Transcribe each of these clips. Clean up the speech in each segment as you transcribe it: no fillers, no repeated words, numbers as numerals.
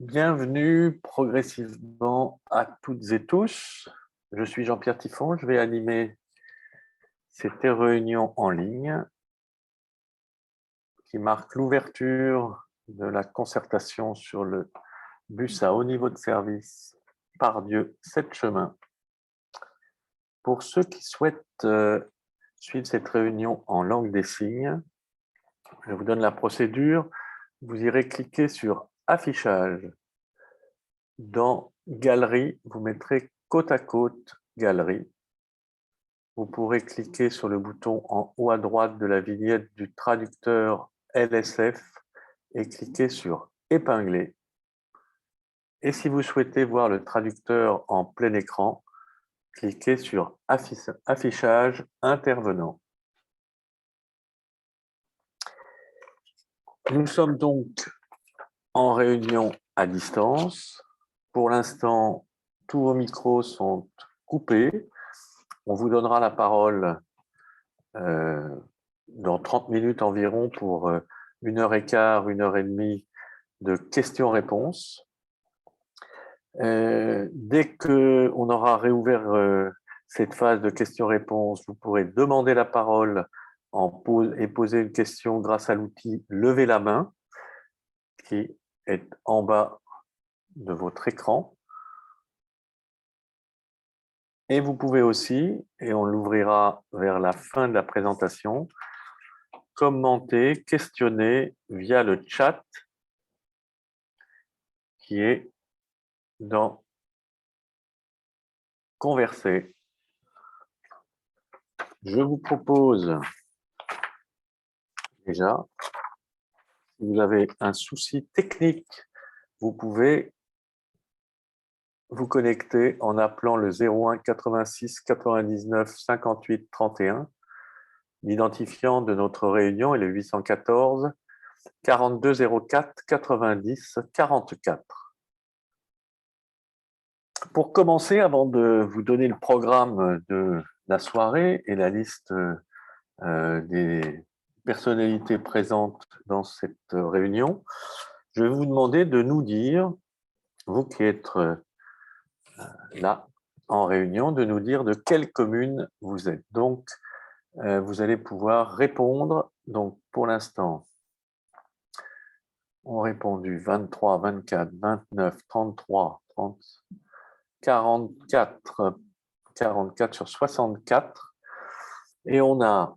Bienvenue progressivement à toutes et tous. Je suis Jean-Pierre Tiffon, je vais animer cette réunion en ligne qui marque l'ouverture de la concertation sur le bus à haut niveau de service Pardieu 7 chemins. Pour ceux qui souhaitent suivre cette réunion en langue des signes, je vous donne la procédure. Vous irez cliquer sur Affichage. Dans Galerie, vous mettrez côte à côte Galerie. Vous pourrez cliquer sur le bouton en haut à droite de la vignette du traducteur LSF et cliquer sur Épingler. Et si vous souhaitez voir le traducteur en plein écran, cliquez sur Affichage intervenant. Nous sommes donc en réunion à distance. Pour l'instant, tous vos micros sont coupés. On vous donnera la parole dans 30 minutes environ pour 1h15, 1h30 de questions-réponses. Dès qu'on aura réouvert cette phase de questions-réponses, vous pourrez demander la parole et poser une question grâce à l'outil « Levez la main » qui est en bas de votre écran. Et vous pouvez aussi, et on l'ouvrira vers la fin de la présentation, commenter, questionner via le chat qui est dans Converser. Je vous propose déjà, si vous avez un souci technique, vous pouvez vous connecter en appelant le 01 86 99 58 31. L'identifiant de notre réunion est le 814 42 04 90 44. Pour commencer, avant de vous donner le programme de la soirée et la liste des personnalités présentes dans cette réunion, je vais vous demander de nous dire, vous qui êtes là en réunion, de nous dire de quelle commune vous êtes. Donc, vous allez pouvoir répondre. Donc, pour l'instant, ont répondu 23, 24, 29, 33, 30, 44, 44 sur 64. Et on a,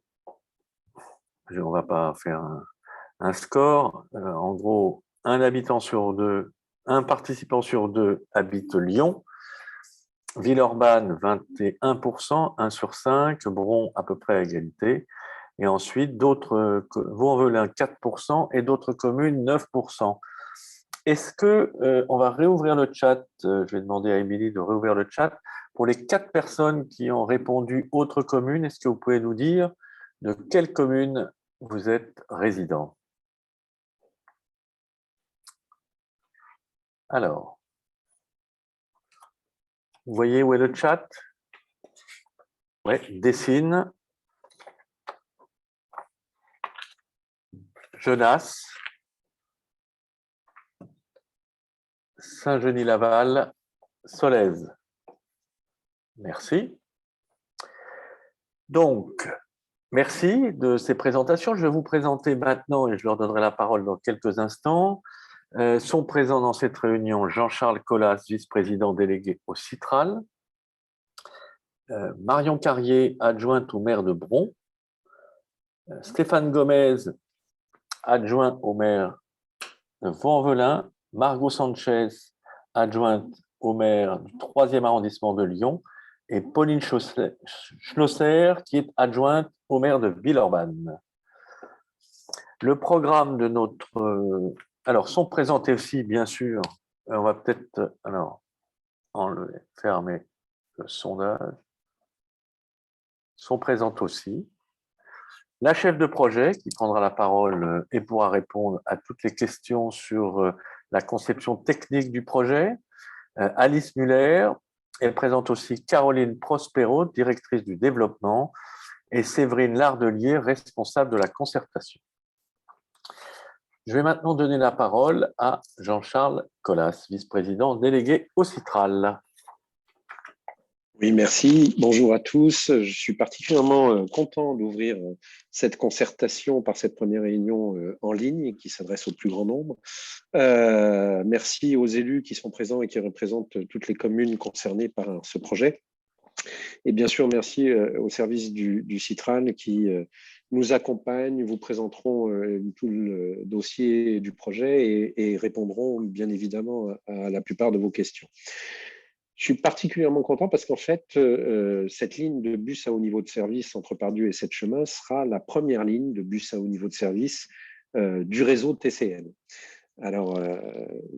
on ne va pas faire un score, en gros, un participant sur deux habite Lyon, Villeurbanne 21%, 1 sur 5, Bron à peu près à égalité, et ensuite d'autres, Vaux-en-Velin 4% et d'autres communes 9%. Est-ce que on va réouvrir le chat? Je vais demander à Émilie de réouvrir le chat. Pour les 4 personnes qui ont répondu autre commune, est-ce que vous pouvez nous dire de quelle commune vous êtes résident? Alors, vous voyez où est le chat? Oui, Dessine, Genasse, Saint-Genis-Laval, Solèze. Merci. Donc, merci de ces présentations. Je vais vous présenter maintenant, et je leur donnerai la parole dans quelques instants. Sont présents dans cette réunion Jean-Charles Collas, vice-président délégué au Citral, Marion Carrier, adjointe au maire de Bron, Stéphane Gomez, adjoint au maire de Vaux-en-Velin, Margot Sanchez, adjointe au maire du 3e arrondissement de Lyon, et Pauline Schlosser, qui est adjointe au maire de Villeurbanne. Le programme de notre... alors, sont présentés aussi, bien sûr, on va peut-être enlever, fermer le sondage, sont présentes aussi. La chef de projet qui prendra la parole et pourra répondre à toutes les questions sur la conception technique du projet. Alice Muller, elle présente aussi Caroline Prospero, directrice du développement, et Séverine Lardelier, responsable de la concertation. Je vais maintenant donner la parole à Jean-Charles Collas, vice-président délégué au Citral. Oui, merci. Bonjour à tous. Je suis particulièrement content d'ouvrir cette concertation par cette première réunion en ligne qui s'adresse au plus grand nombre. Merci aux élus qui sont présents et qui représentent toutes les communes concernées par ce projet. Et bien sûr, merci au service du Citral qui nous accompagne, vous présenteront tout le dossier du projet et répondront bien évidemment à la plupart de vos questions. Je suis particulièrement content parce qu'en fait, cette ligne de bus à haut niveau de service entre Pardieu et Sept-Chemins sera la première ligne de bus à haut niveau de service du réseau TCL. Alors,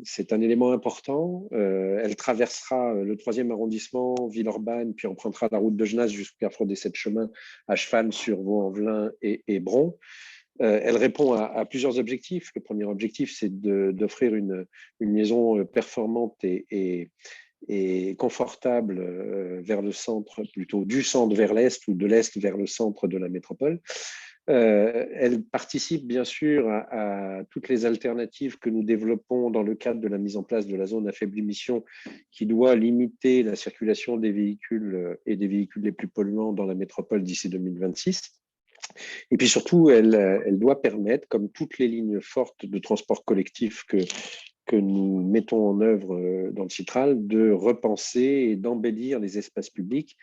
c'est un élément important. Elle traversera le 3e arrondissement, Villeurbanne, puis empruntera la route de Genasse jusqu'au carrefour des Sept-Chemins, à cheval sur Vaux-en-Velin et Bron. Elle répond à plusieurs objectifs. Le premier objectif, c'est d'offrir une liaison performante et confortable vers le centre, plutôt du centre vers l'est ou de l'est vers le centre de la métropole. Elle participe bien sûr à toutes les alternatives que nous développons dans le cadre de la mise en place de la zone à faible émission qui doit limiter la circulation des véhicules et des véhicules les plus polluants dans la métropole d'ici 2026. Et puis surtout, elle doit permettre, comme toutes les lignes fortes de transport collectif que nous mettons en œuvre dans le Citral, de repenser et d'embellir les espaces publics.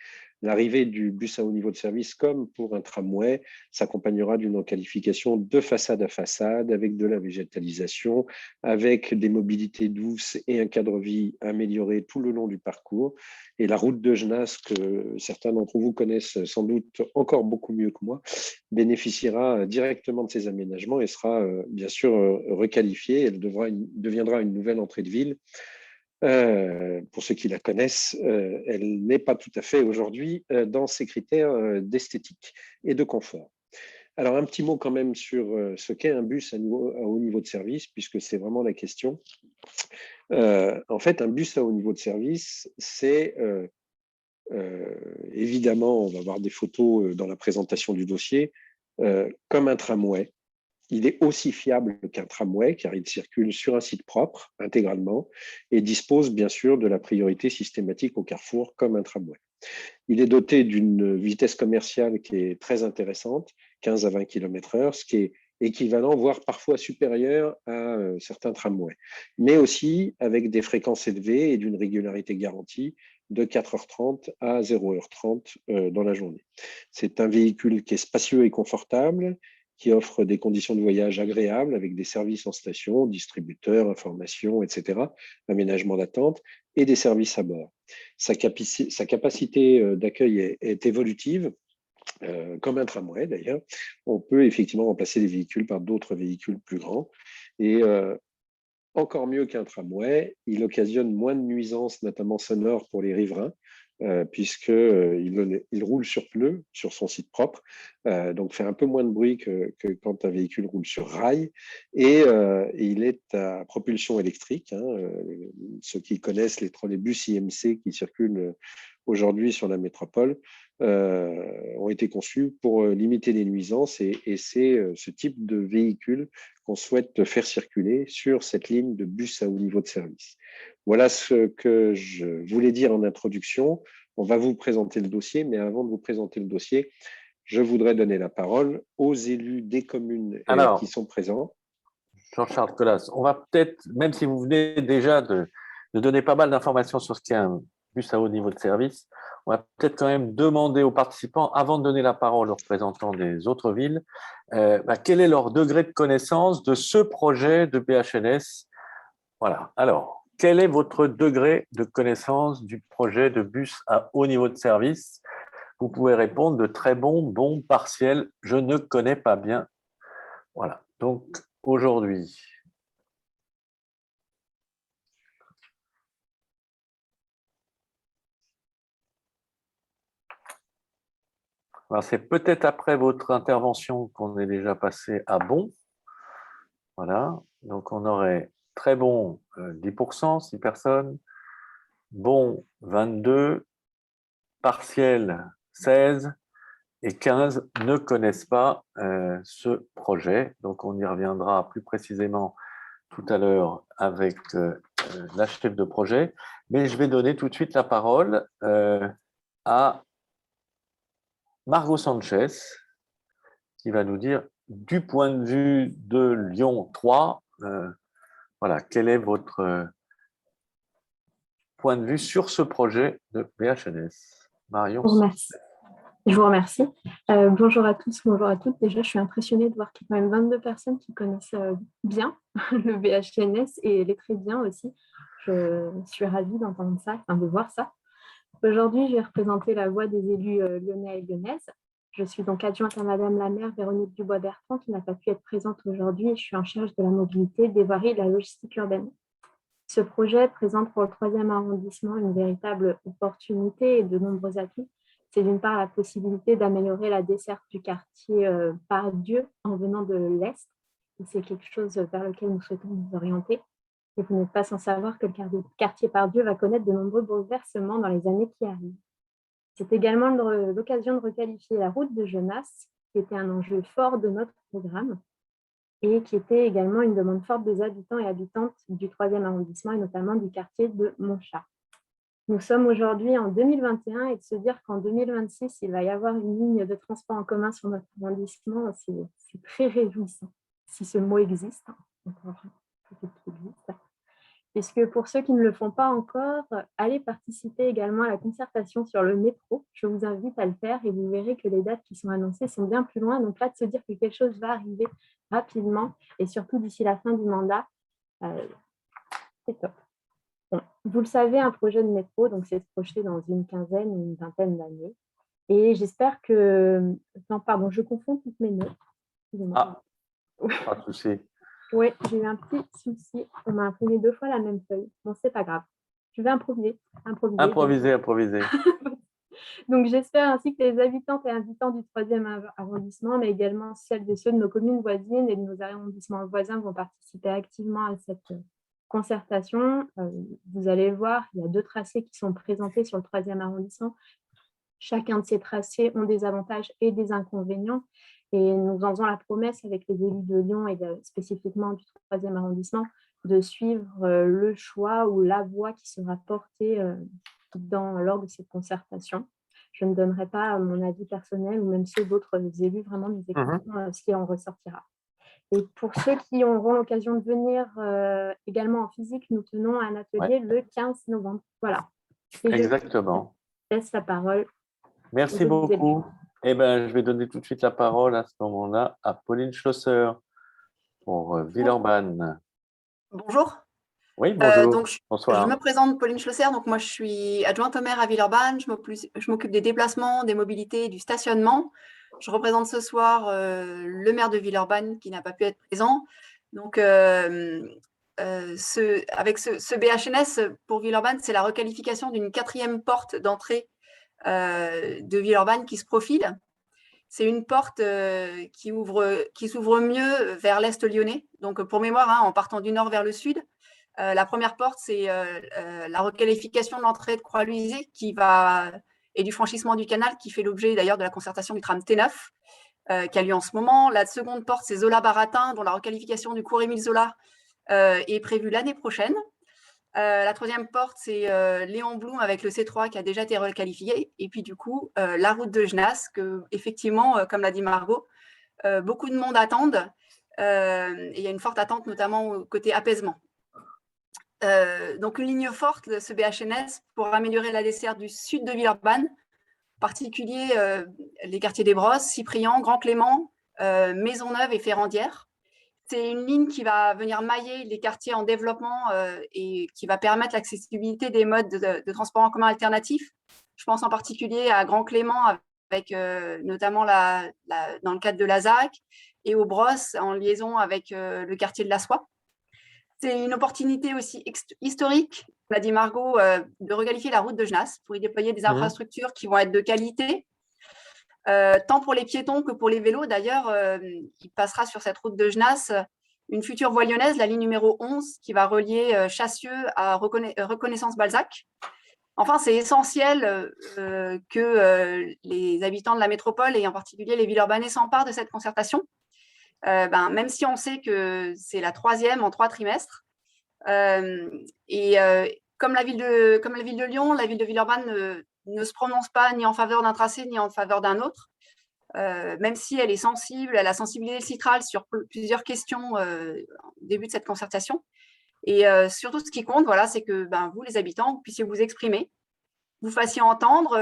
L'arrivée du bus à haut niveau de service, comme pour un tramway, s'accompagnera d'une requalification de façade à façade, avec de la végétalisation, avec des mobilités douces et un cadre-vie amélioré tout le long du parcours. Et la route de Genasse, que certains d'entre vous connaissent sans doute encore beaucoup mieux que moi, bénéficiera directement de ces aménagements et sera bien sûr requalifiée. Elle deviendra une nouvelle entrée de ville. Pour ceux qui la connaissent, elle n'est pas tout à fait aujourd'hui dans ses critères d'esthétique et de confort. Alors, un petit mot quand même sur ce qu'est un bus à haut niveau de service, puisque c'est vraiment la question. En fait, un bus à haut niveau de service, c'est évidemment, on va voir des photos dans la présentation du dossier, comme un tramway. Il est aussi fiable qu'un tramway car il circule sur un site propre intégralement et dispose bien sûr de la priorité systématique au carrefour comme un tramway. Il est doté d'une vitesse commerciale qui est très intéressante, 15 à 20 km/h, ce qui est équivalent, voire parfois supérieur à certains tramways, mais aussi avec des fréquences élevées et d'une régularité garantie de 4h30 à 0h30 dans la journée. C'est un véhicule qui est spacieux et confortable, qui offre des conditions de voyage agréables avec des services en station, distributeurs, informations, etc., aménagement d'attente et des services à bord. Sa capacité d'accueil est évolutive, comme un tramway d'ailleurs. On peut effectivement remplacer les véhicules par d'autres véhicules plus grands. Et encore mieux qu'un tramway, il occasionne moins de nuisances, notamment sonores pour les riverains, puisqu'il roule sur pneus, sur son site propre, donc fait un peu moins de bruit que quand un véhicule roule sur rail, et il est à propulsion électrique. Ceux qui connaissent les trolleybus IMC qui circulent aujourd'hui sur la métropole ont été conçus pour limiter les nuisances, et c'est ce type de véhicule qu'on souhaite faire circuler sur cette ligne de bus à haut niveau de service. Voilà ce que je voulais dire en introduction. On va vous présenter le dossier, mais avant de vous présenter le dossier, je voudrais donner la parole aux élus des communes qui sont présents. Jean-Charles Collas, on va peut-être, même si vous venez déjà de donner pas mal d'informations sur ce qu'est un bus à haut niveau de service, on va peut-être quand même demander aux participants, avant de donner la parole aux représentants des autres villes, quel est leur degré de connaissance de ce projet de BHNS. Voilà. Alors, quel est votre degré de connaissance du projet de bus à haut niveau de service? Vous pouvez répondre de très bon, bon, partiel, je ne connais pas bien. Voilà. Donc, aujourd'hui, c'est peut-être après votre intervention qu'on est déjà passé à bon. Voilà. Donc, on aurait très bon 10%, 6 personnes, bon 22, partiel 16 et 15 ne connaissent pas ce projet. Donc, on y reviendra plus précisément tout à l'heure avec la chef de projet. Mais je vais donner tout de suite la parole à Margot Sanchez, qui va nous dire, du point de vue de Lyon 3, voilà, quel est votre point de vue sur ce projet de BHNS. Marion. Je vous remercie. Bonjour à tous, bonjour à toutes. Déjà, je suis impressionnée de voir qu'il y a quand même 22 personnes qui connaissent bien le BHNS et les très bien aussi. Je suis ravie d'entendre ça, enfin de voir ça. Aujourd'hui, je vais représenter la voix des élus lyonnais et lyonnaises. Je suis donc adjointe à Madame la maire Véronique Dubois-Bertrand qui n'a pas pu être présente aujourd'hui et je suis en charge de la mobilité, des voiries et de la logistique urbaine. Ce projet présente pour le 3e arrondissement une véritable opportunité et de nombreux atouts. C'est d'une part la possibilité d'améliorer la desserte du quartier Pardieu en venant de l'Est. Et c'est quelque chose vers lequel nous souhaitons nous orienter. Et vous n'êtes pas sans savoir que le quartier Pardieu va connaître de nombreux bouleversements dans les années qui arrivent. C'est également l'occasion de requalifier la route de Genasse, qui était un enjeu fort de notre programme et qui était également une demande forte des habitants et habitantes du 3e arrondissement et notamment du quartier de Montchat. Nous sommes aujourd'hui en 2021 et de se dire qu'en 2026, il va y avoir une ligne de transport en commun sur notre arrondissement, c'est très réjouissant, si ce mot existe. Puisque pour ceux qui ne le font pas encore, allez participer également à la concertation sur le métro. Je vous invite à le faire et vous verrez que les dates qui sont annoncées sont bien plus loin. Donc là, de se dire que quelque chose va arriver rapidement et surtout d'ici la fin du mandat, c'est top. Bon, vous le savez, un projet de métro, donc c'est se projeter dans une quinzaine ou une vingtaine d'années. Et j'espère que... Non, pardon, je confonds toutes mes notes. Ah, pas de souci. Oui, j'ai eu un petit souci. On m'a imprimé 2 fois la même feuille. Bon, c'est pas grave. Je vais improviser. Improviser. Donc, j'espère ainsi que les habitantes et habitants du 3e arrondissement, mais également celles et ceux de nos communes voisines et de nos arrondissements voisins vont participer activement à cette concertation. Vous allez voir, il y a 2 tracés qui sont présentés sur le 3e arrondissement. Chacun de ces tracés ont des avantages et des inconvénients. Et nous en faisons la promesse avec les élus de Lyon et spécifiquement du 3e arrondissement de suivre le choix ou la voie qui sera portée lors de cette concertation. Je ne donnerai pas mon avis personnel ou même ceux d'autres élus, vraiment nous écoutons ce qui en ressortira. Et pour ceux qui auront l'occasion de venir également en physique, nous tenons un atelier le 15 novembre. Voilà. Exactement. Je laisse la parole. Merci beaucoup. Eh ben, je vais donner tout de suite la parole à ce moment-là à Pauline Schlosser pour Villeurbanne. Bonjour. Oui, bonjour. Bonsoir. Je me présente, Pauline Schlosser. Donc, moi, je suis adjointe au maire à Villeurbanne. Je m'occupe des déplacements, des mobilités, du stationnement. Je représente ce soir le maire de Villeurbanne qui n'a pas pu être présent. Donc, avec ce BHNS pour Villeurbanne, c'est la requalification d'une 4e porte d'entrée de Villeurbanne qui se profile. C'est une porte qui s'ouvre mieux vers l'est lyonnais. Donc, pour mémoire, en partant du nord vers le sud, la première porte, c'est la requalification de l'entrée de Croix-Luisée et du franchissement du canal qui fait l'objet d'ailleurs de la concertation du tram T9 qui a lieu en ce moment. La seconde porte, c'est Zola-Baratin, dont la requalification du cours Émile Zola est prévue l'année prochaine. La 3e porte, c'est Léon Blum avec le C3 qui a déjà été requalifié. Et puis, du coup, la route de Genasse, que, effectivement, comme l'a dit Margot, beaucoup de monde attendent. Et il y a une forte attente, notamment au côté apaisement. Donc, une ligne forte de ce BHNS pour améliorer la desserte du sud de Villeurbanne, en particulier les quartiers des Brosses, Cyprien, Grand Clément, Maisonneuve et Ferrandière. C'est une ligne qui va venir mailler les quartiers en développement et qui va permettre l'accessibilité des modes de transport en commun alternatifs. Je pense en particulier à Grand Clément, avec notamment dans le cadre de la ZAC, et aux Brosses en liaison avec le quartier de la Soie. C'est une opportunité aussi historique, l'a dit Margot, de requalifier la route de Genasse pour y déployer des infrastructures qui vont être de qualité, tant pour les piétons que pour les vélos. D'ailleurs, il passera sur cette route de Genasse une future voie lyonnaise, la ligne numéro 11, qui va relier Chassieux à Reconnaissance-Balzac. Enfin, c'est essentiel que les habitants de la métropole, et en particulier les Villeurbanais, s'emparent de cette concertation, même si on sait que c'est la 3e en 3 trimestres. Comme la ville de Lyon, la ville de Villeurbanne ne se prononce pas ni en faveur d'un tracé ni en faveur d'un autre, même si elle est sensible, elle a sensibilisé le Citral sur plusieurs questions au début de cette concertation. Et surtout, ce qui compte, voilà, c'est que vous, les habitants, vous puissiez vous exprimer, vous fassiez entendre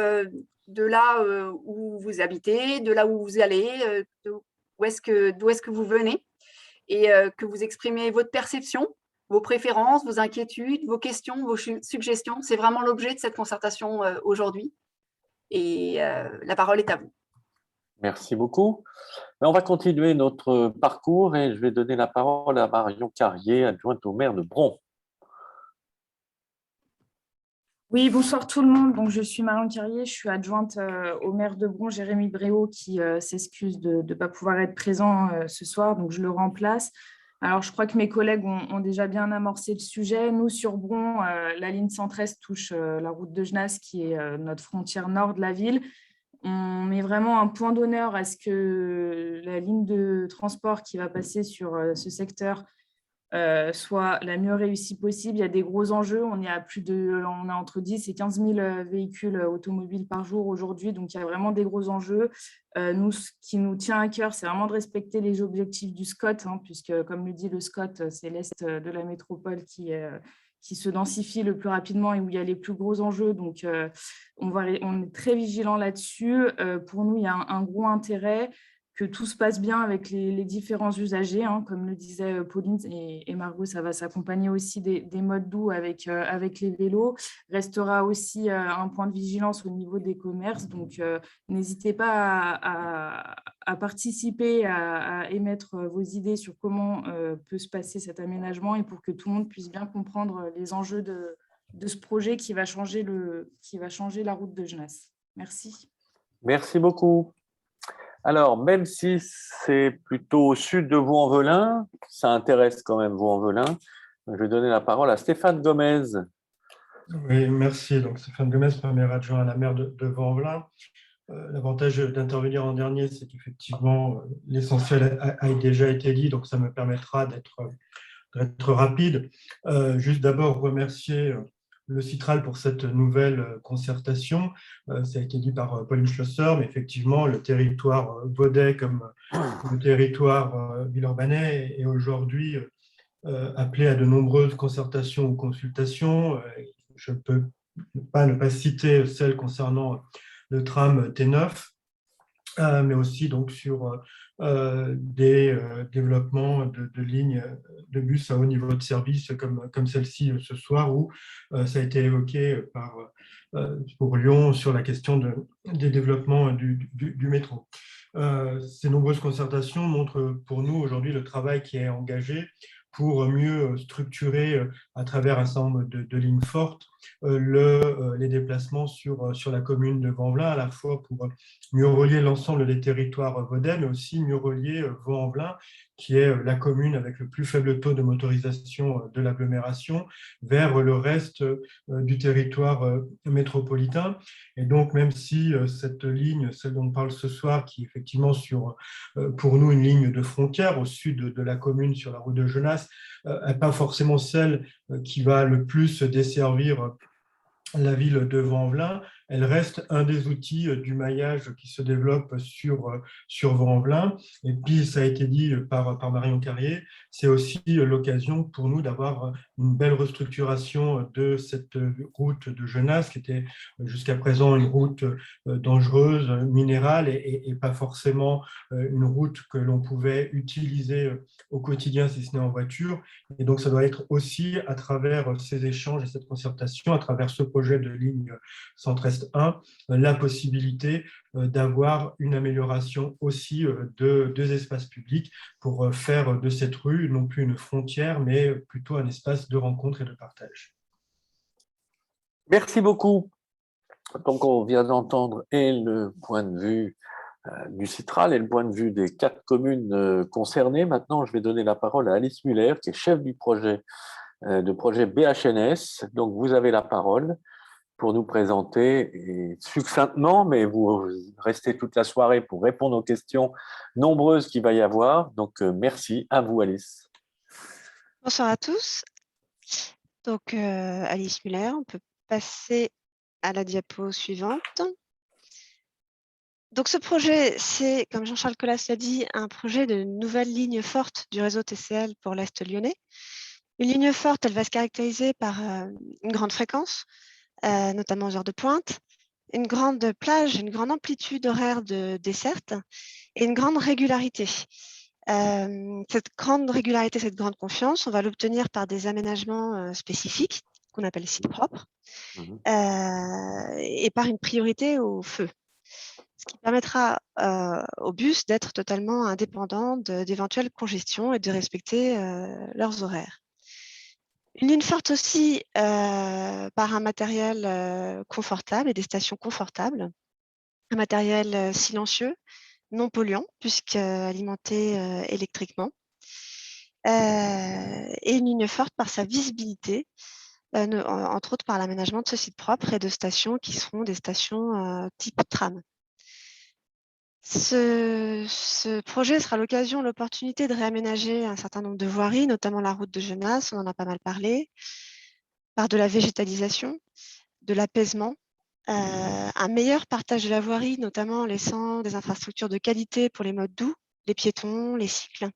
de là où vous habitez, de là où vous allez, d'où est-ce que vous venez, et que vous exprimez votre perception, vos préférences, vos inquiétudes, vos questions, vos suggestions. C'est vraiment l'objet de cette concertation aujourd'hui. Et la parole est à vous. Merci beaucoup. On va continuer notre parcours et je vais donner la parole à Marion Carrier, adjointe au maire de Bron. Oui, bonsoir tout le monde. Donc, je suis Marion Carrier, je suis adjointe au maire de Bron, Jérémy Bréau, qui s'excuse de ne pas pouvoir être présent ce soir, donc je le remplace. Alors, je crois que mes collègues ont déjà bien amorcé le sujet. Nous, sur Bron, la ligne 113 touche la route de Genasse, qui est notre frontière nord de la ville. On met vraiment un point d'honneur à ce que la ligne de transport qui va passer sur ce secteur soit la mieux réussie possible. Il y a des gros enjeux. On a entre 10 et 15 000 véhicules automobiles par jour aujourd'hui. Donc, il y a vraiment des gros enjeux. Nous, ce qui nous tient à cœur, c'est vraiment de respecter les objectifs du SCOT, puisque, comme le dit le SCOT, c'est l'Est de la métropole qui se densifie le plus rapidement et où il y a les plus gros enjeux. Donc, on est très vigilant là-dessus. Pour nous, il y a un gros intérêt que tout se passe bien avec les différents usagers. Comme le disaient Pauline et Margot, ça va s'accompagner aussi des modes doux avec les vélos. Restera aussi un point de vigilance au niveau des commerces. Donc, n'hésitez pas à participer, à émettre vos idées sur comment peut se passer cet aménagement et pour que tout le monde puisse bien comprendre les enjeux de ce projet qui va changer la route de Genasse. Merci. Merci beaucoup. Alors, même si c'est plutôt au sud de Vaux-en-Velin, ça intéresse quand même Vaux-en-Velin, je vais donner la parole à Stéphane Gomez. Oui, merci. Donc, Stéphane Gomez, premier adjoint à la maire de Vaux-en-Velin. L'avantage d'intervenir en dernier, c'est qu'effectivement, l'essentiel a déjà été dit, donc ça me permettra d'être rapide. Juste d'abord remercier le Citral pour cette nouvelle concertation. Ça a été dit par Pauline Schlosser, mais effectivement, le territoire vaudois comme le territoire villeurbanais est aujourd'hui appelé à de nombreuses concertations ou consultations. Je ne peux pas ne pas citer celle concernant le tram T9, mais aussi donc sur des développements de lignes de bus à haut niveau de service comme celle-ci ce soir, où ça a été évoqué pour Lyon sur la question des développements du métro. Ces nombreuses concertations montrent pour nous aujourd'hui le travail qui est engagé pour mieux structurer à travers un certain nombre de lignes fortes les déplacements sur la commune de Vaux-en-Velin, à la fois pour mieux relier l'ensemble des territoires vaudois, mais aussi mieux relier Vaux-en-Velin, qui est la commune avec le plus faible taux de motorisation de l'agglomération, vers le reste du territoire métropolitain. Et donc, même si cette ligne, celle dont on parle ce soir, qui est effectivement pour nous une ligne de frontière au sud de la commune sur la route de Genasse, n'est pas forcément celle qui va le plus desservir la ville de Vaux-en-Velin, elle reste un des outils du maillage qui se développe sur Vaux-en-Velin. Et puis, ça a été dit par Marion Carrier, c'est aussi l'occasion pour nous d'avoir une belle restructuration de cette route de Genasse, qui était jusqu'à présent une route dangereuse, minérale, et pas forcément une route que l'on pouvait utiliser au quotidien, si ce n'est en voiture. Et donc, ça doit être aussi à travers ces échanges et cette concertation, à travers ce projet de ligne 113 la possibilité d'avoir une amélioration aussi de deux espaces publics pour faire de cette rue non plus une frontière, mais plutôt un espace de rencontre et de partage. Merci beaucoup. Donc, on vient d'entendre et le point de vue du Citral et le point de vue des 4 communes concernées. Maintenant, je vais donner la parole à Alice Muller, qui est chef du projet BHNS. Donc, vous avez la parole pour nous présenter, et succinctement, mais vous restez toute la soirée pour répondre aux questions nombreuses qu'il va y avoir. Donc, merci à vous, Alice. Bonsoir à tous. Donc, Alice Muller, on peut passer à la diapo suivante. Donc, ce projet, c'est, comme Jean-Charles Colas l'a dit, un projet de nouvelle ligne forte du réseau TCL pour l'Est lyonnais. Une ligne forte, elle va se caractériser par une grande fréquence, notamment aux heures de pointe, une grande plage, une grande amplitude horaire de desserte et une grande régularité. Cette grande régularité, cette grande confiance, on va l'obtenir par des aménagements spécifiques qu'on appelle sites propres et par une priorité au feu. Ce qui permettra aux bus d'être totalement indépendants d'éventuelles congestions et de respecter leurs horaires. Une ligne forte aussi par un matériel confortable et des stations confortables, un matériel silencieux, non polluant, puisqu'alimenté électriquement, et une ligne forte par sa visibilité, entre autres par l'aménagement de ce site propre et de stations qui seront des stations type tram. Ce projet sera l'occasion, l'opportunité de réaménager un certain nombre de voiries, notamment la route de Genasse, on en a pas mal parlé, par de la végétalisation, de l'apaisement, un meilleur partage de la voirie, notamment en laissant des infrastructures de qualité pour les modes doux, les piétons, les cycles,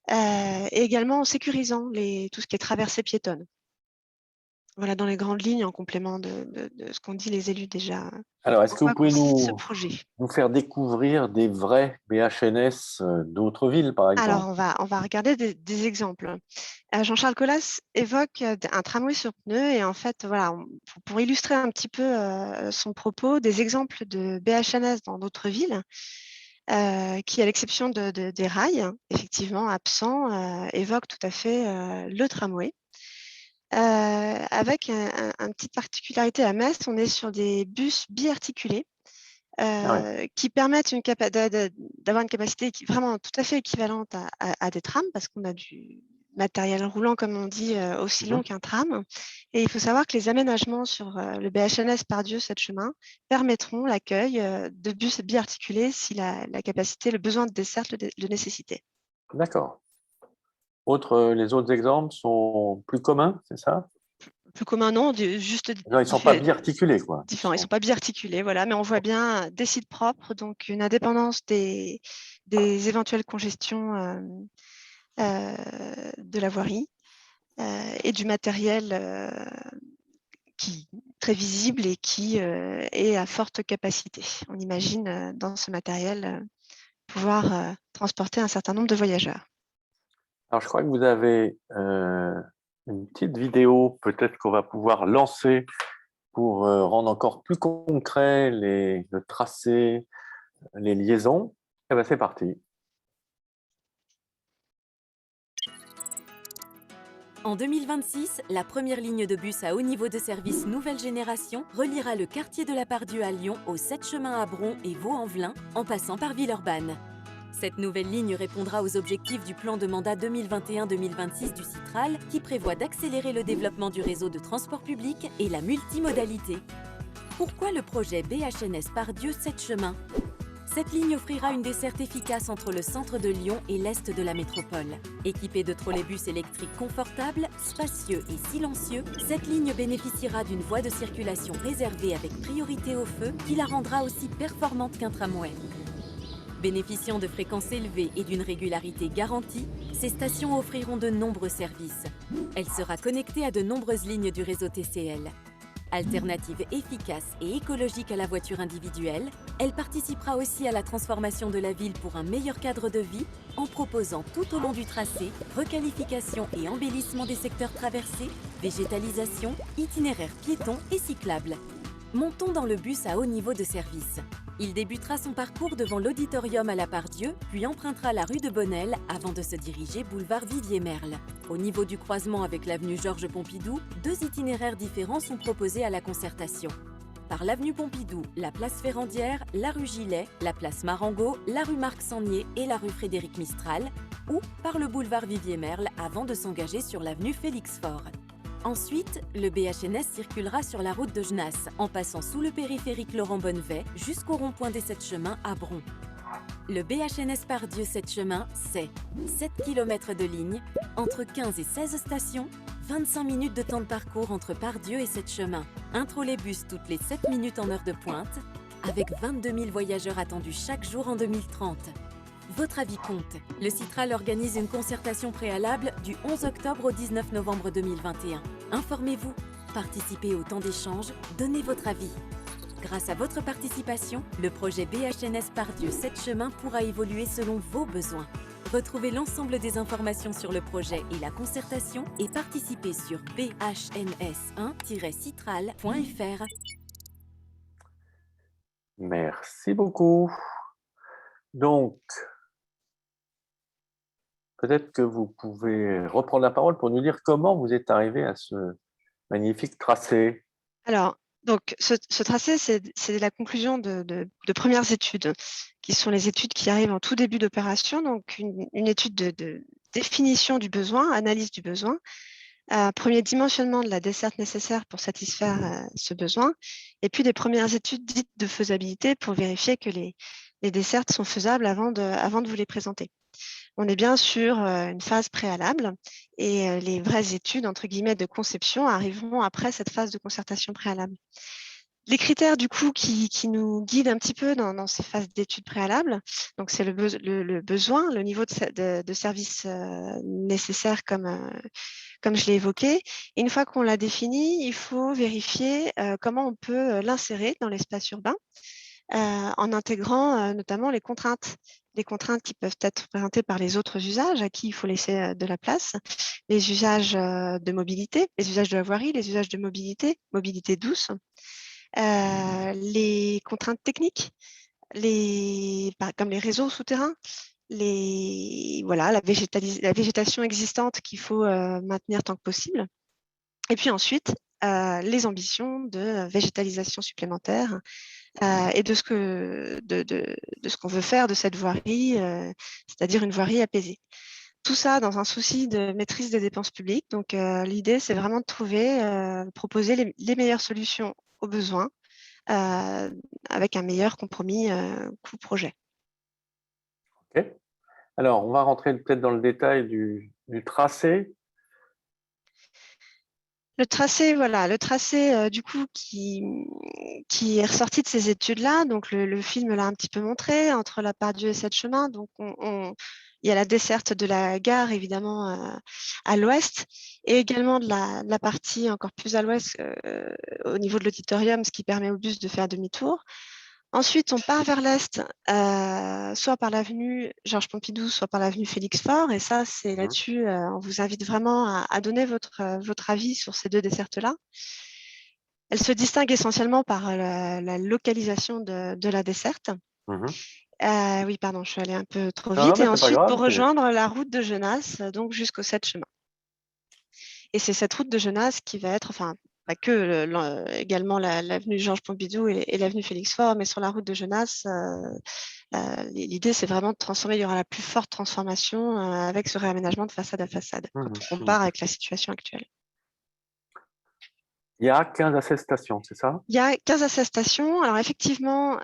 et également en sécurisant tout ce qui est traversée piétonne. Voilà, dans les grandes lignes, en complément de ce qu'ont dit les élus déjà. Alors, est-ce que vous pouvez nous faire découvrir des vrais BHNS d'autres villes, par exemple? Alors, on va regarder des exemples. Jean-Charles Colas évoque un tramway sur pneus et en fait, voilà, pour illustrer un petit peu son propos, des exemples de BHNS dans d'autres villes qui, à l'exception des rails, effectivement absents, évoquent tout à fait le tramway. Avec une petite particularité à Metz, on est sur des bus biarticulés qui permettent d'avoir une capacité vraiment tout à fait équivalente à des trams, parce qu'on a du matériel roulant, comme on dit, aussi long qu'un tram. Et il faut savoir que les aménagements sur le BHNS Pardieu 7 chemins permettront l'accueil de bus biarticulés si la capacité, le besoin de desserte le nécessitait. D'accord. Les autres exemples sont plus communs, c'est ça? Plus communs, non, juste... Non, ils ne sont pas biarticulés, quoi. Différents, ils ne sont pas biarticulés, voilà, mais on voit bien des sites propres, donc une indépendance des éventuelles congestions de la voirie et du matériel très visible et qui est à forte capacité. On imagine dans ce matériel pouvoir transporter un certain nombre de voyageurs. Alors, je crois que vous avez une petite vidéo, peut-être qu'on va pouvoir lancer pour rendre encore plus concret le tracé, les liaisons. Et bien, c'est parti. En 2026, la première ligne de bus à haut niveau de service nouvelle génération reliera le quartier de la Pardieu à Lyon aux 7 chemins à Bron et Vaux-en-Velin, en passant par Villeurbanne. Cette nouvelle ligne répondra aux objectifs du plan de mandat 2021-2026 du Citral, qui prévoit d'accélérer le développement du réseau de transport public et la multimodalité. Pourquoi le projet BHNS Pardieu 7 chemins ? Cette ligne offrira une desserte efficace entre le centre de Lyon et l'est de la métropole. Équipée de trolleybus électriques confortables, spacieux et silencieux, cette ligne bénéficiera d'une voie de circulation réservée avec priorité au feu qui la rendra aussi performante qu'un tramway. Bénéficiant de fréquences élevées et d'une régularité garantie, ces stations offriront de nombreux services. Elle sera connectée à de nombreuses lignes du réseau TCL. Alternative efficace et écologique à la voiture individuelle, elle participera aussi à la transformation de la ville pour un meilleur cadre de vie en proposant tout au long du tracé requalification et embellissement des secteurs traversés, végétalisation, itinéraires piétons et cyclables. Montons dans le bus à haut niveau de service. Il débutera son parcours devant l'auditorium à la Pardieu, puis empruntera la rue de Bonnel avant de se diriger boulevard Vivier-Merle. Au niveau du croisement avec l'avenue Georges Pompidou, 2 itinéraires différents sont proposés à la concertation. Par l'avenue Pompidou, la place Ferrandière, la rue Gilet, la place Marengo, la rue Marc-Sangnier et la rue Frédéric Mistral, ou par le boulevard Vivier-Merle avant de s'engager sur l'avenue Félix-Faure. Ensuite, le BHNS circulera sur la route de Genasse, en passant sous le périphérique Laurent Bonnevet jusqu'au rond-point des 7 chemins à Bron. Le BHNS Pardieu 7 chemins, c'est 7 km de ligne, entre 15 et 16 stations, 25 minutes de temps de parcours entre Pardieu et 7 chemins, un trolleybus toutes les 7 minutes en heure de pointe, avec 22 000 voyageurs attendus chaque jour en 2030. Votre avis compte. Le Citral organise une concertation préalable du 11 octobre au 19 novembre 2021. Informez-vous, participez au temps d'échange, donnez votre avis. Grâce à votre participation, le projet BHNS Pardieu 7 chemins pourra évoluer selon vos besoins. Retrouvez l'ensemble des informations sur le projet et la concertation et participez sur bhns1-citral.fr. Merci beaucoup. Donc, peut-être que vous pouvez reprendre la parole pour nous dire comment vous êtes arrivé à ce magnifique tracé. Alors, donc, ce tracé, c'est la conclusion de premières études, qui sont les études qui arrivent en tout début d'opération. Donc, une étude de définition du besoin, analyse du besoin, premier dimensionnement de la desserte nécessaire pour satisfaire ce besoin, et puis des premières études dites de faisabilité pour vérifier que les dessertes sont faisables avant de vous les présenter. On est bien sur une phase préalable et les vraies études, entre guillemets, de conception arriveront après cette phase de concertation préalable. Les critères, du coup, qui nous guident un petit peu dans ces phases d'études préalables, donc c'est le besoin, le niveau de service nécessaire comme je l'ai évoqué. Et une fois qu'on l'a défini, il faut vérifier comment on peut l'insérer dans l'espace urbain en intégrant notamment les contraintes qui peuvent être présentées par les autres usages à qui il faut laisser de la place, les usages de mobilité, les usages de la voirie, les usages de mobilité douce, les contraintes techniques, comme les réseaux souterrains, la végétation existante qu'il faut maintenir tant que possible. Et puis ensuite, les ambitions de végétalisation supplémentaire et de ce qu'on veut faire de cette voirie, c'est-à-dire une voirie apaisée. Tout ça dans un souci de maîtrise des dépenses publiques. Donc, l'idée, c'est vraiment de proposer les meilleures solutions aux besoins avec un meilleur compromis coût-projet. Ok. Alors, on va rentrer peut-être dans le détail du tracé. Le tracé, voilà, du coup qui est ressorti de ces études-là. Donc le film l'a un petit peu montré entre la Pardieu et 7 chemins. Donc il y a la desserte de la gare évidemment à l'ouest et également de la partie encore plus à l'ouest au niveau de l'auditorium, ce qui permet au bus de faire demi-tour. Ensuite, on part vers l'est, soit par l'avenue Georges Pompidou, soit par l'avenue Félix Faure. Et ça, c'est là-dessus, on vous invite vraiment à donner votre avis sur ces deux dessertes-là. Elles se distinguent essentiellement par la localisation de la desserte. Oui, pardon, je suis allée un peu trop vite. Et ensuite, pour rejoindre la route de Genasse, donc jusqu'aux 7 chemins. Et c'est cette route de Genasse qui va être, enfin, pas que également l'avenue Georges Pompidou et l'avenue Félix Faure, mais sur la route de Genasse, l'idée c'est vraiment de transformer, il y aura la plus forte transformation avec ce réaménagement de façade à façade, quand on compare avec la situation actuelle. Il y a 15 à 16 stations, c'est ça? Il y a 15 à 16 stations. Alors effectivement,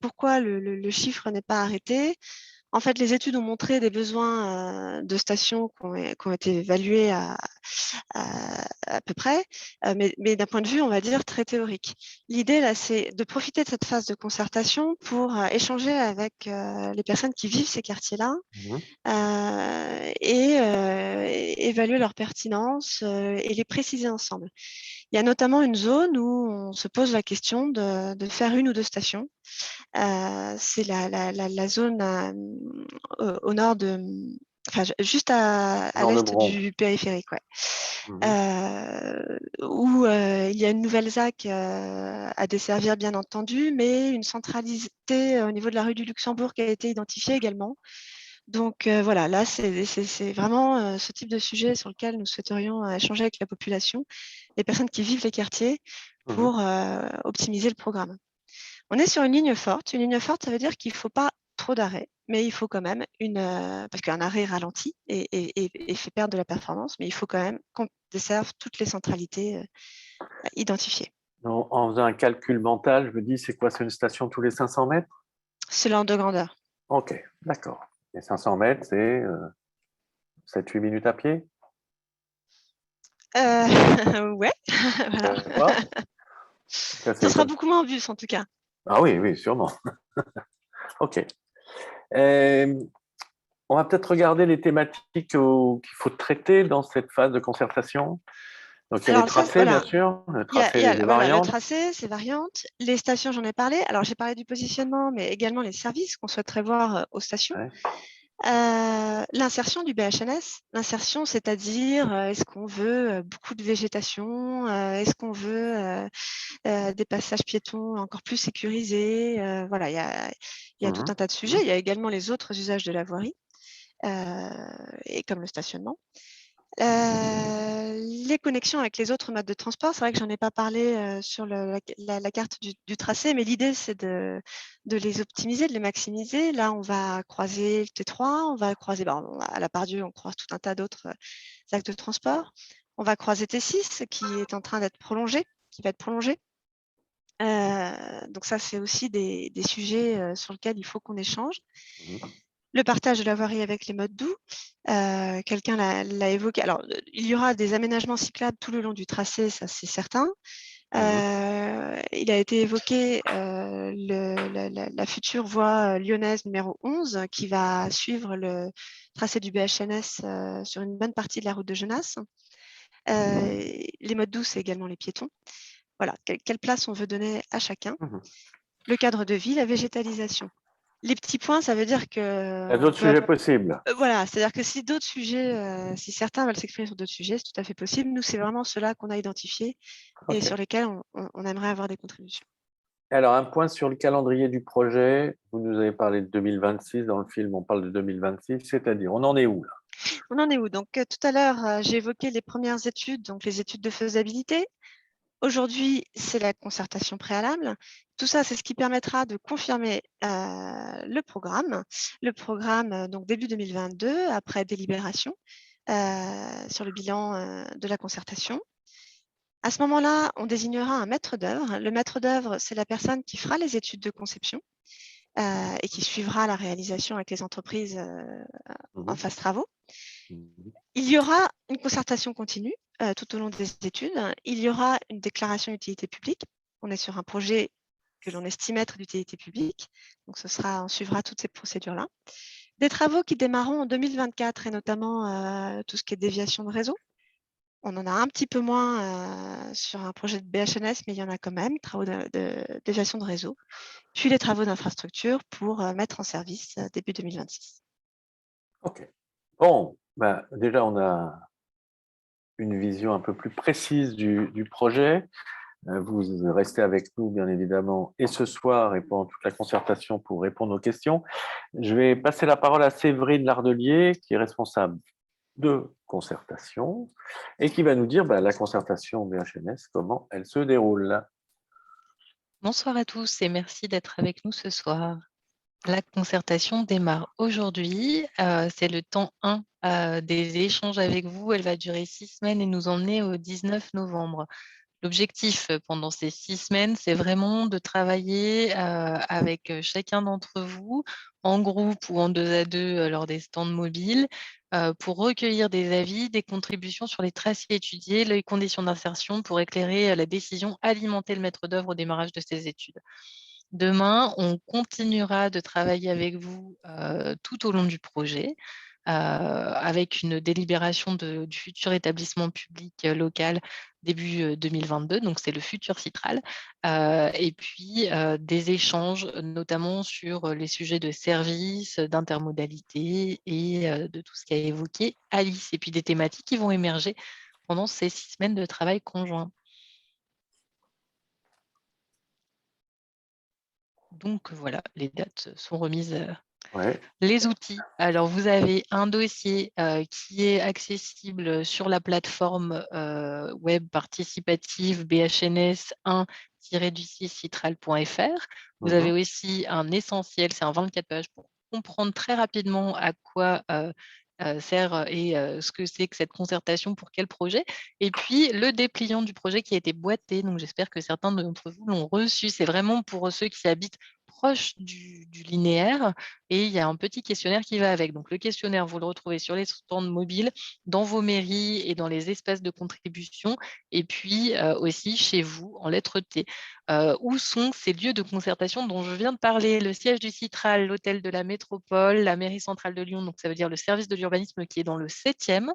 pourquoi le chiffre n'est pas arrêté? En fait, les études ont montré des besoins de stations qui ont été évalués à peu près, mais d'un point de vue, on va dire, très théorique. L'idée, là, c'est de profiter de cette phase de concertation pour échanger avec les personnes qui vivent ces quartiers-là et évaluer leur pertinence et les préciser ensemble. Il y a notamment une zone où on se pose la question de faire 1 ou 2 stations. C'est la zone au nord juste à l'est du périphérique, où il y a une nouvelle ZAC à desservir, bien entendu, mais une centralité au niveau de la rue du Luxembourg qui a été identifiée également. Donc voilà, là, c'est vraiment ce type de sujet sur lequel nous souhaiterions échanger avec la population, les personnes qui vivent les quartiers, pour optimiser le programme. On est sur une ligne forte. Une ligne forte, ça veut dire qu'il ne faut pas trop d'arrêts, mais il faut quand même parce qu'un arrêt ralentit et fait perdre de la performance, mais il faut quand même qu'on desserve toutes les centralités identifiées. En faisant un calcul mental, je me dis, c'est quoi? C'est une station tous les 500 mètres? C'est l'ordre de grandeur. Ok, d'accord. Les 500 mètres, c'est 7-8 minutes à pied? Ouais, voilà. Voilà. Ça, Ça sera beaucoup moins en bus en tout cas. Ah oui, oui, sûrement. Ok. On va peut-être regarder les thématiques qu'il faut traiter dans cette phase de concertation. Donc, il y a les tracés, bien sûr, le tracé des variantes. Le tracé, ces variantes. Les stations, j'en ai parlé. Alors, j'ai parlé du positionnement, mais également les services qu'on souhaiterait voir aux stations. Ouais. L'insertion du BHNS. L'insertion, c'est-à-dire, est-ce qu'on veut beaucoup de végétation? Est-ce qu'on veut des passages piétons encore plus sécurisés? Voilà, il y a tout un tas de sujets. Il y a également les autres usages de la voirie, et comme le stationnement. Les connexions avec les autres modes de transport, c'est vrai que j'en ai pas parlé sur la carte du tracé, mais l'idée c'est de les optimiser, de les maximiser. Là, on va croiser le T3, on va croiser, à la Part-Dieu, on croise tout un tas d'autres actes de transport. On va croiser T6 qui est en train d'être prolongé, qui va être prolongé. Donc ça, c'est aussi des sujets sur lesquels il faut qu'on échange. Le partage de la voirie avec les modes doux, quelqu'un l'a évoqué. Alors, il y aura des aménagements cyclables tout le long du tracé, ça c'est certain. Il a été évoqué la future voie lyonnaise numéro 11 qui va suivre le tracé du BHNS sur une bonne partie de la route de Genasse. Les modes doux, c'est également les piétons. Voilà, quelle place on veut donner à chacun. Le cadre de vie, la végétalisation. Les petits points, ça veut dire que... Il y a d'autres sujets possibles. Voilà, c'est-à-dire que si d'autres sujets, si certains veulent s'exprimer sur d'autres sujets, c'est tout à fait possible. Nous, c'est vraiment ceux-là qu'on a identifiés et sur lesquels on aimerait avoir des contributions. Alors, un point sur le calendrier du projet. Vous nous avez parlé de 2026. Dans le film, on parle de 2026. C'est-à-dire, on en est où là? On en est où? Donc, tout à l'heure, j'ai évoqué les premières études, donc les études de faisabilité. Aujourd'hui, c'est la concertation préalable. Tout ça, c'est ce qui permettra de confirmer le programme. Le programme, donc début 2022, après délibération, sur le bilan de la concertation. À ce moment-là, on désignera un maître d'œuvre. Le maître d'œuvre, c'est la personne qui fera les études de conception et qui suivra la réalisation avec les entreprises en phase travaux. Il y aura une concertation continue tout au long des études. Il y aura une déclaration d'utilité publique. On est sur un projet que l'on estime être d'utilité publique. Donc, on suivra toutes ces procédures-là. Des travaux qui démarreront en 2024 et notamment tout ce qui est déviation de réseau. On en a un petit peu moins sur un projet de BHNS, mais il y en a quand même, travaux de déviation de réseau. Puis les travaux d'infrastructure pour mettre en service début 2026. Ok. Bon, déjà, on a une vision un peu plus précise du projet. Vous restez avec nous, bien évidemment, et ce soir, et pendant toute la concertation pour répondre aux questions. Je vais passer la parole à Séverine Lardelier, qui est responsable de concertation, et qui va nous dire la concertation BHNS, comment elle se déroule. Bonsoir à tous et merci d'être avec nous ce soir. La concertation démarre aujourd'hui. C'est le temps 1 des échanges avec vous. Elle va durer 6 semaines et nous emmener au 19 novembre. L'objectif pendant ces 6 semaines, c'est vraiment de travailler avec chacun d'entre vous, en groupe ou en 2 à 2 lors des stands mobiles, pour recueillir des avis, des contributions sur les tracés étudiés, les conditions d'insertion pour éclairer la décision, alimenter le maître d'œuvre au démarrage de ces études. Demain, on continuera de travailler avec vous tout au long du projet, avec une délibération du futur établissement public local début 2022, donc c'est le futur Citral, et puis des échanges notamment sur les sujets de services, d'intermodalité et de tout ce qu'a évoqué Alice, et puis des thématiques qui vont émerger pendant ces 6 semaines de travail conjoint. Donc voilà, les dates sont remises. Les outils. Alors, vous avez un dossier qui est accessible sur la plateforme web participative BHNS 1-du6citral.fr. Vous avez aussi un essentiel, c'est un 24 pages pour comprendre très rapidement à quoi sert et ce que c'est que cette concertation pour quel projet. Et puis, le dépliant du projet qui a été boîté. Donc, j'espère que certains d'entre vous l'ont reçu. C'est vraiment pour ceux qui habitent proche du linéaire et il y a un petit questionnaire qui va avec. Donc, le questionnaire, vous le retrouvez sur les stands mobiles, dans vos mairies et dans les espaces de contribution et puis aussi chez vous en lettres T. Où sont ces lieux de concertation dont je viens de parler? Le siège du Citral, l'hôtel de la métropole, la mairie centrale de Lyon, donc ça veut dire le service de l'urbanisme qui est dans le 7e,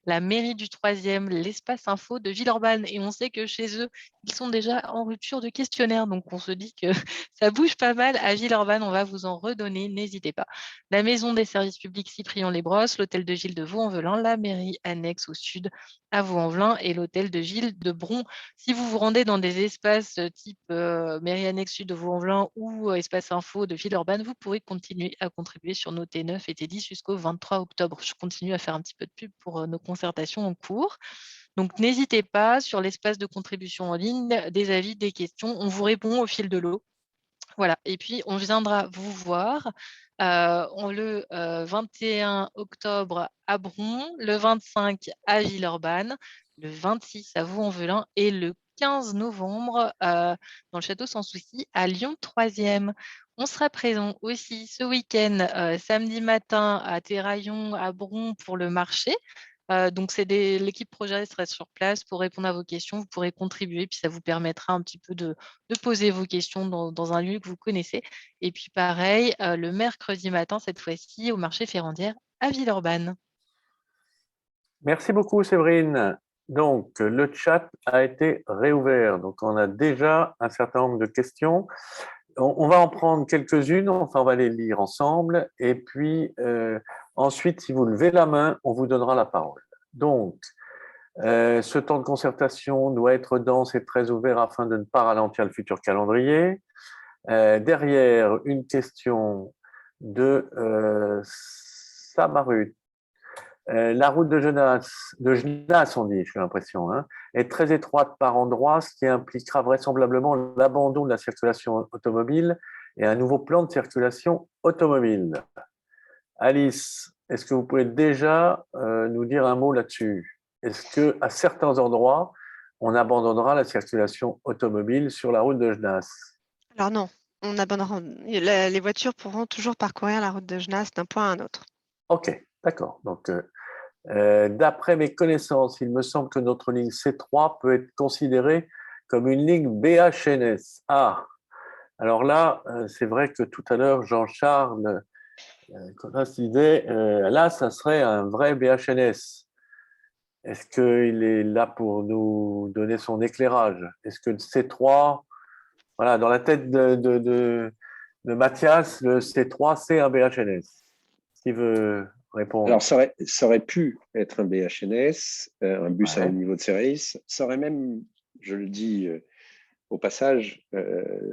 la mairie du 3e, l'espace info de Villeurbanne. Et on sait que chez eux, ils sont déjà en rupture de questionnaire. Donc, on se dit que ça bouge pas mal à Villeurbanne. On va vous en redonner, n'hésitez pas. La maison des services publics Cyprien-les-Brosses, l'hôtel de Gilles de Vaux-en-Velin, la mairie annexe au sud à Vaux-en-Velin et l'hôtel de Gilles de Bron. Si vous vous rendez dans des espaces type mairie annexe sud de Vaux-en-Velin ou espace info de Villeurbanne, vous pourrez continuer à contribuer sur nos T9 et T10 jusqu'au 23 octobre. Je continue à faire un petit peu de pub pour nos concertations en cours. Donc, n'hésitez pas sur l'espace de contribution en ligne, des avis, des questions. On vous répond au fil de l'eau. Voilà. Et puis, on viendra vous voir le 21 octobre à Bron, le 25 à Villeurbanne, le 26 à Vaux-en-Velin et le 15 novembre dans le Château Sans Souci à Lyon 3e. On sera présent aussi ce week-end, samedi matin à Terraillon, à Bron pour le marché. Donc, l'équipe projet sera sur place pour répondre à vos questions. Vous pourrez contribuer, puis ça vous permettra un petit peu de poser vos questions dans un lieu que vous connaissez. Et puis, pareil, le mercredi matin, cette fois-ci, au marché Ferrandière à Villeurbanne. Merci beaucoup, Séverine. Donc, le chat a été réouvert. Donc, on a déjà un certain nombre de questions. On va en prendre quelques-unes, enfin, on va les lire ensemble. Et puis, ensuite, si vous levez la main, on vous donnera la parole. Donc, ce temps de concertation doit être dense et très ouvert afin de ne pas ralentir le futur calendrier. Derrière, une question de Samarut. La route de Genasse, on dit, j'ai l'impression, est très étroite par endroits, ce qui impliquera vraisemblablement l'abandon de la circulation automobile et un nouveau plan de circulation automobile. Alice, est-ce que vous pouvez déjà nous dire un mot là-dessus? Est-ce qu'à certains endroits, on abandonnera la circulation automobile sur la route de Genasse? Alors non, on abandonnera. Les voitures pourront toujours parcourir la route de Genasse d'un point à un autre. Ok, d'accord. Donc, d'après mes connaissances, il me semble que notre ligne C3 peut être considérée comme une ligne BHNS. Ah, alors là, c'est vrai que tout à l'heure, Jean-Charles disait, là, ça serait un vrai BHNS. Est-ce qu'il est là pour nous donner son éclairage? Est-ce que le C3, voilà, dans la tête de Mathias, le C3, c'est un BHNS? Qui veut répondre? Alors, ça aurait pu être un BHNS, un bus à haut niveau de service. Ça aurait même, je le dis au passage,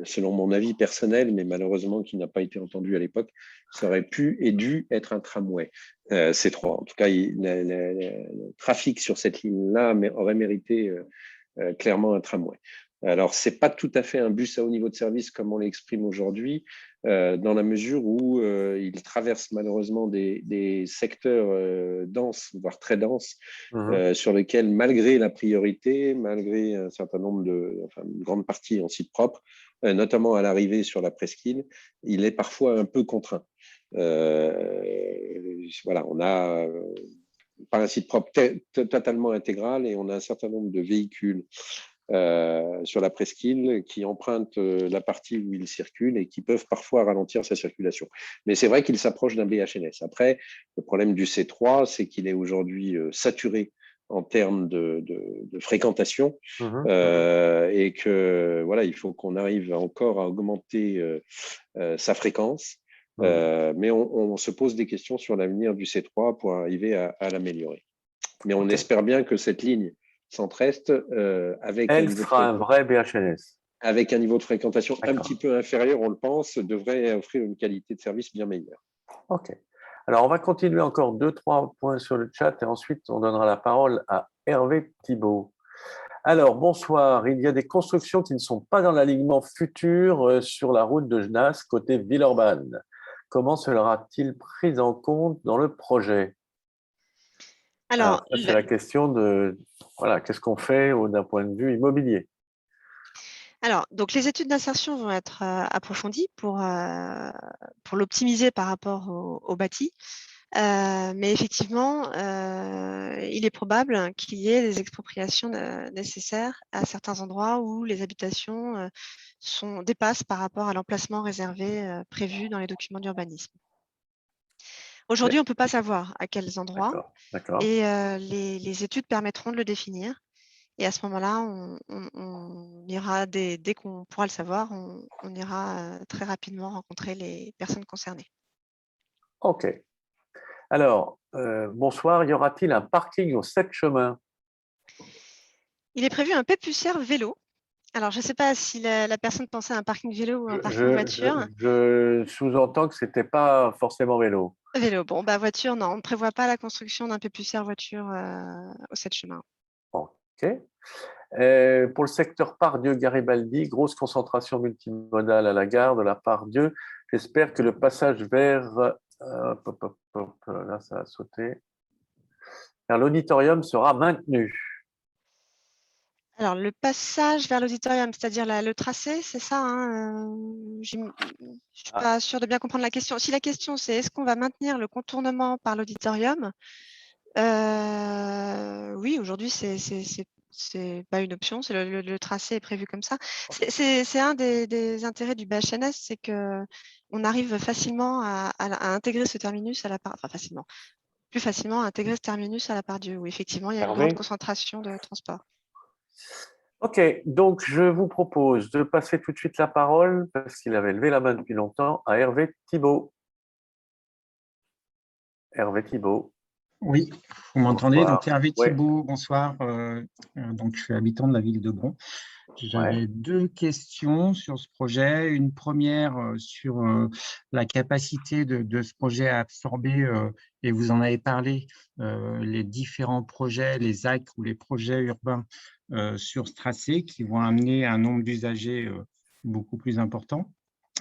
selon mon avis personnel, mais malheureusement qui n'a pas été entendu à l'époque, ça aurait pu et dû être un tramway C3. En tout cas, le trafic sur cette ligne-là aurait mérité clairement un tramway. Alors, ce n'est pas tout à fait un bus à haut niveau de service comme on l'exprime aujourd'hui, dans la mesure où il traverse malheureusement des secteurs denses, voire très denses, sur lesquels, malgré la priorité, malgré un certain nombre une grande partie en site propre, notamment à l'arrivée sur la presqu'île, il est parfois un peu contraint. Voilà, on a pas un site propre totalement intégral et on a un certain nombre de véhicules sur la presqu'île qui empruntent la partie où il circule et qui peuvent parfois ralentir sa circulation. Mais c'est vrai qu'il s'approche d'un BHNS. Après, le problème du C3, c'est qu'il est aujourd'hui saturé en termes de fréquentation et que voilà, il faut qu'on arrive encore à augmenter sa fréquence. Mais on se pose des questions sur l'avenir du C3 pour arriver à l'améliorer. Mais on espère bien que cette ligne Centre-Est, elle sera un vrai BHNS. Avec un niveau de fréquentation un petit peu inférieur, on le pense, devrait offrir une qualité de service bien meilleure. Ok. Alors, on va continuer encore 2-3 points sur le chat et ensuite, on donnera la parole à Hervé Thibault. Alors, bonsoir. Il y a des constructions qui ne sont pas dans l'alignement futur sur la route de Genasse, côté Villeurbanne. comment sera-t-il pris en compte dans le projet? Alors, ça, c'est la question de, voilà, qu'est-ce qu'on fait d'un point de vue immobilier? donc les études d'insertion vont être approfondies pour l'optimiser par rapport au bâti. Mais effectivement, il est probable qu'il y ait des expropriations nécessaires à certains endroits où les habitations dépassent par rapport à l'emplacement réservé prévu dans les documents d'urbanisme. Aujourd'hui, on ne peut pas savoir à quels endroits D'accord. et les études permettront de le définir. Et à ce moment-là, on ira, dès qu'on pourra le savoir, on ira très rapidement rencontrer les personnes concernées. OK. Alors, bonsoir, y aura-t-il un parking aux 7 chemins? Il est prévu un pépussaire vélo. Alors, je ne sais pas si la personne pensait à un parking vélo ou un parking voiture. Je sous-entends que ce n'était pas forcément vélo. Vélo, bon, voiture, non, on ne prévoit pas la construction d'un pépussaire voiture aux 7 chemins. OK. Pour le secteur Pardieu-Garibaldi, grosse concentration multimodale à la gare de la Pardieu. J'espère que le passage vers, là ça a sauté, vers l'auditorium sera maintenu. Alors, le passage vers l'auditorium, c'est-à-dire le tracé, c'est ça, hein, je ne suis pas sûre de bien comprendre la question. Si la question, c'est est-ce qu'on va maintenir le contournement par l'auditorium? Oui, aujourd'hui, c'est pas une option, le tracé est prévu comme ça. C'est un des intérêts du BHNS, c'est qu'on arrive facilement à intégrer ce terminus à la part, enfin facilement, plus facilement à intégrer ce terminus à la Pardieu, où effectivement il y a une grande concentration de transport. OK, donc je vous propose de passer tout de suite la parole, parce qu'il avait levé la main depuis longtemps, à Hervé Thibault. Hervé Thibault. Oui, vous m'entendez? Donc Hervé Thibault, bonsoir. Donc je suis habitant de la ville de Bron. J'avais deux questions sur ce projet. Une première sur la capacité de ce projet à absorber, et vous en avez parlé, les différents projets, les actes ou les projets urbains sur ce tracé qui vont amener un nombre d'usagers beaucoup plus important.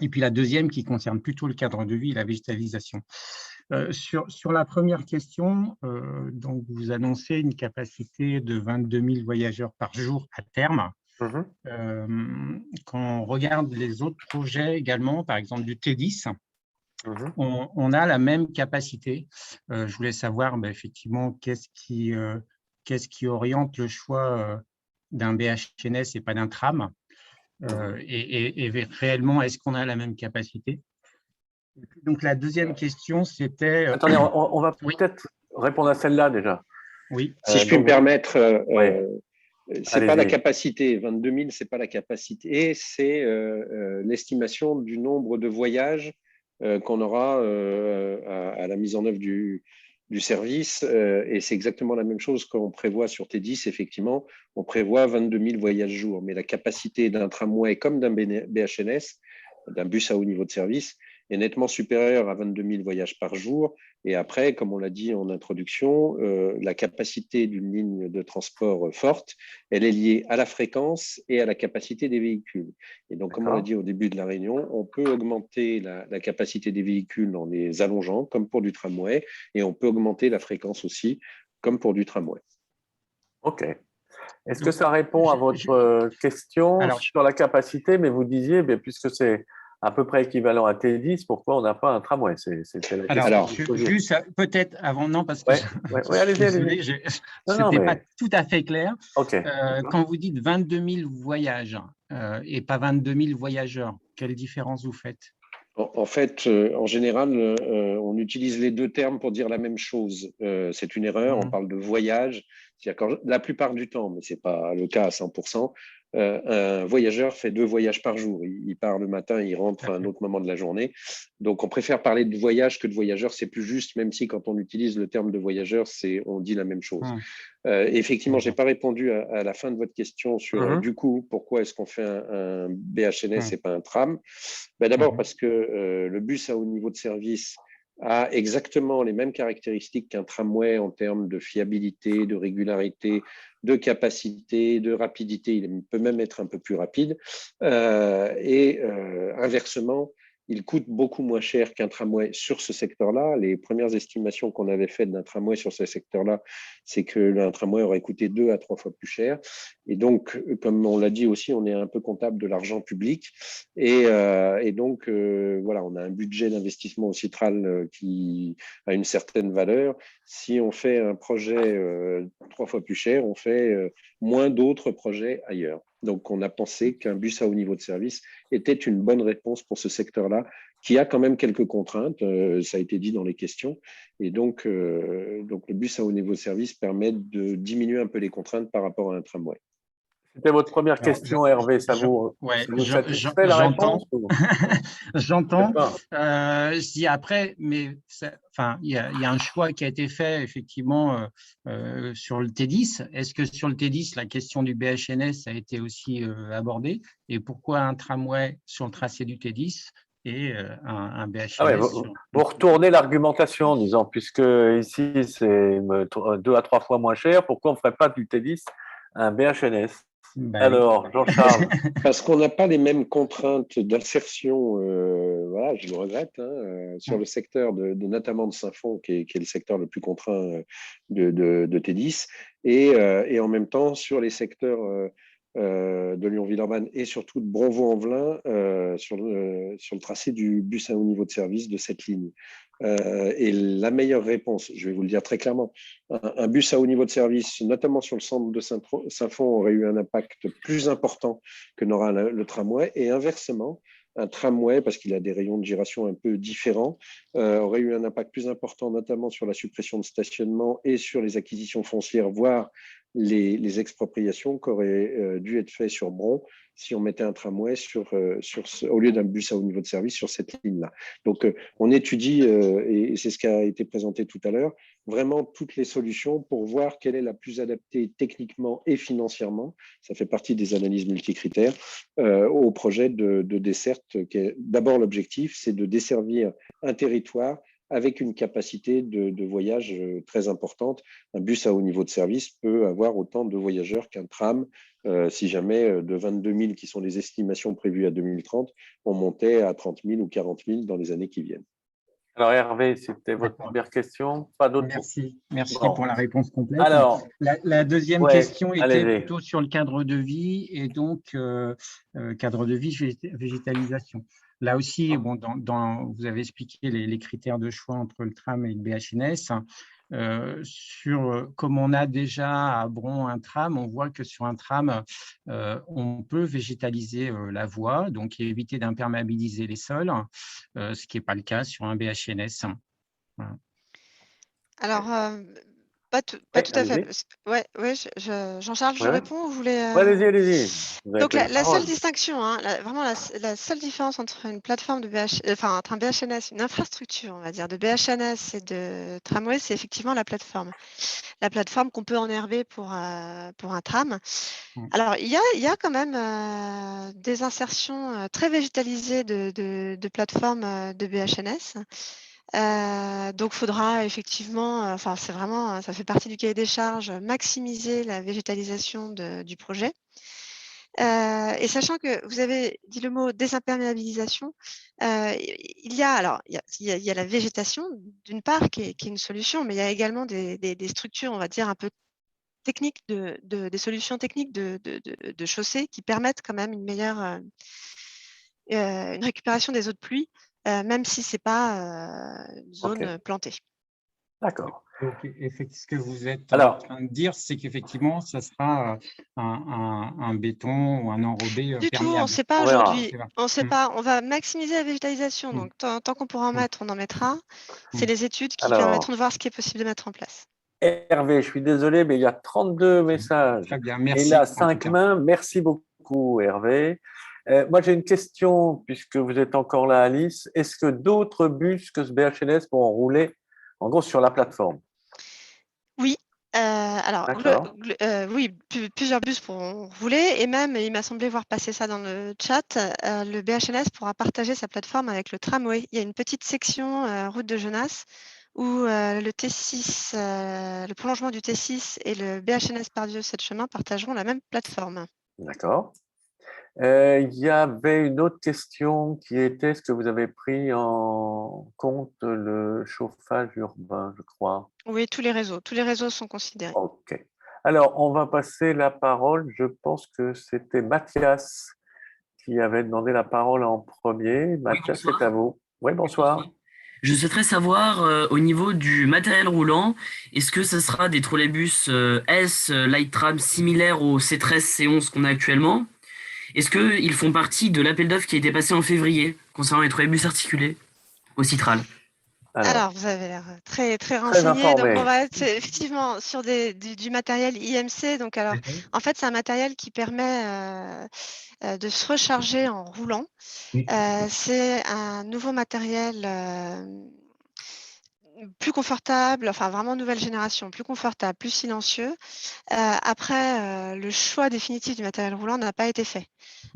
Et puis la deuxième qui concerne plutôt le cadre de vie et la végétalisation. Sur la première question, donc vous annoncez une capacité de 22 000 voyageurs par jour à terme. Quand on regarde les autres projets également, par exemple du T10, on a la même capacité. Je voulais savoir effectivement qu'est-ce qui oriente le choix d'un BHNS et pas d'un tram. Et réellement, est-ce qu'on a la même capacité? Donc, la deuxième question, c'était… Attendez, on va peut-être répondre à celle-là déjà. Oui. Si je puis me permettre, ce n'est pas la capacité. 22 000, ce n'est pas la capacité. C'est l'estimation du nombre de voyages qu'on aura à la mise en œuvre du service. Et c'est exactement la même chose qu'on prévoit sur T10. Effectivement, on prévoit 22 000 voyages jour. Mais la capacité d'un tramway comme d'un BHNS, d'un bus à haut niveau de service, est nettement supérieure à 22 000 voyages par jour. Et après, comme on l'a dit en introduction, la capacité d'une ligne de transport forte, elle est liée à la fréquence et à la capacité des véhicules. Et donc, comme on l'a dit au début de la réunion, on peut augmenter la capacité des véhicules en les allongeant, comme pour du tramway, et on peut augmenter la fréquence aussi, comme pour du tramway. OK. Est-ce que ça répond à votre question sur la capacité? Mais vous disiez, puisque c'est à peu près équivalent à T10, pourquoi on n'a pas un tramway? Alors, juste peut-être avant, non, parce que allez-y. Ce n'était pas tout à fait clair. Quand vous dites 22 000 voyages et pas 22 000 voyageurs, quelle différence vous faites? En fait, en général, on utilise les deux termes pour dire la même chose. C'est une erreur, on parle de voyage. La plupart du temps, mais ce n'est pas le cas à 100%, un voyageur fait 2 voyages par jour. Il part le matin, il rentre à un autre moment de la journée. Donc, on préfère parler de voyage que de voyageurs. C'est plus juste, même si quand on utilise le terme de voyageur, on dit la même chose. Effectivement, je n'ai pas répondu à la fin de votre question sur, du coup, pourquoi est-ce qu'on fait un BHNS et pas un tram? D'abord parce que le bus à haut niveau de service a exactement les mêmes caractéristiques qu'un tramway en termes de fiabilité, de régularité, de capacité, de rapidité. Il peut même être un peu plus rapide. Inversement, il coûte beaucoup moins cher qu'un tramway sur ce secteur-là. Les premières estimations qu'on avait faites d'un tramway sur ce secteur-là, c'est qu'un tramway aurait coûté 2 à 3 fois plus cher. Et donc, comme on l'a dit aussi, on est un peu comptable de l'argent public. Et donc, voilà, on a un budget d'investissement au Citral qui a une certaine valeur. Si on fait un projet 3 fois plus cher, on fait moins d'autres projets ailleurs. Donc, on a pensé qu'un bus à haut niveau de service était une bonne réponse pour ce secteur-là, qui a quand même quelques contraintes, ça a été dit dans les questions. Et donc le bus à haut niveau de service permet de diminuer un peu les contraintes par rapport à un tramway. C'était votre première question, Hervé. Ça vous satisfait la réponse? J'entends. Je dis après, mais il y a un choix qui a été fait effectivement sur le T10. Est-ce que sur le T10, la question du BHNS a été aussi abordée? Et pourquoi un tramway sur le tracé du T10 et un BHNS vous retournez l'argumentation en disant, puisque ici c'est 2 à 3 fois moins cher, pourquoi on ne ferait pas du T10 un BHNS? Alors, Jean-Charles. Parce qu'on n'a pas les mêmes contraintes d'insertion, voilà, je le regrette, sur le secteur notamment de Saint-Fond, qui est le secteur le plus contraint de T10, et en même temps sur les secteurs de Lyon-Villeurbanne et surtout de Bron-Vaux-en-Velin sur le tracé du bus à haut niveau de service de cette ligne. Et la meilleure réponse, je vais vous le dire très clairement, un bus à haut niveau de service, notamment sur le centre de Saint-Fond, aurait eu un impact plus important que n'aura le tramway, et inversement, un tramway, parce qu'il a des rayons de giration un peu différents, aurait eu un impact plus important, notamment sur la suppression de stationnement et sur les acquisitions foncières, voire les expropriations qu'auraient dû être faites sur Bron si on mettait un tramway au lieu d'un bus à haut niveau de service sur cette ligne-là. Donc, on étudie, et c'est ce qui a été présenté tout à l'heure, vraiment toutes les solutions pour voir quelle est la plus adaptée techniquement et financièrement, ça fait partie des analyses multicritères, au projet de desserte. D'abord, l'objectif, c'est de desservir un territoire avec une capacité de voyage très importante. Un bus à haut niveau de service peut avoir autant de voyageurs qu'un tram, si jamais de 22 000, qui sont les estimations prévues à 2030, on montait à 30 000 ou 40 000 dans les années qui viennent. Alors Hervé, c'était votre première question. Pas d'autres? Merci pour la réponse complète. Alors, la deuxième question était plutôt sur le cadre de vie et donc cadre de vie, végétalisation. Là aussi, bon, vous avez expliqué les critères de choix entre le tram et le BHNS. Comme on a déjà à Bron un tram, on voit que sur un tram, on peut végétaliser la voie, donc éviter d'imperméabiliser les sols, ce qui n'est pas le cas sur un BHNS. Voilà. Alors, pas tout à fait. Jean-Charles, je réponds ou vous voulez… Allez-y. Donc, la seule distinction, vraiment la seule différence entre une plateforme entre un BHNS, une infrastructure, on va dire, de BHNS et de tramway, c'est effectivement la plateforme. La plateforme qu'on peut ennerver pour un tram. Alors, il y a quand même des insertions très végétalisées de plateformes de BHNS. Donc, il faudra effectivement, c'est vraiment, ça fait partie du cahier des charges, maximiser la végétalisation du projet. Et sachant que vous avez dit le mot désimperméabilisation, il y a la végétation d'une part qui est une solution, mais il y a également des structures, on va dire, un peu techniques, des solutions techniques de chaussée qui permettent quand même une meilleure une récupération des eaux de pluie, même si ce n'est pas une zone plantée. D'accord. Donc, ce que vous êtes en train de dire, c'est qu'effectivement, ça sera un béton ou un enrobé du perméable. tout, on ne sait pas aujourd'hui. On ne sait pas. On va maximiser la végétalisation. Donc, tant qu'on pourra en mettre, on en mettra. C'est les études qui permettront de voir ce qui est possible de mettre en place. Hervé, je suis désolé, mais il y a 32 messages. Très bien, merci. Et là, 5 mains. Merci beaucoup, Hervé. Moi, j'ai une question, puisque vous êtes encore là, Alice. Est-ce que d'autres bus que ce BHNS pourront rouler, en gros, sur la plateforme? Oui. Oui, plusieurs bus pourront rouler. Et même, il m'a semblé voir passer ça dans le chat, le BHNS pourra partager sa plateforme avec le tramway. Il y a une petite section route de Genasse où le T6, le prolongement du T6 et le BHNS Pardieu 7 chemins partageront la même plateforme. D'accord. Il y avait une autre question qui était, est-ce que vous avez pris en compte le chauffage urbain, je crois? Oui, tous les réseaux sont considérés. OK. Alors, on va passer la parole. Je pense que c'était Mathias qui avait demandé la parole en premier. Mathias, c'est à vous. Oui, bonsoir. Je souhaiterais savoir, au niveau du matériel roulant, est-ce que ce sera des trolleybus S, light tram similaires aux C13, C11 qu'on a actuellement? Est-ce qu'ils font partie de l'appel d'offres qui a été passé en février concernant les trolleybus articulés au Citral? Alors, vous avez l'air très Très renseigné. Donc, informé. on va être effectivement sur du matériel IMC. Donc, alors, en fait, c'est un matériel qui permet de se recharger en roulant. C'est un nouveau matériel plus confortable, enfin vraiment nouvelle génération, plus confortable, plus silencieux. Après, le choix définitif du matériel roulant n'a pas été fait.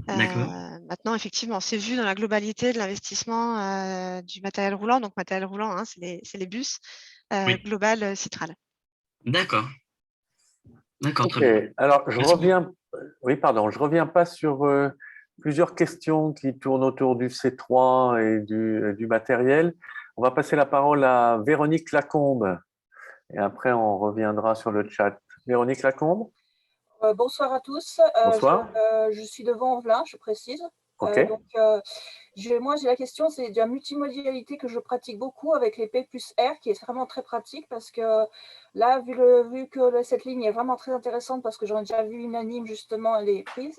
Maintenant, effectivement, c'est vu dans la globalité de l'investissement du matériel roulant. Donc, matériel roulant, hein, c'est les bus global Citral. D'accord. D'accord, Ok. très bien. Alors, je reviens pas sur plusieurs questions qui tournent autour du C3 et du matériel. On va passer la parole à Véronique Lacombe et après on reviendra sur le chat. Véronique Lacombe. Bonsoir à tous. Bonsoir. Je suis de Vaux-en-Velin, je précise. Ok. Moi, j'ai la question, c'est de la multimodalité que je pratique beaucoup avec les P+R, qui est vraiment très pratique parce que là, vu que cette ligne est vraiment très intéressante parce que j'en ai déjà vu une anime justement, elle est prise,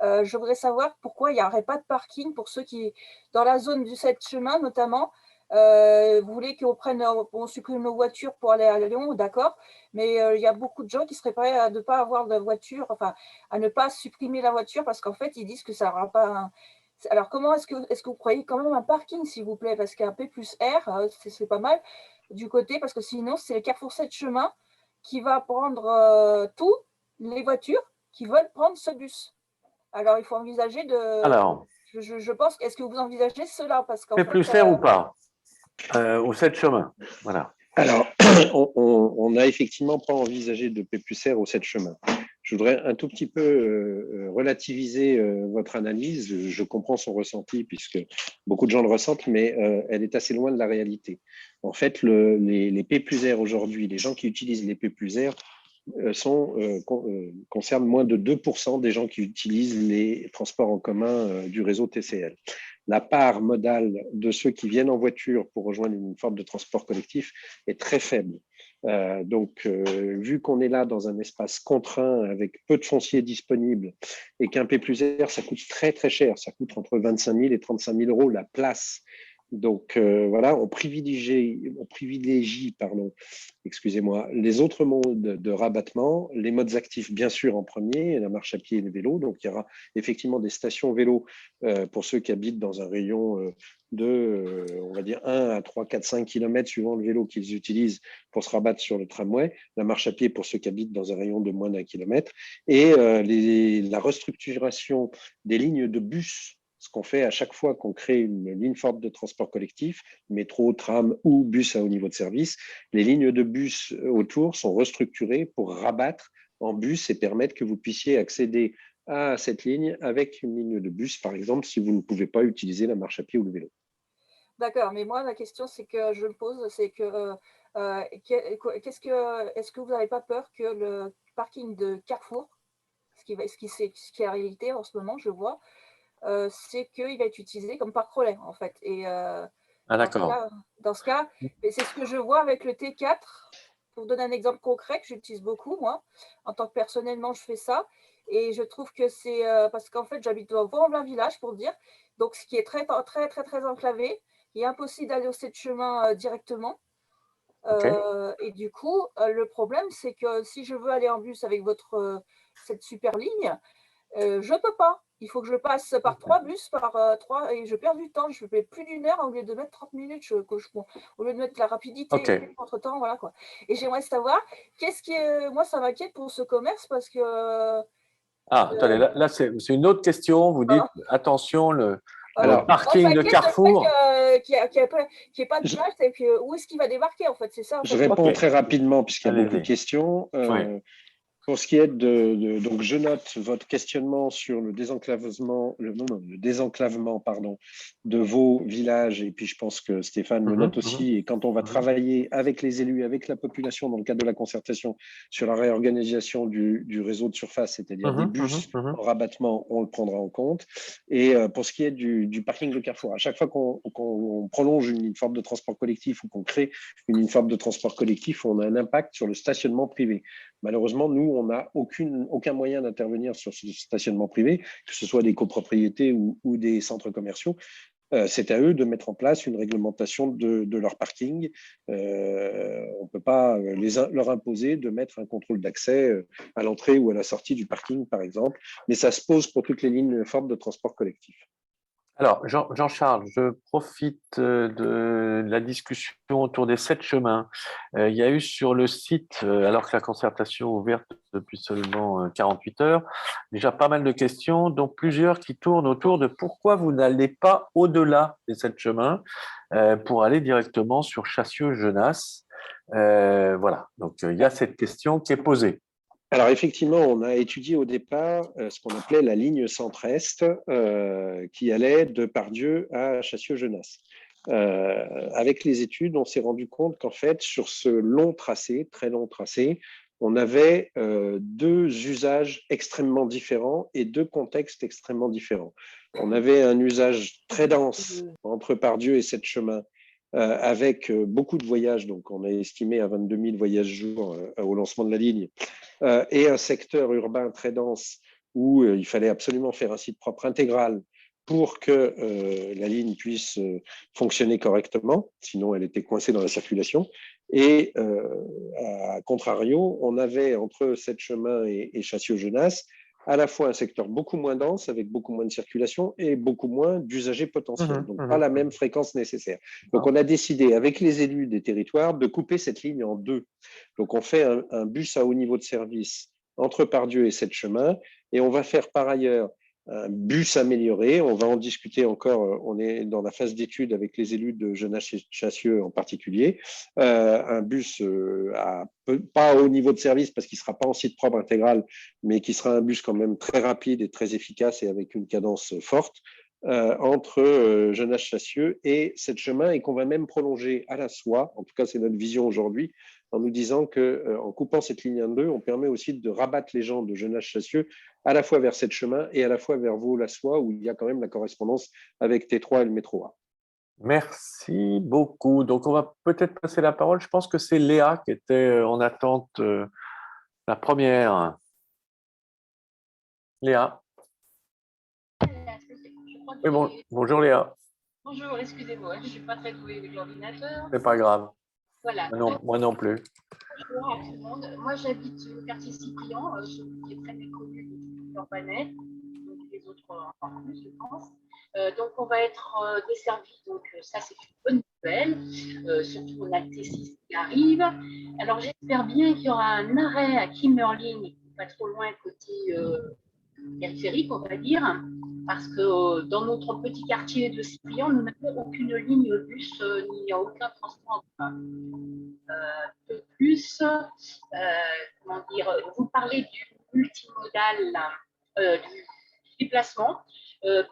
je voudrais savoir pourquoi il n'y aurait pas de parking pour ceux qui, dans la zone du 7 chemin notamment, vous voulez qu'on supprime nos voitures pour aller à Lyon, d'accord, mais il y a beaucoup de gens qui seraient prêts à ne pas avoir de voiture, enfin, à ne pas supprimer la voiture parce qu'en fait, ils disent que ça n'aura pas. Alors, comment est-ce que vous croyez quand même un parking, s'il vous plaît, parce qu'un P+R, c'est pas mal du côté, parce que sinon, c'est le Carrefour 7 chemin qui va prendre tous les voitures qui veulent prendre ce bus. Alors, il faut envisager de. Alors. Je pense, est-ce que vous envisagez cela parce qu'en P+R ou pas au 7 chemin, voilà. Alors, on n'a effectivement pas envisagé de P+R au 7 chemin. Je voudrais un tout petit peu relativiser votre analyse. Je comprends son ressenti puisque beaucoup de gens le ressentent, mais elle est assez loin de la réalité. En fait, les P+R aujourd'hui, les gens qui utilisent les P+R concernent moins de 2% des gens qui utilisent les transports en commun du réseau TCL. La part modale de ceux qui viennent en voiture pour rejoindre une forme de transport collectif est très faible. Vu qu'on est là dans un espace contraint avec peu de foncier disponible et qu'un P+R, ça coûte très très cher, ça coûte entre 25 000 et 35 000 euros la place. Donc voilà, on privilégie les autres modes de rabattement, les modes actifs bien sûr en premier, la marche à pied et le vélo. Donc il y aura effectivement des stations vélo pour ceux qui habitent dans un rayon de, on va dire 1 à 3, 4, 5 km suivant le vélo qu'ils utilisent pour se rabattre sur le tramway, la marche à pied pour ceux qui habitent dans un rayon de moins d'1 kilomètre et la restructuration des lignes de bus. Ce qu'on fait à chaque fois qu'on crée une ligne forte de transport collectif, métro, tram ou bus à haut niveau de service, les lignes de bus autour sont restructurées pour rabattre en bus et permettre que vous puissiez accéder à cette ligne avec une ligne de bus, par exemple, si vous ne pouvez pas utiliser la marche à pied ou le vélo. D'accord, mais moi, la question que je me pose, c'est que est-ce que vous n'avez pas peur que le parking de Carrefour, ce qui est la réalité en ce moment, je vois, c'est qu'il va être utilisé comme parc relais, en fait. Et d'accord. Dans ce cas, c'est ce que je vois avec le T4. Pour donner un exemple concret que j'utilise beaucoup, moi, en tant que personnellement, je fais ça. Et je trouve que c'est parce qu'en fait, j'habite au Vaux-en-Velin village, pour dire, donc ce qui est très, très, très, très enclavé. Il est impossible d'aller au 7 chemin directement. Et du coup, le problème, c'est que si je veux aller en bus avec cette super ligne, je ne peux pas. Il faut que je passe par 3 bus, et je perds du temps. Je fais plus d'1 heure au lieu de mettre 30 minutes, au lieu de mettre la rapidité entre-temps. Voilà, quoi. Et j'aimerais savoir, moi, ça m'inquiète pour ce commerce parce que… attendez, là c'est une autre question. Vous dites, attention, le parking de Carrefour… Qu'il n'y ait pas de place, et puis où est-ce qu'il va débarquer, en fait, c'est ça. Je réponds très rapidement, puisqu'il y a beaucoup de questions. Pour ce qui est donc je note votre questionnement sur le désenclavement, pardon, de vos villages, et puis je pense que Stéphane le note aussi, et quand on va travailler avec les élus, avec la population dans le cadre de la concertation sur la réorganisation du réseau de surface, c'est-à-dire des bus en rabattement, on le prendra en compte. Et pour ce qui est du parking de Carrefour, à chaque fois qu'on prolonge une ligne forte de transport collectif ou qu'on crée une ligne forte de transport collectif, on a un impact sur le stationnement privé. Malheureusement, nous, on n'a aucun moyen d'intervenir sur ce stationnement privé, que ce soit des copropriétés ou des centres commerciaux. C'est à eux de mettre en place une réglementation de leur parking. On ne peut pas leur imposer de mettre un contrôle d'accès à l'entrée ou à la sortie du parking, par exemple, mais ça se pose pour toutes les lignes fortes de transport collectif. Alors, Jean-Charles, je profite de la discussion autour des 7 chemins. Il y a eu sur le site, alors que la concertation est ouverte depuis seulement 48 heures, déjà pas mal de questions, dont plusieurs qui tournent autour de pourquoi vous n'allez pas au-delà des 7 chemins pour aller directement sur Chassieux-Genasse. Voilà, donc il y a cette question qui est posée. Alors effectivement, on a étudié au départ ce qu'on appelait la ligne centre-est qui allait de Pardieu à Chassieux-Genasse. Avec les études, on s'est rendu compte qu'en fait, sur ce long tracé, très long tracé, on avait 2 usages extrêmement différents et 2 contextes extrêmement différents. On avait un usage très dense entre Pardieu et 7 chemins, avec beaucoup de voyages, donc on a estimé à 22 000 voyages jour au lancement de la ligne, et un secteur urbain très dense où il fallait absolument faire un site propre intégral pour que la ligne puisse fonctionner correctement, sinon elle était coincée dans la circulation. Et à contrario, on avait entre 7 chemins et Chassieux-Genasse à la fois un secteur beaucoup moins dense, avec beaucoup moins de circulation et beaucoup moins d'usagers potentiels, donc pas la même fréquence nécessaire. Donc on a décidé, avec les élus des territoires, de couper cette ligne en 2. Donc on fait un bus à haut niveau de service entre Pardieu et 7 chemins, et on va faire par ailleurs un bus amélioré. On va en discuter encore, on est dans la phase d'étude avec les élus de Genasse-Chassieux en particulier, un bus pas à haut niveau de service parce qu'il ne sera pas en site propre intégral, mais qui sera un bus quand même très rapide et très efficace et avec une cadence forte entre Genasse-Chassieux et 7 chemins, et qu'on va même prolonger à la soie, en tout cas c'est notre vision aujourd'hui, en nous disant qu'en coupant cette ligne en 2, on permet aussi de rabattre les gens de Genasse-Chassieux à la fois vers 7 chemins et à la fois vers Vaux-la-Soie, où il y a quand même la correspondance avec T3 et le métro A. Merci beaucoup. Donc, on va peut-être passer la parole. Je pense que c'est Léa qui était en attente la première. Léa. Oui, bonjour Léa. Bonjour, excusez-moi, je ne suis pas très douée avec l'ordinateur. C'est pas grave. Voilà. Moi non plus. Bonjour à tout le monde. Moi, j'habite au quartier Cyprien, qui est très méconnu de l'Urbanet, donc les autres encore plus, je pense. Donc, on va être desservi, donc ça, c'est une bonne nouvelle, surtout on a le T6 qui arrive. Alors, j'espère bien qu'il y aura un arrêt à Kimmerling, pas trop loin côté périphérique, on va dire, parce que dans notre petit quartier de Cyprien, nous n'avons aucune ligne bus ni aucun transport. De plus, comment dire, vous parlez du multimodal, du déplacement.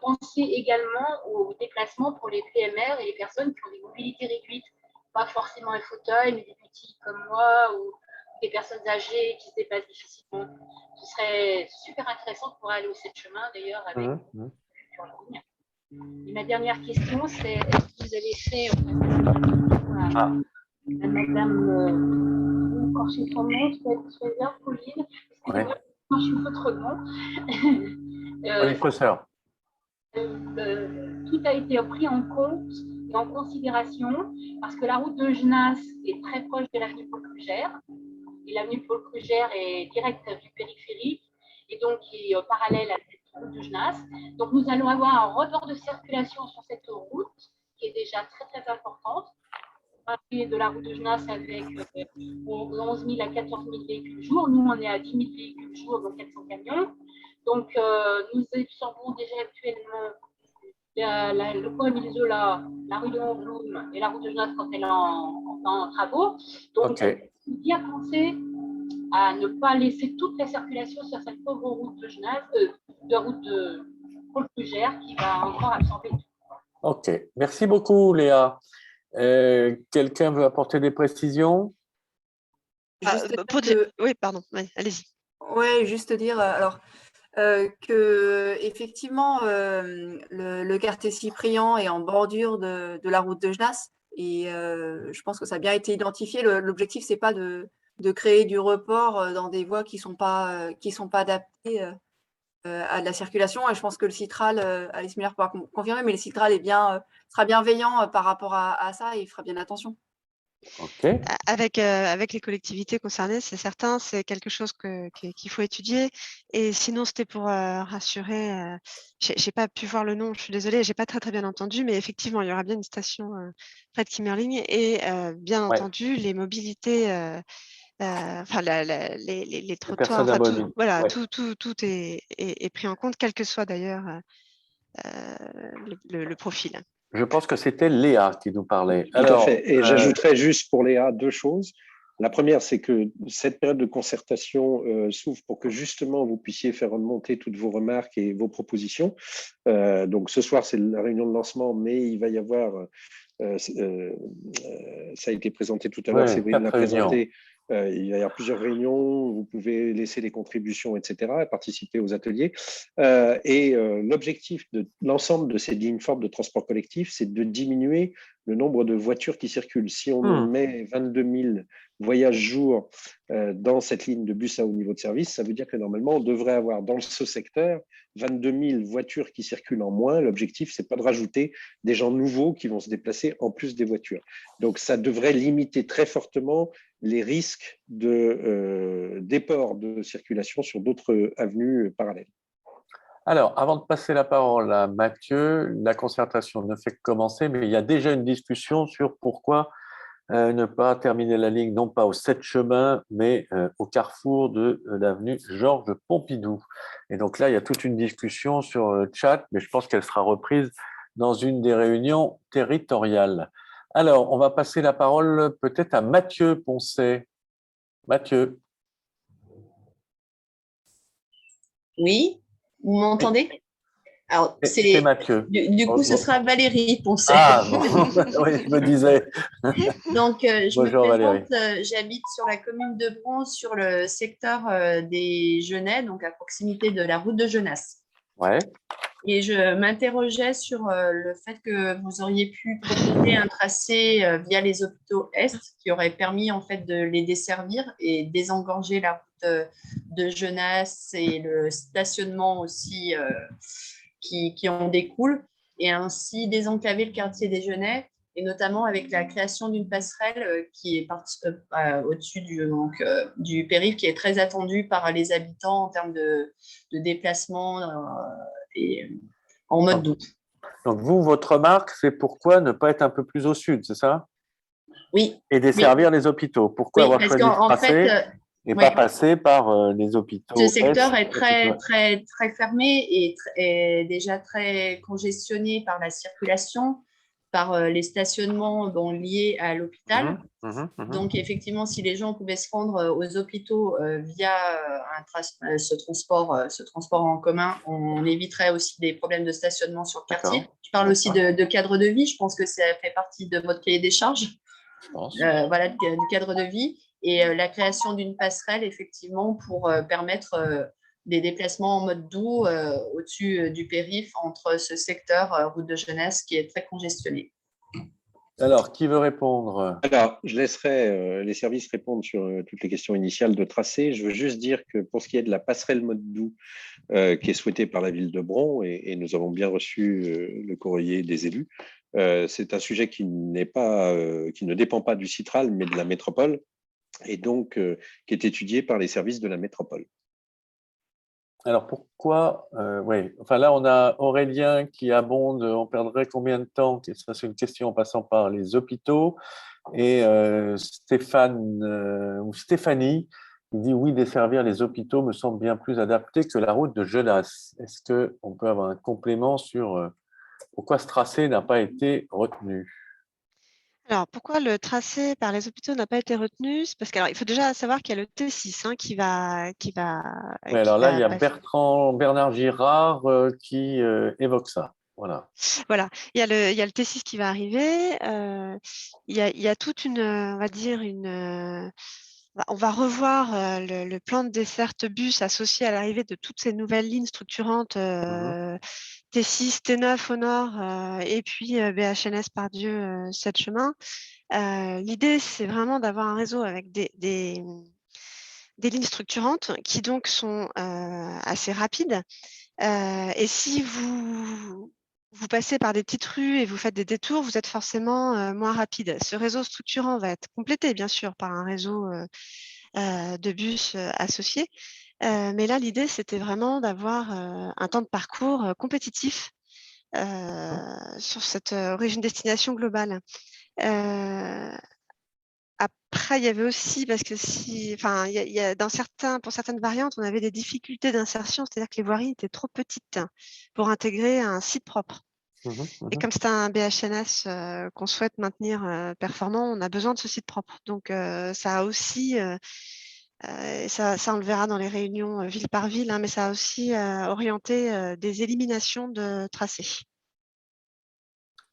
Pensez également au déplacement pour les PMR et les personnes qui ont des mobilités réduites, pas forcément un fauteuil, mais des petits comme moi ou des personnes âgées qui se déplacent difficilement. Ce serait super intéressant pour aller au 7 chemins, d'ailleurs, avec sur la ligne. Et ma dernière question, c'est est-ce que vous avez fait Madame, encore chez son nom, soyez bien, Pauline, excusez-moi, je suis votre nom. Pauline Professeur. Tout a été pris en compte et en considération parce que la route de Genasse est très proche de l'avenue Paul Crugère et l'avenue Paul Crugère est directe du périphérique et donc qui est parallèle à cette route de Genasse. Donc nous allons avoir un rebord de circulation sur cette route qui est déjà très très importante. De la route de Genasse avec 11 000 à 14 000 véhicules jour. Nous, on est à 10 000 véhicules jour, donc 400 camions. Donc, nous observons déjà actuellement le pont Émile Zola, la rue de Honflum et la route de Genasse quand elle est en travaux. Donc, il y a pensé à ne pas laisser toute la circulation sur cette pauvre route de Genasse, de route de Paul-Plugère qui va encore absorber tout. Ok, merci beaucoup Léa. Quelqu'un veut apporter des précisions? Oui, pardon, ouais, allez-y. Oui, juste dire alors que effectivement le quartier Cyprien est en bordure de la route de Genasse et je pense que ça a bien été identifié. L'objectif c'est pas de créer du report dans des voies qui sont pas adaptées à de la circulation. Et je pense que le Citral, Alice Miller pourra confirmer, mais le Citral sera bienveillant par rapport à ça et il fera bien attention. Okay. Avec les collectivités concernées, c'est certain, c'est quelque chose qu'il faut étudier. Et sinon, c'était pour rassurer, je n'ai pas pu voir le nom, je suis désolée, je n'ai pas très bien entendu, mais effectivement, il y aura bien une station près de Kimmerling et bien entendu, les mobilités, enfin, les trottoirs, enfin, tout, voilà, tout est pris en compte, quel que soit d'ailleurs le profil. Je pense que c'était Léa qui nous parlait. Tout à fait. Et j'ajouterais juste pour Léa 2 choses. La première, c'est que cette période de concertation s'ouvre pour que justement vous puissiez faire remonter toutes vos remarques et vos propositions. Donc ce soir, c'est la réunion de lancement, mais il va y avoir, ça a été présenté tout à l'heure, Séverine l'a présenté. Il va y avoir plusieurs réunions, vous pouvez laisser les contributions, etc., participer aux ateliers. L'objectif de l'ensemble de ces lignes fortes de transport collectif, c'est de diminuer le nombre de voitures qui circulent. Si on met 22 000 voyages jour dans cette ligne de bus à haut niveau de service, ça veut dire que normalement, on devrait avoir dans ce secteur 22 000 voitures qui circulent en moins. L'objectif, c'est pas de rajouter des gens nouveaux qui vont se déplacer en plus des voitures. Donc, ça devrait limiter très fortement les risques de déport de circulation sur d'autres avenues parallèles. Alors, avant de passer la parole à Mathieu, la concertation ne fait que commencer, mais il y a déjà une discussion sur pourquoi ne pas terminer la ligne, non pas au 7 chemins, mais au carrefour de l'avenue Georges Pompidou. Et donc là, il y a toute une discussion sur le chat, mais je pense qu'elle sera reprise dans une des réunions territoriales. Alors, on va passer la parole peut-être à Mathieu Poncet. Mathieu. Oui, vous m'entendez? Alors, c'est Mathieu. Du coup, ce sera Valérie Poncet. Ah, bon. Oui, je me disais. Donc, je Bonjour, me Valérie. présente, j'habite sur la commune de Bron, sur le secteur des Genêts, donc à proximité de la route de Genasse. Ouais. Et je m'interrogeais sur le fait que vous auriez pu proposer un tracé via les hôpitaux Est qui aurait permis en fait de les desservir et désengorger la route de Genasse et le stationnement aussi qui en découle, et ainsi désenclaver le quartier des Genêts, et notamment avec la création d'une passerelle qui est au-dessus du périph', qui est très attendue par les habitants en termes de déplacement et en mode doux. Donc vous, votre remarque, c'est pourquoi ne pas être un peu plus au sud, c'est ça? Oui. Et desservir les hôpitaux. Pourquoi avoir choisi ce tracé et pas passer par les hôpitaux? Ce secteur est très fermé et déjà très congestionné par la circulation, par les stationnements liés à l'hôpital. Donc, effectivement, si les gens pouvaient se rendre aux hôpitaux via ce transport en commun, on éviterait aussi des problèmes de stationnement sur le quartier. Je parle aussi de cadre de vie. Je pense que ça fait partie de votre cahier des charges. Voilà, du cadre de vie. Et la création d'une passerelle, effectivement, pour permettre des déplacements en mode doux au-dessus du périph' entre ce secteur route de Genasse qui est très congestionné. Alors, qui veut répondre? Alors, je laisserai les services répondre sur toutes les questions initiales de tracé. Je veux juste dire que pour ce qui est de la passerelle mode doux qui est souhaitée par la ville de Bron, et nous avons bien reçu le courrier des élus, c'est un sujet qui ne dépend pas du Citral, mais de la métropole, et donc qui est étudié par les services de la métropole. Alors pourquoi oui, enfin là on a Aurélien qui abonde, on perdrait combien de temps? Ça c'est une question en passant par les hôpitaux. Et Stéphane ou Stéphanie qui dit oui, desservir les hôpitaux me semble bien plus adapté que la route de Genasse. Est-ce qu'on peut avoir un complément sur pourquoi ce tracé n'a pas été retenu? Alors, pourquoi le tracé par les hôpitaux n'a pas été retenu? C'est parce qu'il faut déjà savoir qu'il y a le T6 qui va Oui, alors là, il y a passer. Bernard Girard qui évoque ça. Voilà. Voilà, il y a le T6 qui va arriver. Il y a toute une, on va dire, on va revoir le plan de desserte bus associé à l'arrivée de toutes ces nouvelles lignes structurantes T6, T9 au nord et puis BHNS Pardieu 7 chemins. L'idée, c'est vraiment d'avoir un réseau avec des lignes structurantes qui donc sont assez rapides. Et si vous passez par des petites rues et vous faites des détours, vous êtes forcément moins rapide. Ce réseau structurant va être complété, bien sûr, par un réseau de bus associés. Mais là, l'idée, c'était vraiment d'avoir un temps de parcours compétitif sur cette origine-destination globale. Après, il y avait aussi, parce que pour certaines variantes, on avait des difficultés d'insertion, c'est-à-dire que les voiries étaient trop petites pour intégrer un site propre. Et comme c'est un BHNS qu'on souhaite maintenir performant, on a besoin de ce site propre. Donc, ça a aussi, ça on le verra dans les réunions ville par ville, mais ça a aussi orienté des éliminations de tracés.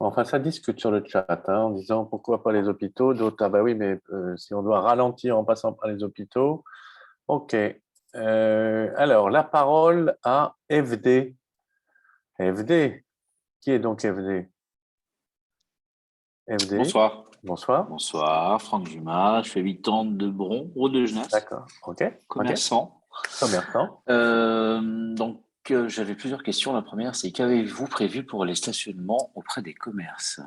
Enfin, ça discute sur le chat en disant pourquoi pas les hôpitaux. D'autres, ah bah oui, mais si on doit ralentir en passant par les hôpitaux. OK. Alors, la parole à FD. FD. Qui est donc FD? FD. Bonsoir. Bonsoir. Bonsoir, Franck Dumas. Je suis habitant de Bron, Route de Genasse. D'accord. OK. Commerçant. Commerçant. Donc, j'avais plusieurs questions. La première, c'est qu'avez-vous prévu pour les stationnements auprès des commerces?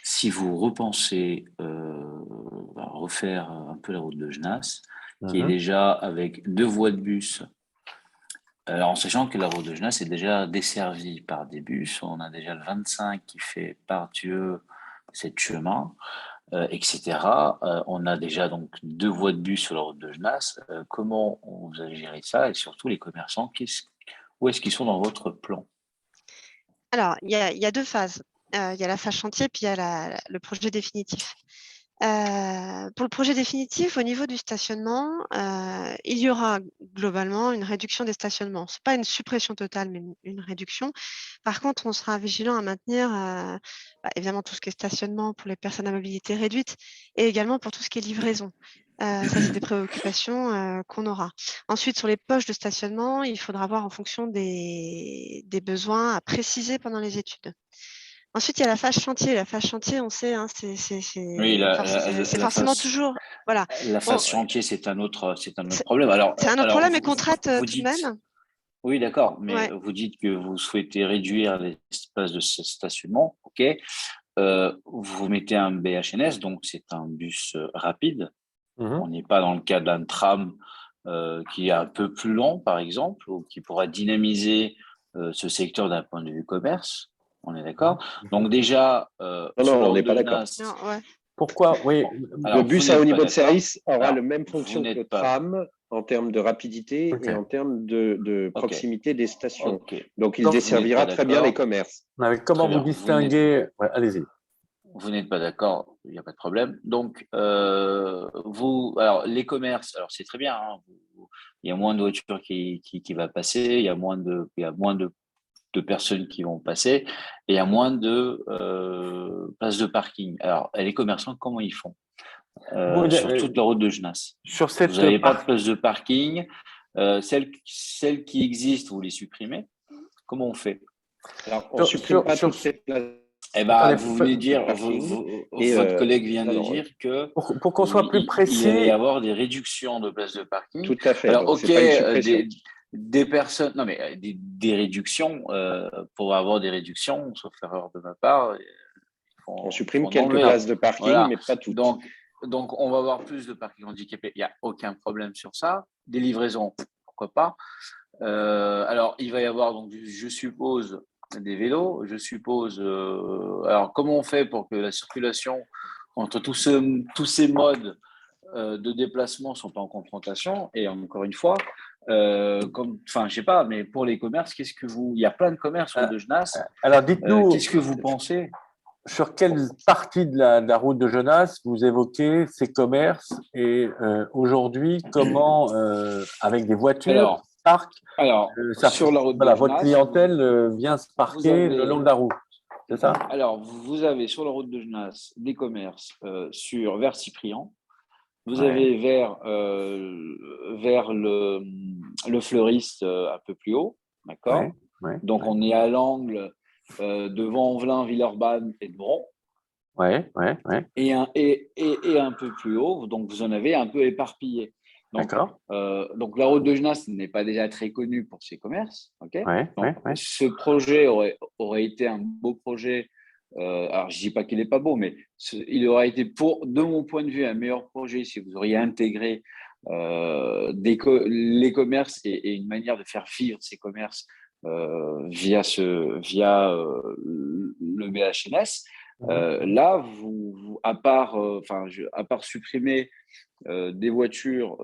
Si vous repensez à refaire un peu la route de Genasse, qui est déjà avec 2 voies de bus, en sachant que la route de Genasse est déjà desservie par des bus, on a déjà le 25 qui fait Pardieu, 7 chemins, etc. On a déjà donc 2 voies de bus sur la route de Genasse. Comment vous avez géré ça? Et surtout, les commerçants, où est-ce qu'ils sont dans votre plan? Alors, il y a 2 phases. Il y a la phase chantier, puis il y a le projet définitif. Pour le projet définitif, au niveau du stationnement, il y aura globalement une réduction des stationnements. Ce n'est pas une suppression totale, mais une réduction. Par contre, on sera vigilant à maintenir évidemment tout ce qui est stationnement pour les personnes à mobilité réduite et également pour tout ce qui est livraison. Ça, c'est des préoccupations qu'on aura. Ensuite, sur les poches de stationnement, il faudra voir en fonction des besoins à préciser pendant les études. Ensuite, il y a la phase chantier. La phase chantier, on sait, c'est forcément toujours. Voilà. La phase chantier, c'est un autre problème. C'est un autre problème, mais qu'on traite tout de même. Oui, d'accord, mais vous dites que vous souhaitez réduire l'espace de stationnement, OK. Vous mettez un BHNS, donc c'est un bus rapide. On n'est pas dans le cas d'un tram qui est un peu plus long, par exemple, ou qui pourra dynamiser ce secteur d'un point de vue commerce. On est d'accord? Donc déjà… non, on n'est pas d'accord. Pourquoi? Oui. Le bus à haut niveau de service aura le même fonction que le tram en termes de rapidité et en termes de proximité des stations. Donc, il desservira très bien les commerces. Comment vous distinguez… Allez-y. Vous n'êtes pas d'accord, il n'y a pas de problème. Donc, alors les commerces, alors c'est très bien, il y a moins de voitures qui va passer, il y a moins de personnes qui vont passer et il y a moins de places de parking. Alors, les commerçants, comment ils font sur toute la route de Genasse? Vous n'avez pas de place de parking. Celles qui existent, vous les supprimez. Comment on fait? Alors, on ne supprime pas toutes ces places. Eh ben, vous venez dire, votre collègue vient de dire que pour qu'on soit plus précis, il va y avoir des réductions de places de parking. Tout à fait. Alors, donc, ok, des personnes, non mais des réductions, pour avoir des réductions, sauf erreur de ma part, on supprime quelques places de parking, mais pas toutes. Donc, on va avoir plus de parking handicapé. Il n'y a aucun problème sur ça. Des livraisons, pourquoi pas. Alors, il va y avoir donc, je suppose, des vélos. Je suppose. Alors, comment on fait pour que la circulation entre tous ces modes de déplacement ne sont pas en confrontation? Et encore une fois, je sais pas, mais pour les commerces, il y a plein de commerces de Genasse. Alors, dites-nous. Qu'est-ce que vous pensez? sur quelle partie de la route de Genasse vous évoquez ces commerces et aujourd'hui, comment, avec des voitures, parquent, sur la route de votre Genasse, clientèle vient se parquer le long de la route, c'est ça? Alors, vous avez sur la route de Genasse des commerces vers Cyprien. Vous avez vers le fleuriste un peu plus haut, d'accord? Donc, on est à l'angle de Vanvelin, Villeurbanne et de Bron. Et un peu plus haut, donc vous en avez un peu éparpillé. Donc la route de Genasse n'est pas déjà très connue pour ses commerces. Ce projet aurait été un beau projet. Alors, je ne dis pas qu'il n'est pas beau, mais il aurait été, de mon point de vue, un meilleur projet si vous auriez intégré les commerces et une manière de faire vivre ces commerces via le BHNS. Là, à part supprimer des voitures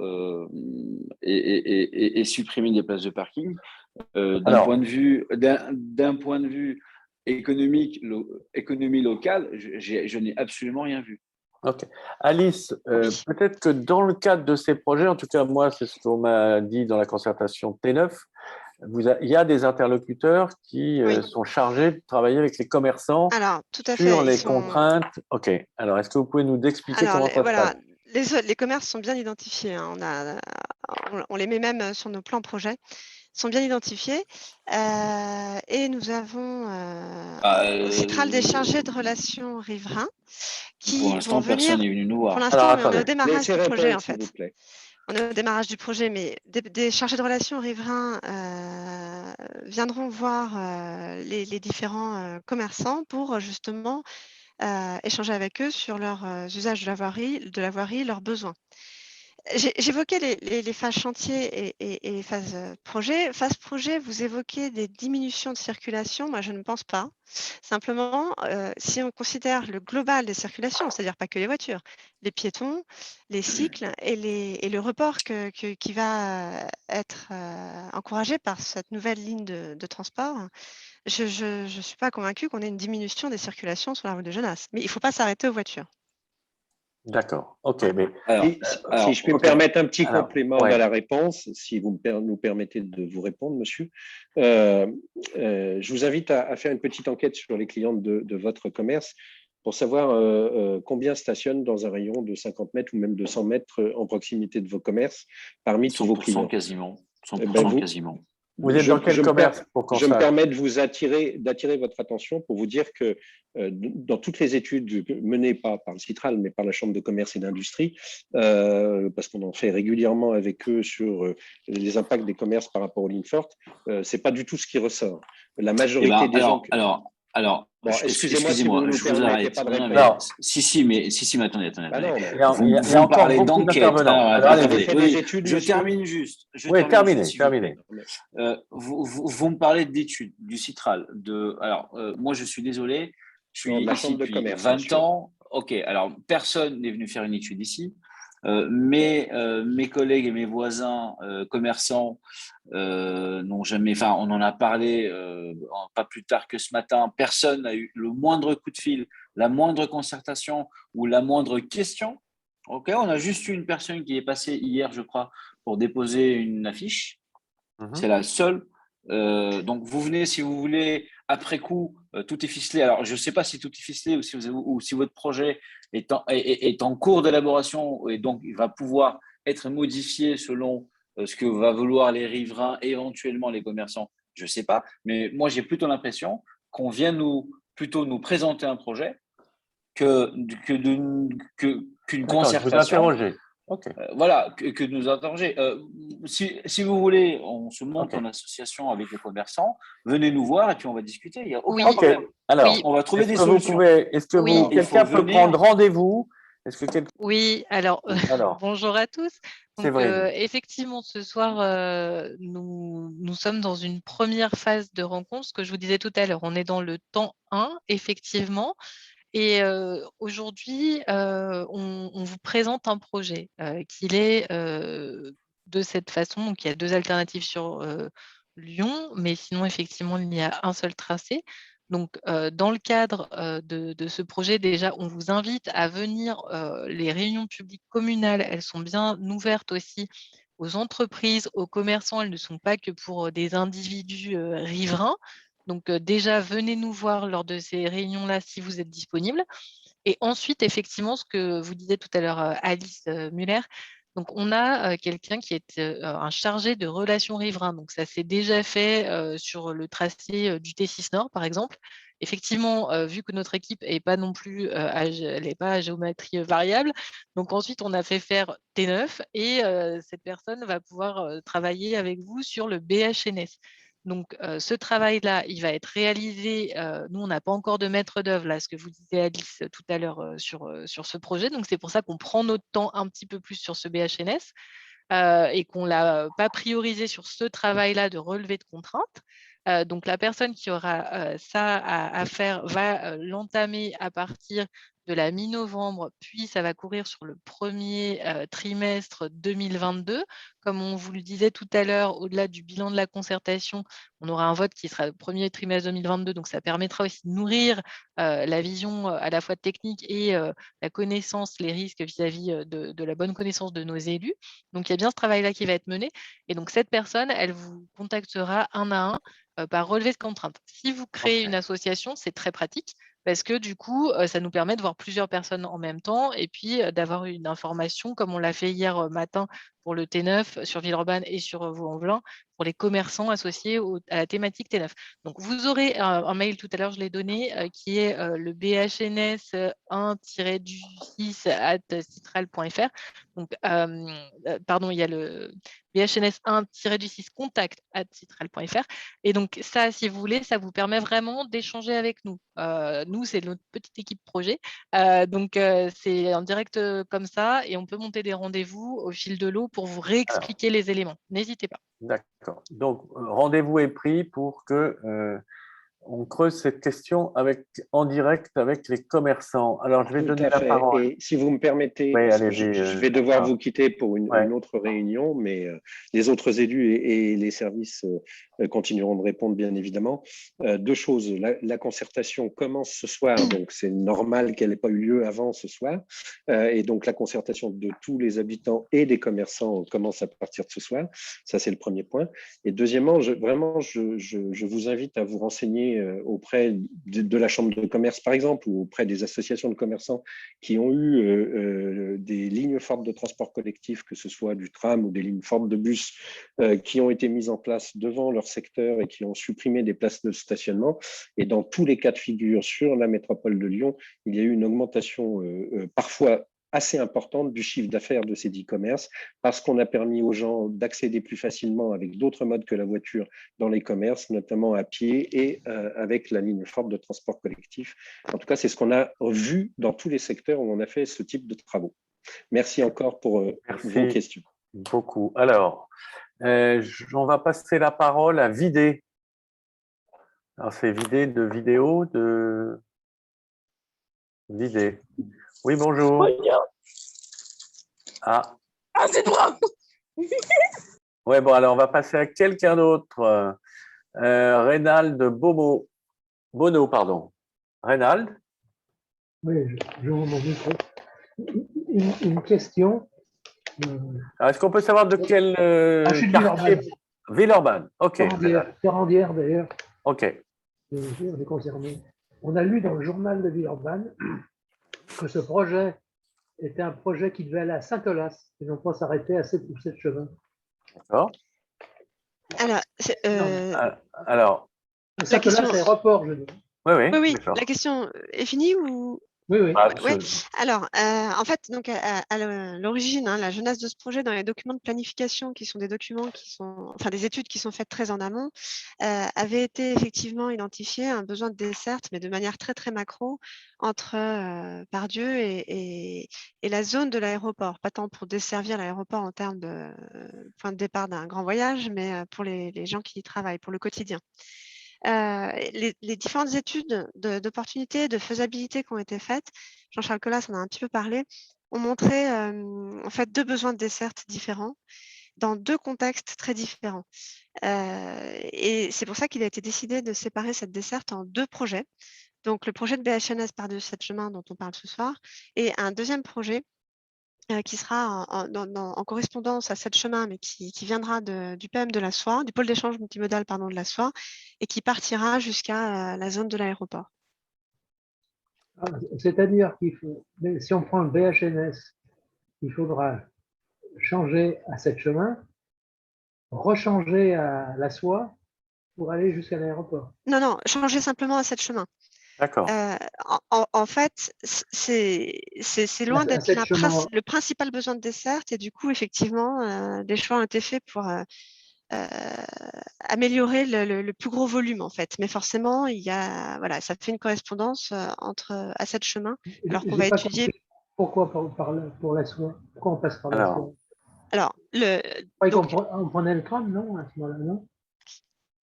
et supprimer des places de parking, d'un point de vue économie locale, je n'ai absolument rien vu. Ok. Alice, peut-être que dans le cadre de ces projets, en tout cas moi, c'est ce qu'on m'a dit dans la concertation T9, il y a des interlocuteurs qui sont chargés de travailler avec les commerçants sur les contraintes. Ok. Alors, est-ce que vous pouvez nous expliquer comment ça se passe? Les commerces sont bien identifiés. Hein. On les met même sur nos plans projets. Sont bien identifiés et nous avons au Citral des chargés de relations riverains qui pour l'instant, personne n'est venu nous voir. Pour l'instant, on est au démarrage du projet en fait. On est au démarrage du projet, mais des chargés de relations riverains viendront voir les différents commerçants pour justement échanger avec eux sur leurs usages de la voirie, leurs besoins. J'évoquais les phases chantier et les phases projet. Phase projet, vous évoquez des diminutions de circulation. Moi, je ne pense pas. Simplement, si on considère le global des circulations, c'est-à-dire pas que les voitures, les piétons, les cycles et le report qui va être encouragé par cette nouvelle ligne de transport, je ne suis pas convaincue qu'on ait une diminution des circulations sur la route de Genasse. Mais il ne faut pas s'arrêter aux voitures. D'accord, ok. Mais si je peux me permettre un petit complément à la réponse, si vous nous permettez de vous répondre, monsieur. Je vous invite à faire une petite enquête sur les clients de votre commerce pour savoir combien stationnent dans un rayon de 50 mètres ou même de 100 mètres en proximité de vos commerces parmi tous vos clients. Quasiment. 100% quasiment. Vous êtes dans quel commerce pour qu'on Je me permets d'attirer votre attention pour vous dire que dans toutes les études menées pas par le Citral, mais par la Chambre de commerce et d'industrie, parce qu'on en fait régulièrement avec eux sur les impacts des commerces par rapport aux lignes fortes, c'est pas du tout ce qui ressort. La majorité des gens… Alors, bon, excusez-moi, je vous arrête. Mais attendez. Vous parlez d'enquête. Je termine juste. Terminez. Vous me parlez d'études du Citral. Moi, je suis désolé. Je suis ici depuis 20 ans. Ok, alors personne n'est venu faire une étude ici. Mes collègues et mes voisins commerçants n'ont jamais, enfin on en a parlé pas plus tard que ce matin, personne n'a eu le moindre coup de fil, la moindre concertation ou la moindre question. Ok, on a juste eu une personne qui est passée hier, je crois, pour déposer une affiche. C'est la seule. Donc vous venez si vous voulez après coup, tout est ficelé. Alors je ne sais pas si tout est ficelé ou si votre projet est en cours d'élaboration et donc il va pouvoir être modifié selon ce que va vouloir les riverains et éventuellement les commerçants. Je ne sais pas, mais moi j'ai plutôt l'impression qu'on vient plutôt nous présenter un projet qu'une concertation. Vous interrogez. Okay. Voilà, que nous interroger. Si vous voulez, on se monte en association avec les commerçants, venez nous voir et puis on va discuter. Il n'y a aucun problème. Alors, on va trouver des solutions. Quelqu'un peut prendre rendez-vous? Oui, alors bonjour à tous. Donc, effectivement, ce soir, nous sommes dans une première phase de rencontre. Ce que je vous disais tout à l'heure, on est dans le temps 1, effectivement. Et aujourd'hui, on vous présente un projet qu'il est de cette façon. Donc, il y a 2 alternatives sur Lyon, mais sinon, effectivement, il y a un seul tracé. Donc, dans le cadre de ce projet, déjà, on vous invite à venir. Les réunions publiques communales, elles sont bien ouvertes aussi aux entreprises, aux commerçants. Elles ne sont pas que pour des individus riverains. Donc, déjà, venez nous voir lors de ces réunions-là si vous êtes disponible. Et ensuite, effectivement, ce que vous disiez tout à l'heure, Alice Muller, donc on a quelqu'un qui est un chargé de relations riverains. Donc ça s'est déjà fait sur le tracé du T6 Nord, par exemple. Effectivement, vu que notre équipe n'est pas non plus elle n'est pas à géométrie variable, donc ensuite on a fait faire T9 et cette personne va pouvoir travailler avec vous sur le BHNS. Donc, ce travail-là, il va être réalisé. Nous, on n'a pas encore de maître d'œuvre, là, ce que vous disiez, Alice, tout à l'heure sur ce projet. Donc, c'est pour ça qu'on prend notre temps un petit peu plus sur ce BHNS et qu'on ne l'a pas priorisé sur ce travail-là de relevé de contraintes. Donc, la personne qui aura ça à faire va l'entamer à partir de la mi-novembre, puis ça va courir sur le premier trimestre 2022. Comme on vous le disait tout à l'heure, au-delà du bilan de la concertation, on aura un vote qui sera le premier trimestre 2022, donc ça permettra aussi de nourrir la vision à la fois technique et la connaissance, les risques vis-à-vis de la bonne connaissance de nos élus. Donc, il y a bien ce travail-là qui va être mené. Et donc, cette personne, elle vous contactera un à un par relevé de contraintes. Si vous créez une association, c'est très pratique parce que du coup, ça nous permet de voir plusieurs personnes en même temps et puis d'avoir une information comme on l'a fait hier matin pour le T9 sur Villeurbanne et sur Vaux-en-Velin pour les commerçants associés à la thématique T9. Donc, vous aurez un mail tout à l'heure, je l'ai donné, qui est le BHNS 1-6@citral.fr. Donc, pardon, il y a le BHNS 1-6 contact@citral.fr. Et donc, ça, si vous voulez, ça vous permet vraiment d'échanger avec nous. Nous, c'est notre petite équipe projet. Donc, c'est en direct comme ça et on peut monter des rendez-vous au fil de l'eau pour vous réexpliquer les éléments. N'hésitez pas. D'accord. Donc, rendez-vous est pris pour que on creuse cette question en direct avec les commerçants. Alors, je vais donner la parole. Et si vous me permettez, je vais devoir vous quitter pour une autre réunion, mais les autres élus et les services continueront de répondre, bien évidemment. Deux choses. La concertation commence ce soir, donc c'est normal qu'elle n'ait pas eu lieu avant ce soir. Et donc, la concertation de tous les habitants et des commerçants commence à partir de ce soir. Ça, c'est le premier point. Et deuxièmement, je vous invite à vous renseigner auprès de la Chambre de commerce, par exemple, ou auprès des associations de commerçants qui ont eu des lignes fortes de transport collectif, que ce soit du tram ou des lignes fortes de bus, qui ont été mises en place devant leur secteur et qui ont supprimé des places de stationnement. Et dans tous les cas de figure sur la métropole de Lyon, il y a eu une augmentation parfois assez importante du chiffre d'affaires de ces e-commerce parce qu'on a permis aux gens d'accéder plus facilement avec d'autres modes que la voiture dans les commerces, notamment à pied et avec la ligne forte de transport collectif. En tout cas, c'est ce qu'on a vu dans tous les secteurs où on a fait ce type de travaux. Merci encore pour vos questions. Beaucoup. Alors, on va passer la parole à Vidé. Alors, c'est Vidé de vidéo, de Vidé. Oui, bonjour. Ah, c'est toi. Ouais, bon, alors on va passer à quelqu'un d'autre. Reynald Bono, pardon. Reynald? Oui, je vous demande une question. Est-ce qu'on peut savoir de quel quartier? Villeurbanne. OK. Ferrandière, d'ailleurs. OK. On est concerné. On a lu dans le journal de Villeurbanne que ce projet était un projet qui devait aller à Saint-Colas et non pas s'arrêter à 7 ou 7 chemins. D'accord. Alors, Saint-Colas, c'est aéroport, je dis. Oui, la question est finie ou? Oui. Ouais. Alors, en fait, donc à l'origine, la jeunesse de ce projet dans les documents de planification, qui sont des documents qui sont, enfin des études qui sont faites très en amont, avait été effectivement identifié un besoin de desserte, mais de manière très très macro, entre Pardieu et la zone de l'aéroport. Pas tant pour desservir l'aéroport en termes de point de départ d'un grand voyage, mais pour les gens qui y travaillent, pour le quotidien. Les différentes études d'opportunité, de faisabilité qui ont été faites, Jean-Charles Collas en a un petit peu parlé, ont montré en fait deux besoins de desserte différents. dans 2 contextes très différents. Et c'est pour ça qu'il a été décidé de séparer cette desserte en 2 projets. Donc, le projet de BHNS par-dessus 7 chemins dont on parle ce soir, et un deuxième projet qui sera en correspondance à 7 chemins, mais qui viendra du PM de la Soie, du pôle d'échange multimodal de la Soie, et qui partira jusqu'à la zone de l'aéroport. C'est-à-dire qu'il faut, mais si on prend le BHNS, il faudra changer à 7 chemins, rechanger à la Soie pour aller jusqu'à l'aéroport. Non, non, changer simplement à 7 chemins. D'accord. En fait, c'est loin d'être le principal besoin de desserte, et du coup, effectivement, des choix ont été faits pour améliorer le plus gros volume, en fait. Mais forcément, voilà, ça fait une correspondance entre à 7 chemins, alors qu'on va étudier. Pourquoi pour la Soie? Pourquoi on passe par la Soie? Alors, on prenait le tram, non, à ce moment-là, non?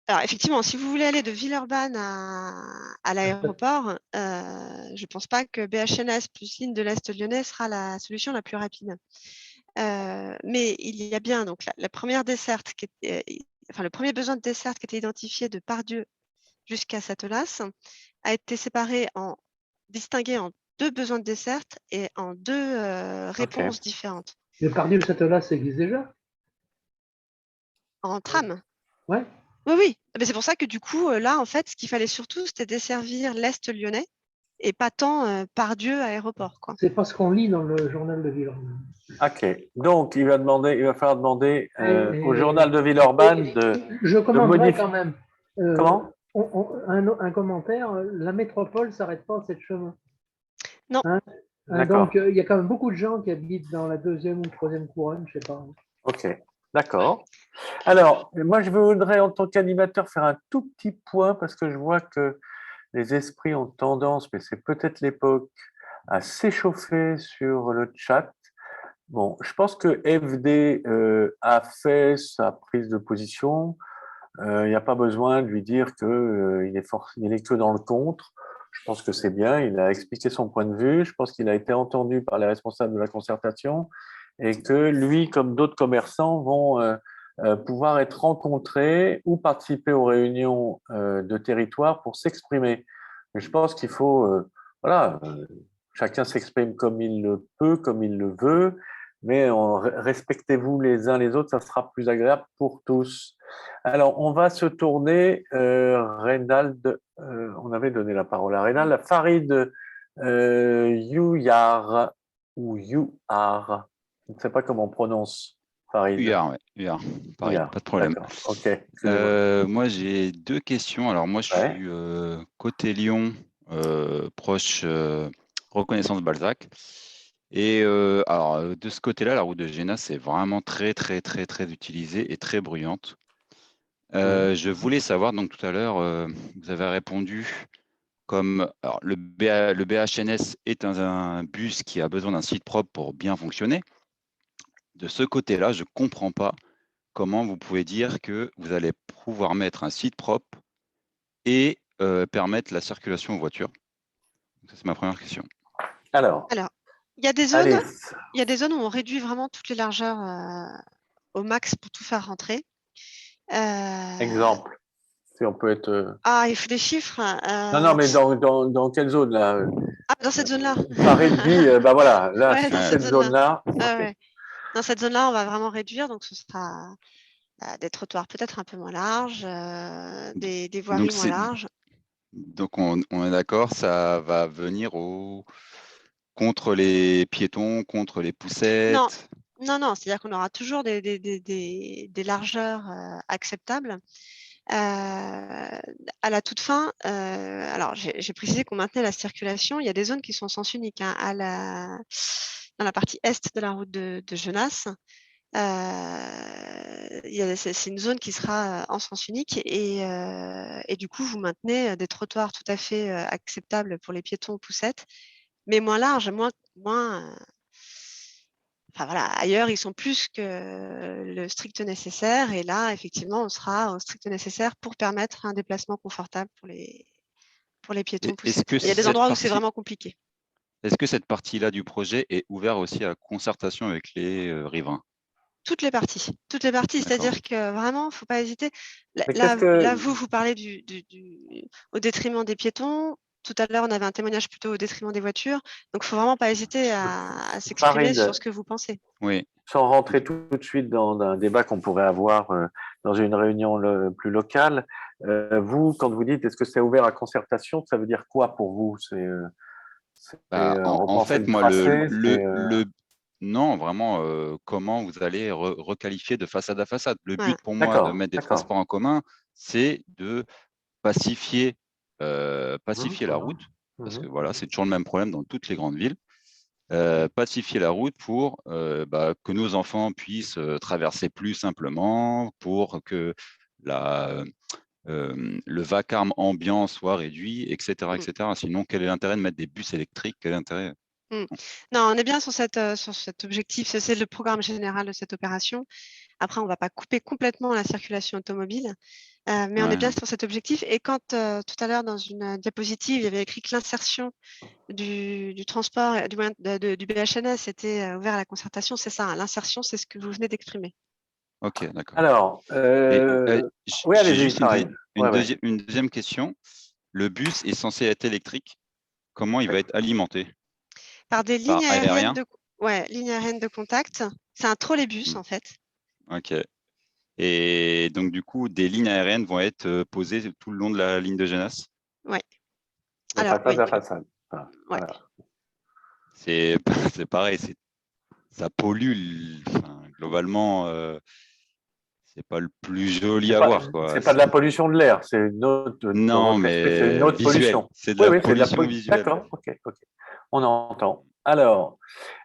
Alors, effectivement, si vous voulez aller de Villeurbanne à l'aéroport, je ne pense pas que BHNS plus ligne de l'Est lyonnais sera la solution la plus rapide. Mais il y a bien donc la première desserte, le premier besoin de desserte qui était identifié de Pardieu jusqu'à Satelas a été distingué en 2 besoins de desserte et en 2 réponses différentes. Le Pardieu-Satelas, ça existe déjà? En tram? Ouais. Oui. Mais c'est pour ça que du coup, là, en fait, ce qu'il fallait surtout, c'était desservir l'Est lyonnais et pas tant Pardieu aéroport, quoi. C'est pas ce qu'on lit dans le journal de Villeurbanne. Ok, donc il va falloir demander au journal de Villeurbanne je commenterai modifier. quand même. Comment un commentaire, la métropole ne s'arrête pas à 7 chemins. Non. Donc il y a quand même beaucoup de gens qui habitent dans la 2e ou 3e couronne, je ne sais pas. Ok, d'accord. Alors, moi je voudrais en tant qu'animateur faire un tout petit point parce que je vois que les esprits ont tendance, mais c'est peut-être l'époque, à s'échauffer sur le chat. Bon, je pense que FD a fait sa prise de position. Il n'y a pas besoin de lui dire qu'il est que dans le contre. Je pense que c'est bien. Il a expliqué son point de vue. Je pense qu'il a été entendu par les responsables de la concertation et que lui, comme d'autres commerçants, vont pouvoir être rencontrés ou participer aux réunions de territoire pour s'exprimer. Je pense qu'il faut, chacun s'exprime comme il le peut, comme il le veut, mais respectez-vous les uns les autres, ça sera plus agréable pour tous. Alors, on va se tourner, Reynald, on avait donné la parole à Reynald, Farid Youyar, ou Youar, je ne sais pas comment on prononce Farid. Youyar, oui, Youyar, pareil, pas de problème. Ok. Moi, j'ai 2 questions. Alors, moi, je suis côté Lyon, proche reconnaissance Balzac. Et alors, de ce côté-là, la route de Génas, c'est vraiment très utilisée et très bruyante. Je voulais savoir, donc tout à l'heure, vous avez répondu comme alors, le BHNS est un bus qui a besoin d'un site propre pour bien fonctionner. De ce côté-là, je ne comprends pas comment vous pouvez dire que vous allez pouvoir mettre un site propre et permettre la circulation aux voitures. Ça, c'est ma première question. Alors, il y a des zones où on réduit vraiment toutes les largeurs au max pour tout faire rentrer. Exemple, si on peut être... il faut des chiffres. Non, mais dans quelle zone là? Dans cette zone-là. Paris dit, voilà, là, Ouais, sur cette zone-là. Ouais. Dans cette zone-là, on va vraiment réduire, donc ce sera des trottoirs peut-être un peu moins larges, des voiries moins larges. Donc, on est d'accord, ça va venir contre les piétons, contre les poussettes? Non, c'est-à-dire qu'on aura toujours des largeurs acceptables. À la toute fin, alors j'ai précisé qu'on maintenait la circulation. Il y a des zones qui sont en sens unique, hein, dans la partie est de la route de Genasse. C'est une zone qui sera en sens unique et du coup, vous maintenez des trottoirs tout à fait acceptables pour les piétons poussettes, mais moins larges, enfin voilà, ailleurs, ils sont plus que le strict nécessaire. Et là, effectivement, on sera au strict nécessaire pour permettre un déplacement confortable pour les piétons poussettes. Il y a des endroits où c'est vraiment compliqué. Est-ce que cette partie-là du projet est ouverte aussi à la concertation avec les riverains? toutes les parties, c'est-à-dire que vraiment, il ne faut pas hésiter. Mais Là, vous parlez au détriment des piétons. Tout à l'heure, on avait un témoignage plutôt au détriment des voitures. Donc, il ne faut vraiment pas hésiter à s'exprimer Farid, sur ce que vous pensez. Oui. Sans rentrer tout de suite dans un débat qu'on pourrait avoir dans une réunion plus locale, vous, quand vous dites est-ce que c'est ouvert à concertation, ça veut dire quoi pour vous? En fait, moi, non, vraiment, comment vous allez requalifier de façade à façade. Le but pour moi de mettre des transports en commun, c'est de pacifier la route, parce que voilà, c'est toujours le même problème dans toutes les grandes villes. Pacifier la route pour que nos enfants puissent traverser plus simplement, pour que le vacarme ambiant soit réduit, etc., etc. Sinon, quel est l'intérêt de mettre des bus électriques? Quel est l'intérêt? Non, on est bien sur cet objectif. C'est le programme général de cette opération. Après, on ne va pas couper complètement la circulation automobile, mais on est bien sur cet objectif. Et quand tout à l'heure, dans une diapositive, il y avait écrit que l'insertion du transport, du BHNS était ouvert à la concertation, c'est ça, hein, l'insertion, c'est ce que vous venez d'exprimer. Ok, d'accord. Alors, oui, j'ai juste une une deuxième question. Le bus est censé être électrique. Comment il va être alimenté? Par des lignes aérien lignes aériennes de contact. C'est un trolleybus, en fait. Ok. Et donc, du coup, des lignes aériennes vont être posées tout le long de la ligne de Genasse? Oui. De façade à façade. Voilà. C'est pareil, ça pollue. Globalement, c'est pas le plus joli à voir. C'est pas de la pollution de l'air, c'est une autre. Non, mais c'est une autre pollution. C'est de la pollution visuelle. D'accord, ok. On entend. Alors,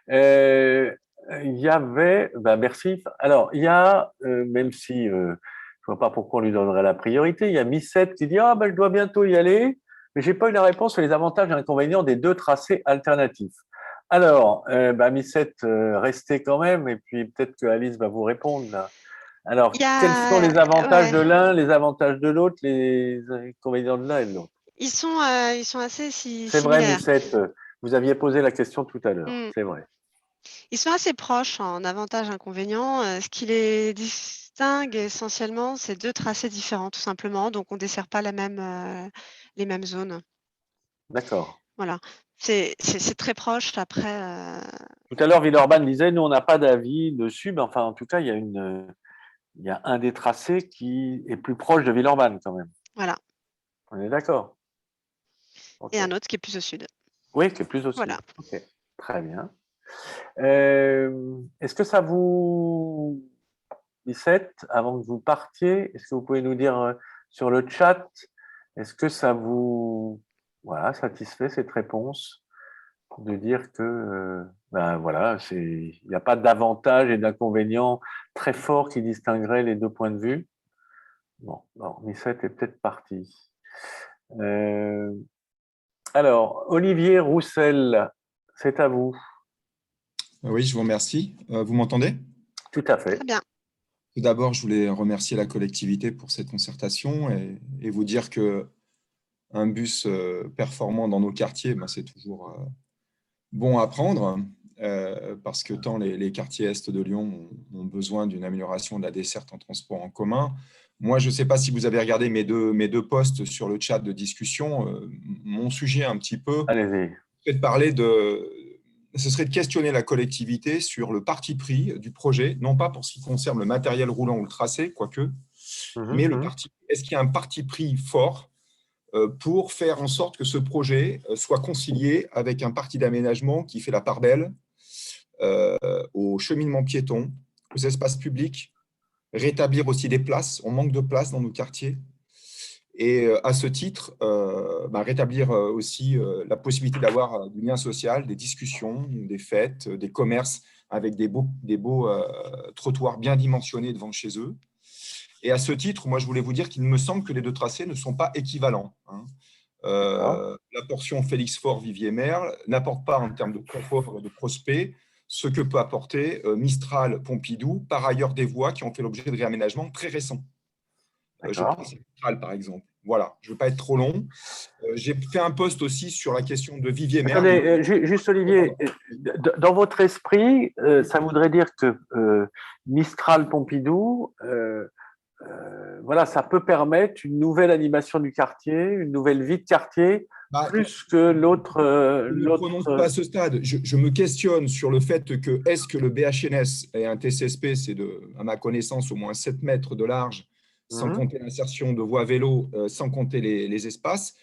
il y avait, merci. Alors, il y a, même si je ne vois pas pourquoi on lui donnerait la priorité, il y a Missette qui dit je dois bientôt y aller, mais j'ai pas eu la réponse sur les avantages et inconvénients des 2 tracés alternatifs. Alors, Missette, restez quand même, et puis peut-être que Alice va vous répondre là. Alors, quels sont les avantages de l'un, les avantages de l'autre, les inconvénients de l'un et de l'autre? Ils sont assez similaires. C'est vrai, Missette, vous aviez posé la question tout à l'heure, c'est vrai. Ils sont assez proches en avantages et inconvénients. Ce qui les distingue essentiellement, c'est 2 tracés différents, tout simplement. Donc, on ne dessert pas les mêmes zones. D'accord. Voilà. C'est très proche. Après. Tout à l'heure, Villeurbanne disait nous, on n'a pas d'avis dessus, mais enfin, en tout cas, il y a un des tracés qui est plus proche de Villeurbanne quand même. Voilà. On est d'accord. Et un autre qui est plus au sud. Oui, qui est plus au sud. Voilà. Ok, très bien. Est-ce que ça vous, Lissette, avant que vous partiez, est-ce que vous pouvez nous dire sur le chat, est-ce que ça vous satisfait cette réponse de dire que il n'y a pas d'avantages et d'inconvénients très forts qui distingueraient les 2 points de vue? Bon, Lissette est peut-être parti. Alors, Olivier Roussel, c'est à vous. Oui, je vous remercie. Vous m'entendez? Tout à fait. Très bien. Tout d'abord, je voulais remercier la collectivité pour cette concertation et vous dire qu'un bus performant dans nos quartiers, c'est toujours bon à prendre parce que tant les quartiers est de Lyon ont besoin d'une amélioration de la desserte en transport en commun. Moi, je ne sais pas si vous avez regardé mes deux posts sur le chat de discussion. Mon sujet un petit peu, c'est de parler ce serait de questionner la collectivité sur le parti pris du projet, non pas pour ce qui concerne le matériel roulant ou le tracé, quoique, mais est-ce qu'il y a un parti pris fort pour faire en sorte que ce projet soit concilié avec un parti d'aménagement qui fait la part belle au cheminement piéton, aux espaces publics, rétablir aussi des places, on manque de places dans nos quartiers, et à ce titre, rétablir aussi la possibilité d'avoir du lien social, des discussions, des fêtes, des commerces avec des beaux trottoirs bien dimensionnés devant chez eux. Et à ce titre, moi, je voulais vous dire qu'il me semble que les 2 tracés ne sont pas équivalents. La portion Félix-Faure-Vivier-Merle n'apporte pas en termes de confort et de prospect ce que peut apporter Mistral-Pompidou, par ailleurs des voies qui ont fait l'objet de réaménagements très récents. Je pense à Mistral, par exemple. Voilà, je ne veux pas être trop long. J'ai fait un post aussi sur la question de Vivier Merle. Attendez, juste Olivier, dans votre esprit, ça voudrait dire que Mistral Pompidou, voilà, ça peut permettre une nouvelle animation du quartier, une nouvelle vie de quartier, plus que l'autre. Je ne prononce pas à ce stade. Je me questionne sur le fait que est-ce que le BHNS et un TCSP, c'est à ma connaissance au moins 7 mètres de large, sans compter l'insertion de voies vélo, sans compter les espaces.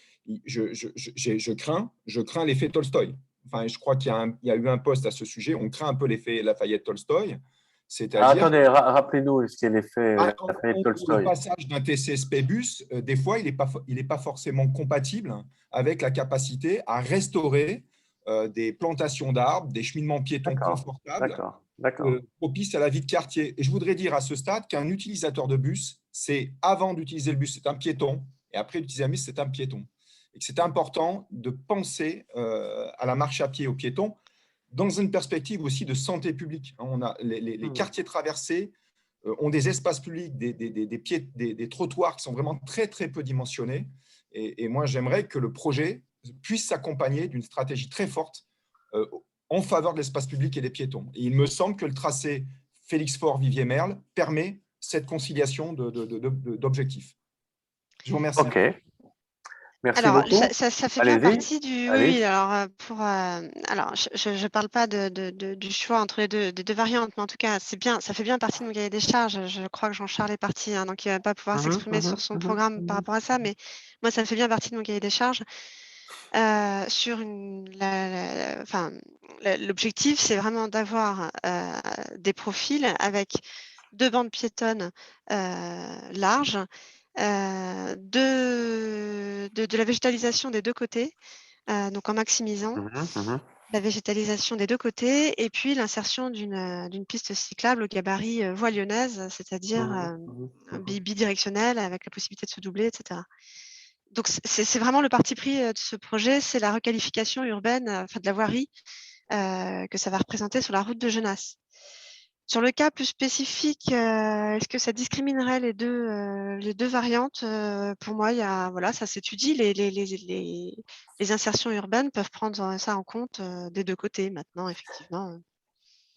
Je crains l'effet Tolstoï. Enfin, je crois qu'il y a eu un post à ce sujet. On craint un peu l'effet Lafayette-Tolstoï. Attendez, rappelez-nous ce qu'est l'effet Lafayette-Tolstoï. Le passage d'un TCSP bus, des fois, il n'est pas forcément compatible avec la capacité à restaurer des plantations d'arbres, des cheminements piétons confortables, propices à la vie de quartier. Et je voudrais dire à ce stade qu'un utilisateur de bus, c'est avant d'utiliser le bus, c'est un piéton, et après d'utiliser un bus, c'est un piéton. Et que c'est important de penser à la marche à pied aux piétons dans une perspective aussi de santé publique. On a les quartiers traversés ont des espaces publics, des trottoirs qui sont vraiment très, très peu dimensionnés. Et moi, j'aimerais que le projet puisse s'accompagner d'une stratégie très forte en faveur de l'espace public et des piétons. Et il me semble que le tracé Félix Faure-Vivier-Merle permet cette conciliation d'objectifs. Je vous remercie. OK. Merci alors, beaucoup. ça fait bien partie du… Oui, alors, alors je ne parle pas du choix entre des deux variantes, mais en tout cas, ça fait bien partie de mon cahier des charges. Je crois que Jean-Charles est parti, hein, donc il ne va pas pouvoir s'exprimer sur son programme par rapport à ça, mais moi, ça fait bien partie de mon cahier des charges. Sur l'objectif, c'est vraiment d'avoir des profils avec 2 bandes piétonnes larges, de la végétalisation des 2 côtés, donc en maximisant la végétalisation des 2 côtés, et puis l'insertion d'une piste cyclable au gabarit voie lyonnaise, c'est-à-dire bidirectionnelle avec la possibilité de se doubler, etc. Donc, c'est vraiment le parti pris de ce projet, c'est la requalification urbaine, de la voirie que ça va représenter sur la route de Genasse. Sur le cas plus spécifique, est-ce que ça discriminerait les deux variantes? Pour moi, ça s'étudie. Les insertions urbaines peuvent prendre ça en compte des 2 côtés maintenant, effectivement.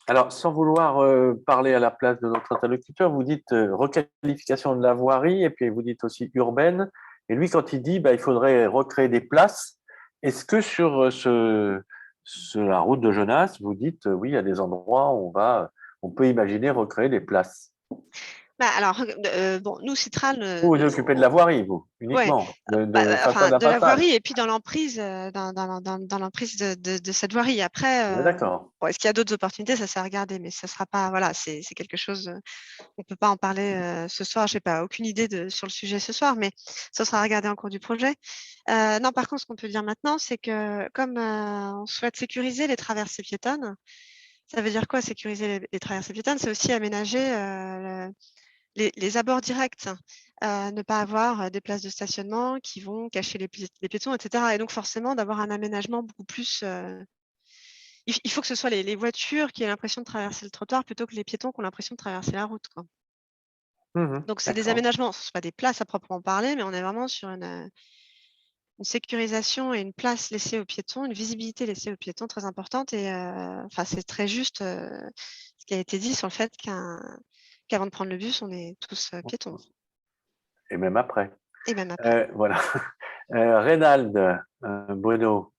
Alors, sans vouloir parler à la place de notre interlocuteur, vous dites requalification de la voirie et puis vous dites aussi urbaine. Et lui, quand il dit il faudrait recréer des places, est-ce que sur la route de Genasse, vous dites oui, il y a des endroits où on peut imaginer recréer des places? Alors, nous, Citral… Vous vous occupez de la voirie, vous, uniquement, de la voirie et puis dans l'emprise de cette voirie. Après, d'accord. Est-ce qu'il y a d'autres opportunités? Ça, c'est à regarder, mais ça sera pas… Voilà, c'est quelque chose… on ne peut pas en parler ce soir. Je n'ai pas aucune idée sur le sujet ce soir, mais ça sera à regarder en cours du projet. Non, par contre, ce qu'on peut dire maintenant, c'est que comme on souhaite sécuriser les traversées piétonnes, ça veut dire quoi, sécuriser les traversées piétonnes? C'est aussi aménager les abords directs, ne pas avoir des places de stationnement qui vont cacher les piétons, etc. Et donc, forcément, d'avoir un aménagement beaucoup plus… il faut que ce soit les voitures qui aient l'impression de traverser le trottoir plutôt que les piétons qui ont l'impression de traverser la route, quoi. Donc, c'est des aménagements, ce ne sont pas des places à proprement parler, mais on est vraiment sur une sécurisation et une place laissée aux piétons, une visibilité laissée aux piétons très importante. Et c'est très juste ce qui a été dit sur le fait qu'avant de prendre le bus, on est tous piétons. Et même après. Et même après. Voilà. Reynald, Bruno.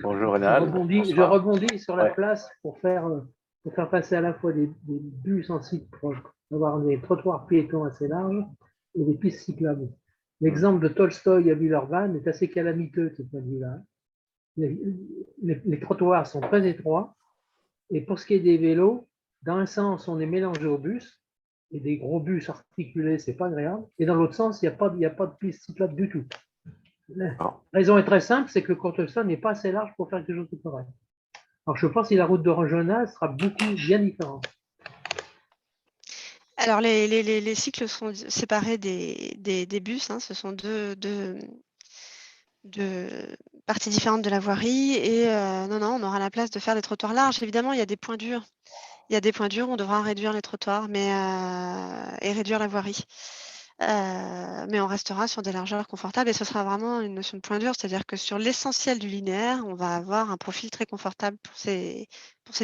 Bonjour Reynald. Je rebondis sur la place pour faire passer à la fois des bus en site proche, avoir des trottoirs piétons assez larges et des pistes cyclables. L'exemple de Tolstoï à Villeurbanne est assez calamiteux de ce point de vue-là. Les trottoirs sont très étroits et pour ce qui est des vélos, dans un sens, on est mélangé aux bus et des gros bus articulés, c'est pas agréable. Et dans l'autre sens, il n'y a pas de piste cyclable du tout. La raison est très simple, c'est que le Courtestan n'est pas assez large pour faire quelque chose de correct. Alors, je pense que la route de Genasse sera bien différente. Alors, les cycles sont séparés des bus. Hein, ce sont deux parties différentes de la voirie. Et non, on aura la place de faire des trottoirs larges. Évidemment, il y a des points durs. Il y a des points durs, on devra réduire les trottoirs et réduire la voirie. Mais on restera sur des largeurs confortables et ce sera vraiment une notion de point dur, c'est-à-dire que sur l'essentiel du linéaire, on va avoir un profil très confortable pour ces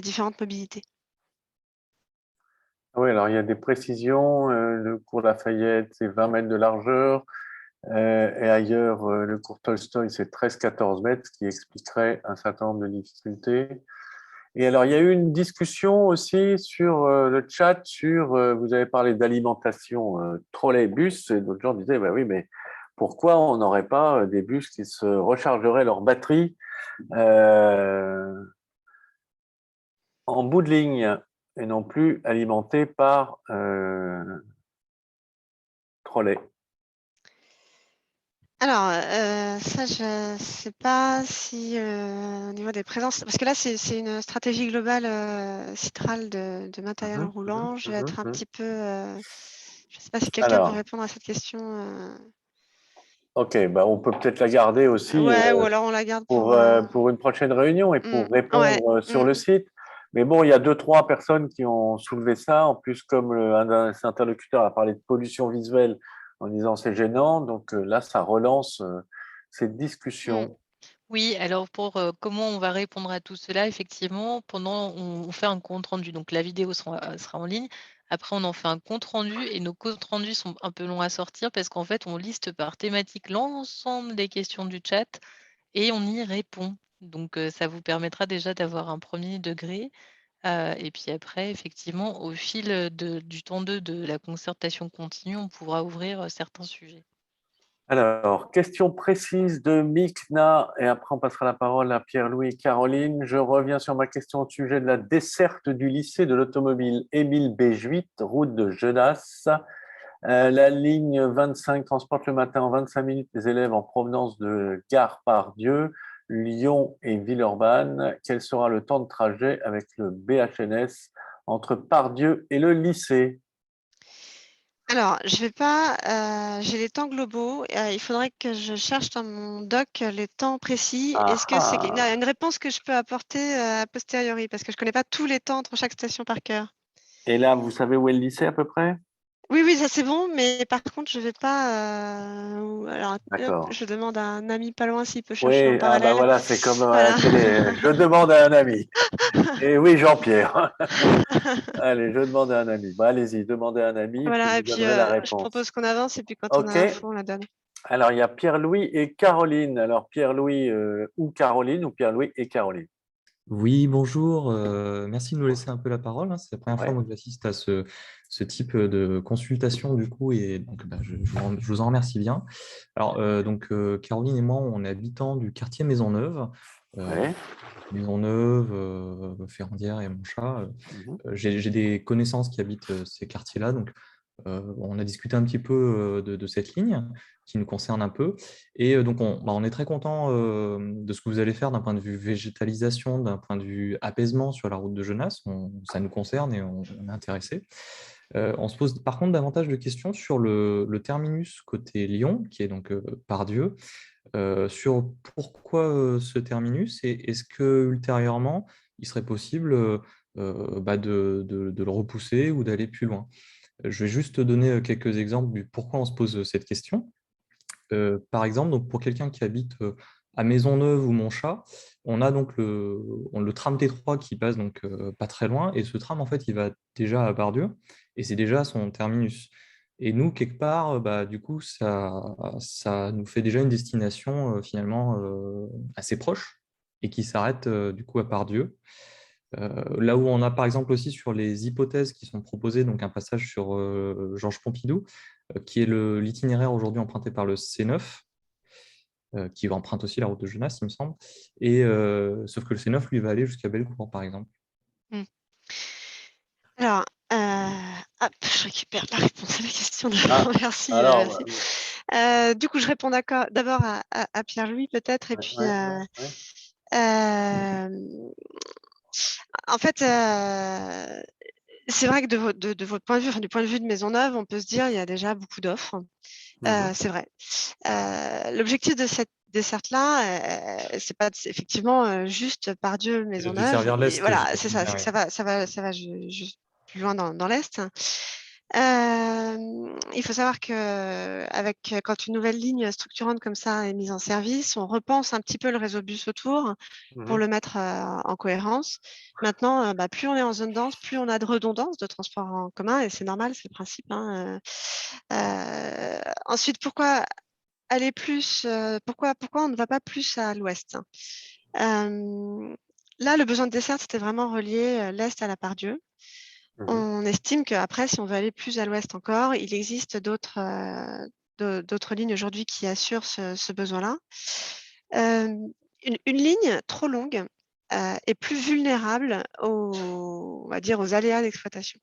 différentes mobilités. Oui, alors il y a des précisions. Le cours Lafayette, c'est 20 mètres de largeur. Et ailleurs, le cours Tolstoï, c'est 13-14 mètres, ce qui expliquerait un certain nombre de difficultés. Et alors, il y a eu une discussion aussi sur le chat, vous avez parlé d'alimentation trolleybus, et d'autres gens disaient, bah oui, mais pourquoi on n'aurait pas des bus qui se rechargeraient leur batterie en bout de ligne et non plus alimentés par trolley? Alors, ça, je ne sais pas si au niveau des présences, parce que là, c'est une stratégie globale Citral de matériel roulant. Je vais être un petit peu. Je ne sais pas si quelqu'un peut répondre à cette question. Ok, bah on peut peut-être la garder aussi Ouais, ou alors on la garde pour une prochaine réunion et pour répondre sur le site. Mais bon, il y a 2-3 personnes qui ont soulevé ça. En plus, comme un interlocuteur a parlé de pollution visuelle en disant c'est gênant, donc là, ça relance cette discussion. Oui, alors pour comment on va répondre à tout cela, effectivement, on fait un compte rendu. Donc la vidéo sera en ligne. Après, on en fait un compte rendu et nos comptes rendus sont un peu longs à sortir parce qu'en fait, on liste par thématique l'ensemble des questions du chat et on y répond. Donc ça vous permettra déjà d'avoir un premier degré. Et puis après, effectivement, au fil du temps 2 de la concertation continue, on pourra ouvrir certains sujets. Alors, question précise de Mikna, et après on passera la parole à Pierre-Louis et Caroline. Je reviens sur ma question au sujet de la desserte du lycée de l'automobile Émile Béjuit, route de Genasse. La ligne 25 transporte le matin en 25 minutes les élèves en provenance de Gare Pardieu, Lyon et Villeurbanne. Quel sera le temps de trajet avec le BHNS entre Pardieu et le lycée? Alors, je vais pas. J'ai les temps globaux. Il faudrait que je cherche dans mon doc les temps précis. Est-ce que c'est une réponse que je peux apporter a posteriori? Parce que je ne connais pas tous les temps entre chaque station par cœur. Et là, vous savez où est le lycée à peu près? Oui, oui, ça c'est bon, mais par contre, je ne vais pas. Alors, D'accord. je demande à un ami pas loin s'il peut chercher en Oui, ah bah parallèle. voilà, c'est comme à Voilà. la télé. Je demande à un ami. Et oui, Jean-Pierre. Allez, je demande à un ami. Bah, allez-y, demandez à un ami, puis Voilà, et vous puis donnerez la je réponse. propose qu'on avance, et puis quand on a OK. l'info, on la donne. Alors, il y a Pierre-Louis et Caroline. Alors, Pierre-Louis ou Caroline, ou Pierre-Louis et Caroline? Oui, bonjour. Merci de nous laisser un peu la parole, hein. C'est la première fois moi, que j'assiste à ce type de consultation, du coup, et donc je vous en remercie bien. Alors, Caroline et moi, on est habitants du quartier Maisonneuve. Maisonneuve, Ferrandière et Montchat. J'ai des connaissances qui habitent ces quartiers-là, donc on a discuté un petit peu de cette ligne qui nous concerne un peu. Et donc, on est très content de ce que vous allez faire d'un point de vue végétalisation, d'un point de vue apaisement sur la route de Genasse. Ça nous concerne et on est intéressé. On se pose par contre davantage de questions sur le terminus côté Lyon, qui est donc Pardieu, sur pourquoi ce terminus et est-ce que ultérieurement il serait possible de le repousser ou d'aller plus loin. Je vais juste te donner quelques exemples du pourquoi on se pose cette question. Par exemple, donc pour quelqu'un qui habite à Maisonneuve ou Montchat, on a donc le tram T3 qui passe donc pas très loin, et ce tram en fait il va déjà à Pardieu et c'est déjà son terminus. Et nous quelque part, du coup ça nous fait déjà une destination finalement assez proche et qui s'arrête du coup à Pardieu. Là où on a par exemple aussi sur les hypothèses qui sont proposées, donc un passage sur Georges Pompidou, qui est l'itinéraire aujourd'hui emprunté par le C9, qui emprunte aussi la route de Genasse, il me semble. Et, sauf que le C9, lui, va aller jusqu'à Bellecour, par exemple. Alors, je récupère la réponse à la question. Merci. Alors, merci. Du coup, je réponds d'abord à Pierre-Louis, peut-être, et puis en fait, c'est vrai que de votre point de vue, enfin, du point de vue de Maisonneuve, on peut se dire il y a déjà beaucoup d'offres. C'est vrai. L'objectif de cette desserte-là, c'est pas effectivement juste Pardieu, De Maisonneuve. desservir l'Est. Voilà, c'est ça, c'est que ça va juste plus loin dans l'Est. Il faut savoir que quand une nouvelle ligne structurante comme ça est mise en service, on repense un petit peu le réseau bus autour pour le mettre en cohérence. Maintenant, plus on est en zone dense, plus on a de redondance de transport en commun, et c'est normal, c'est le principe. Hein. Ensuite, pourquoi aller plus pourquoi on ne va pas plus à l'ouest? Là, le besoin de desserte, c'était vraiment relier l'Est à la Pardieu. On estime qu'après, si on veut aller plus à l'ouest encore, il existe d'autres lignes aujourd'hui qui assurent ce besoin-là. Une ligne trop longue est plus vulnérable on va dire, aux aléas d'exploitation.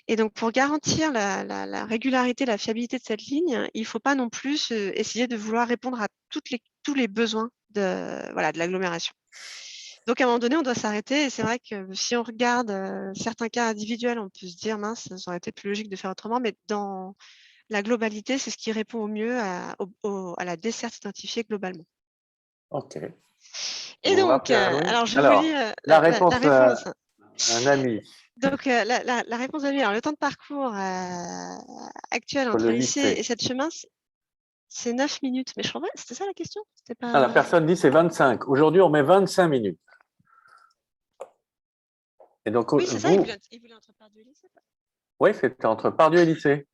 Et donc, pour garantir la régularité, la fiabilité de cette ligne, il ne faut pas non plus essayer de vouloir répondre à tous les besoins de l'agglomération. Donc, à un moment donné, on doit s'arrêter. Et c'est vrai que si on regarde certains cas individuels, on peut se dire, mince, ça aurait été plus logique de faire autrement. Mais dans la globalité, c'est ce qui répond au mieux à la desserte identifiée globalement. OK. Et Bon, donc, alors je vous lis la réponse. Un ami. Donc, la réponse à lui, alors le temps de parcours actuel entre le lycée et cette chemin, c'est 9 minutes. Mais je crois que c'était ça la question? Pas... La personne dit c'est 25. Aujourd'hui, on met 25 minutes. Et donc, oui, c'est ça, il voulait entre Pardieu et lycée. Oui, c'était entre Pardieu et lycée.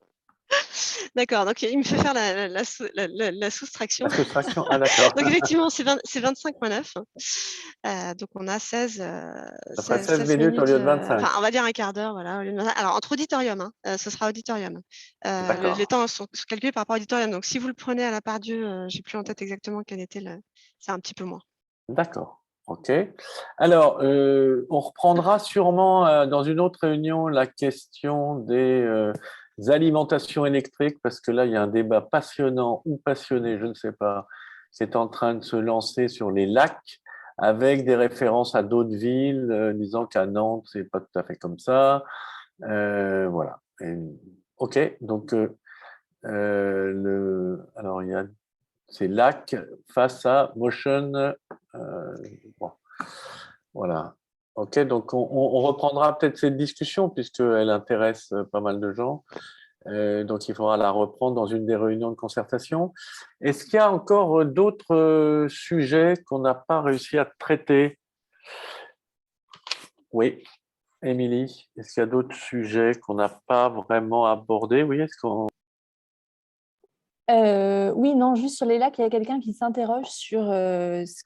D'accord, donc il me fait faire la soustraction. La soustraction, ah d'accord. Donc effectivement, c'est 25,9. Donc on a 16 minutes au lieu de 25. Enfin, on va dire un quart d'heure, voilà. Alors, entre auditorium, ce sera auditorium. Les temps sont calculés par rapport à auditorium. Donc si vous le prenez à la Pardieu, j'ai plus en tête exactement quel était c'est un petit peu moins. D'accord. OK. Alors, on reprendra sûrement dans une autre réunion la question des alimentations électriques, parce que là, il y a un débat passionnant ou passionné, je ne sais pas, qui est en train de se lancer sur les lacs, avec des références à d'autres villes, disant qu'à Nantes, c'est pas tout à fait comme ça. Voilà. OK. Donc, alors, il y a c'est lac face à motion. Bon, voilà. OK, donc on reprendra peut-être cette discussion puisqu'elle intéresse pas mal de gens. Donc il faudra la reprendre dans une des réunions de concertation. Est-ce qu'il y a encore d'autres sujets qu'on n'a pas réussi à traiter? Oui, Émilie, est-ce qu'il y a d'autres sujets qu'on n'a pas vraiment abordés? Oui, est-ce qu'on... Oui, non, juste sur les lacs, il y a quelqu'un qui s'interroge sur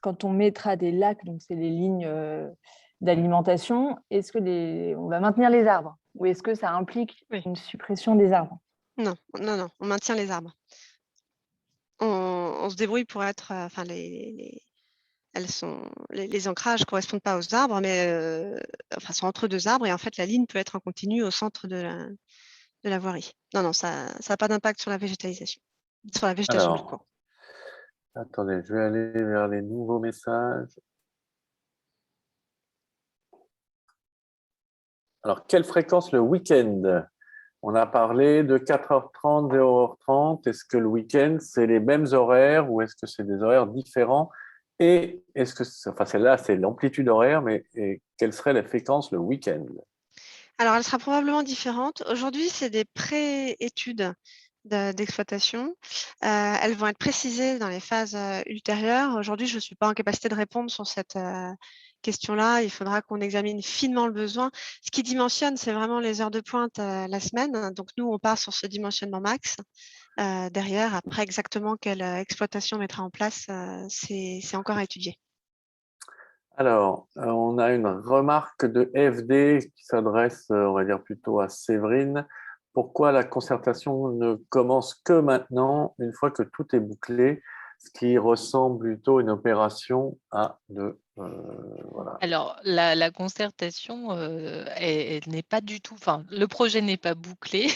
quand on mettra des lacs, donc c'est les lignes d'alimentation, est-ce que on va maintenir les arbres ou est-ce que ça implique une suppression des arbres? Non, on maintient les arbres. On se débrouille pour être, enfin les ancrages ne correspondent pas aux arbres, mais sont entre deux arbres et en fait la ligne peut être en continu au centre de la voirie. Non, ça n'a pas d'impact sur la végétalisation. Sur la végétation du cours. Attendez, je vais aller vers les nouveaux messages. Alors, quelle fréquence le week-end? On a parlé de 4h30, 0h30. Est-ce que le week-end, c'est les mêmes horaires ou est-ce que c'est des horaires différents? Et est-ce que, celle-là, c'est l'amplitude horaire, mais quelle serait la fréquence le week-end? Alors, elle sera probablement différente. Aujourd'hui, c'est des pré-études d'exploitation. Elles vont être précisées dans les phases ultérieures. Aujourd'hui, je ne suis pas en capacité de répondre sur cette question-là. Il faudra qu'on examine finement le besoin. Ce qui dimensionne, c'est vraiment les heures de pointe la semaine. Donc, nous, on part sur ce dimensionnement max. Derrière, après, exactement quelle exploitation on mettra en place, c'est encore à étudier. Alors, on a une remarque de FD qui s'adresse, on va dire, plutôt à Séverine. Pourquoi la concertation ne commence que maintenant, une fois que tout est bouclé, ce qui ressemble plutôt à une opération à de Voilà. Alors, la concertation, elle n'est pas du tout, enfin, le projet n'est pas bouclé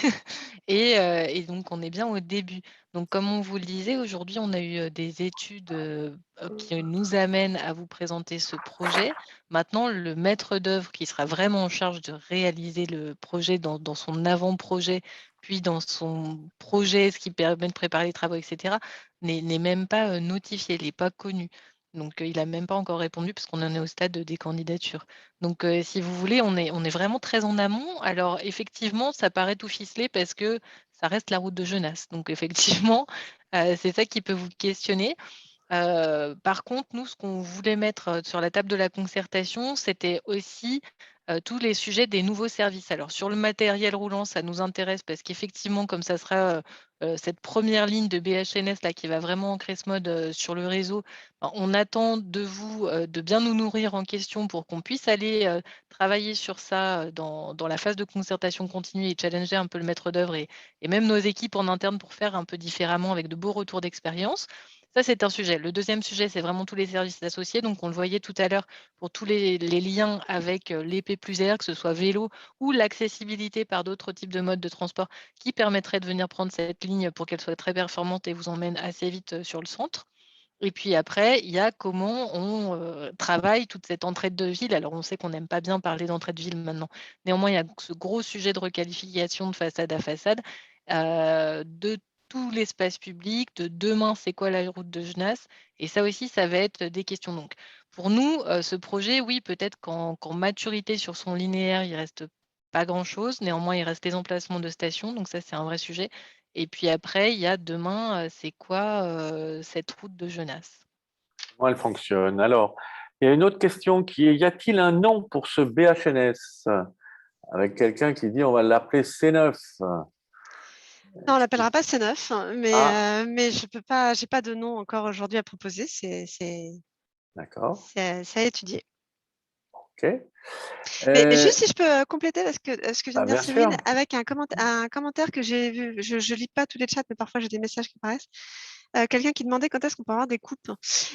et donc on est bien au début. Donc, comme on vous le disait, aujourd'hui, on a eu des études qui nous amènent à vous présenter ce projet. Maintenant, le maître d'œuvre qui sera vraiment en charge de réaliser le projet dans son avant-projet, puis dans son projet, ce qui permet de préparer les travaux, etc., n'est même pas notifié, il n'est pas connu. Donc, il n'a même pas encore répondu parce qu'on en est au stade des candidatures. Donc, si vous voulez, on est vraiment très en amont. Alors, effectivement, ça paraît tout ficelé parce que ça reste la route de Genasse. Donc, effectivement, c'est ça qui peut vous questionner. Par contre, nous, ce qu'on voulait mettre sur la table de la concertation, c'était aussi tous les sujets des nouveaux services. Alors, sur le matériel roulant, ça nous intéresse parce qu'effectivement, comme ça sera cette première ligne de BHNS là, qui va vraiment ancrer ce mode sur le réseau, ben, on attend de vous de bien nous nourrir en question pour qu'on puisse aller travailler sur ça dans la phase de concertation continue et challenger un peu le maître d'œuvre et même nos équipes en interne pour faire un peu différemment avec de beaux retours d'expérience. Ça, c'est un sujet. Le deuxième sujet, c'est vraiment tous les services associés. Donc, on le voyait tout à l'heure pour tous les liens avec l'EP+R, que ce soit vélo ou l'accessibilité par d'autres types de modes de transport qui permettraient de venir prendre cette ligne pour qu'elle soit très performante et vous emmène assez vite sur le centre. Et puis après, il y a comment on travaille toute cette entrée de ville. Alors, on sait qu'on n'aime pas bien parler d'entrée de ville maintenant. Néanmoins, il y a ce gros sujet de requalification de façade à façade, de tout l'espace public, de demain, c'est quoi la route de Genasse. Et ça aussi, ça va être des questions. Donc, pour nous, ce projet, oui, peut-être qu'en maturité sur son linéaire, il reste pas grand-chose. Néanmoins, il reste les emplacements de stations. Donc, ça, c'est un vrai sujet. Et puis après, il y a demain, c'est quoi cette route de Genasse? Comment elle fonctionne? Alors, il y a une autre question qui est, y a-t-il un nom pour ce BHNS? Avec quelqu'un qui dit on va l'appeler C9. Non, on l'appellera pas C9, mais je peux pas, j'ai pas de nom encore aujourd'hui à proposer. D'accord. C'est à étudier. OK. Mais juste si je peux compléter ce que vient de dire bien Séverine, sûr. avec un commentaire que j'ai vu, je ne lis pas tous les chats, mais parfois j'ai des messages qui apparaissent. Quelqu'un qui demandait quand est-ce qu'on peut avoir des coupes.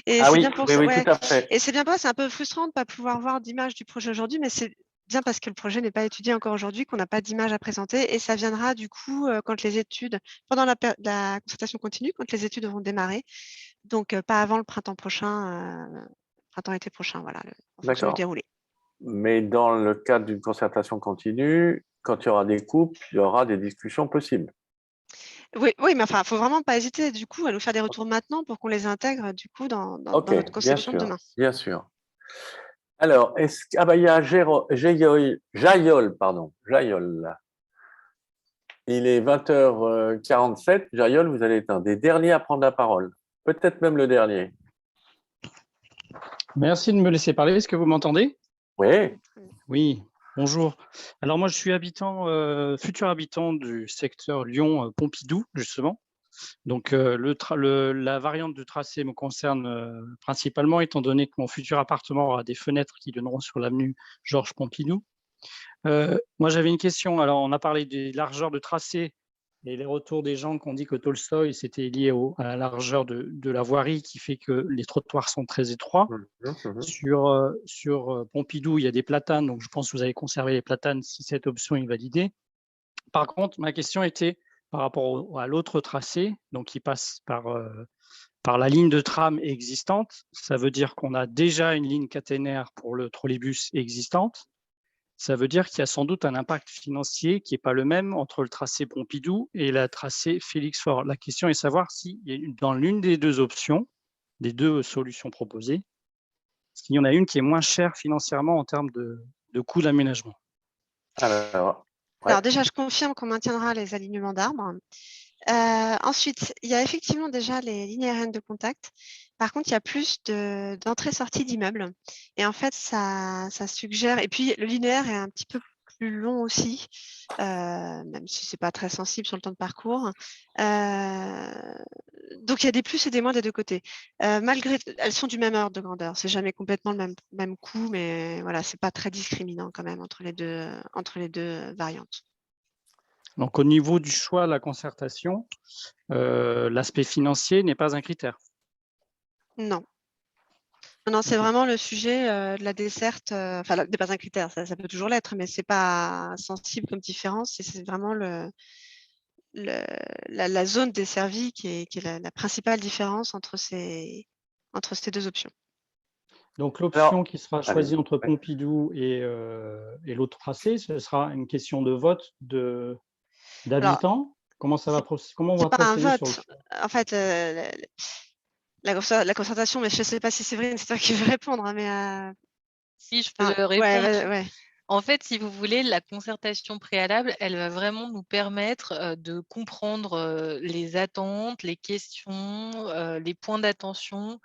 Et c'est oui, bien pour oui, ça. oui, Ouais. tout à fait. Et c'est bien pour ça, c'est un peu frustrant de ne pas pouvoir voir d'image du projet aujourd'hui, mais c'est bien parce que le projet n'est pas étudié encore aujourd'hui, qu'on n'a pas d'image à présenter. Et ça viendra du coup quand les études, pendant la concertation continue, quand les études vont démarrer. Donc pas avant le printemps prochain, printemps-été prochain, voilà, en fonction du D'accord. déroulé. Mais dans le cadre d'une concertation continue, quand il y aura des coupes, il y aura des discussions possibles. Oui, mais enfin, il ne faut vraiment pas hésiter du coup à nous faire des retours maintenant pour qu'on les intègre du coup dans notre conception de demain. Bien sûr. Alors, il y a Jaïol, pardon, Jaïol. Il est 20h47. Jaïol, vous allez être un des derniers à prendre la parole. Peut-être même le dernier. Merci de me laisser parler. Est-ce que vous m'entendez? Oui. Oui, bonjour. Alors moi, je suis futur habitant du secteur Lyon-Pompidou, justement. Donc la variante du tracé me concerne principalement, étant donné que mon futur appartement aura des fenêtres qui donneront sur l'avenue Georges Pompidou. Moi, j'avais une question. Alors, on a parlé des largeurs de tracé et les retours des gens qui ont dit que Tolstoï, c'était lié à la largeur de la voirie qui fait que les trottoirs sont très étroits. Sur Pompidou, il y a des platanes, donc je pense que vous allez conserver les platanes si cette option est validée. Par contre, ma question était par rapport à l'autre tracé, donc qui passe par la ligne de tram existante. Ça veut dire qu'on a déjà une ligne caténaire pour le trolleybus existante. Ça veut dire qu'il y a sans doute un impact financier qui n'est pas le même entre le tracé Pompidou et le tracé Félix-Faure. La question est de savoir si dans l'une des deux options, des deux solutions proposées, s'il y en a une qui est moins chère financièrement en termes de coût d'aménagement. Alors, Alors déjà, je confirme qu'on maintiendra les alignements d'arbres. Ensuite, il y a effectivement déjà les lignes aériennes de contact. Par contre, il y a plus d'entrées-sorties d'immeubles. Et en fait, ça suggère… Et puis, le linéaire est un petit peu plus long aussi, même si ce n'est pas très sensible sur le temps de parcours. Donc, il y a des plus et des moins des deux côtés. Malgré… Elles sont du même ordre de grandeur. Ce n'est jamais complètement le même coût, mais voilà, ce n'est pas très discriminant quand même entre les deux variantes. Donc, au niveau du choix de la concertation, l'aspect financier n'est pas un critère. Non. Non, c'est vraiment le sujet de la desserte. Enfin, n'est pas un critère, ça peut toujours l'être, mais c'est pas sensible comme différence. C'est vraiment la zone desservie qui est la principale différence entre ces deux options. Donc, l'option qui sera choisie entre Pompidou et l'autre tracé, ce sera une question de vote d'habitants. Comment on va procéder sur le choix? En fait, la concertation, mais je ne sais pas si Séverine, c'est toi qui veux répondre. Hein, mais, Si, je peux répondre. Ouais. En fait, si vous voulez, la concertation préalable, elle va vraiment nous permettre de comprendre les attentes, les questions, les points d'attention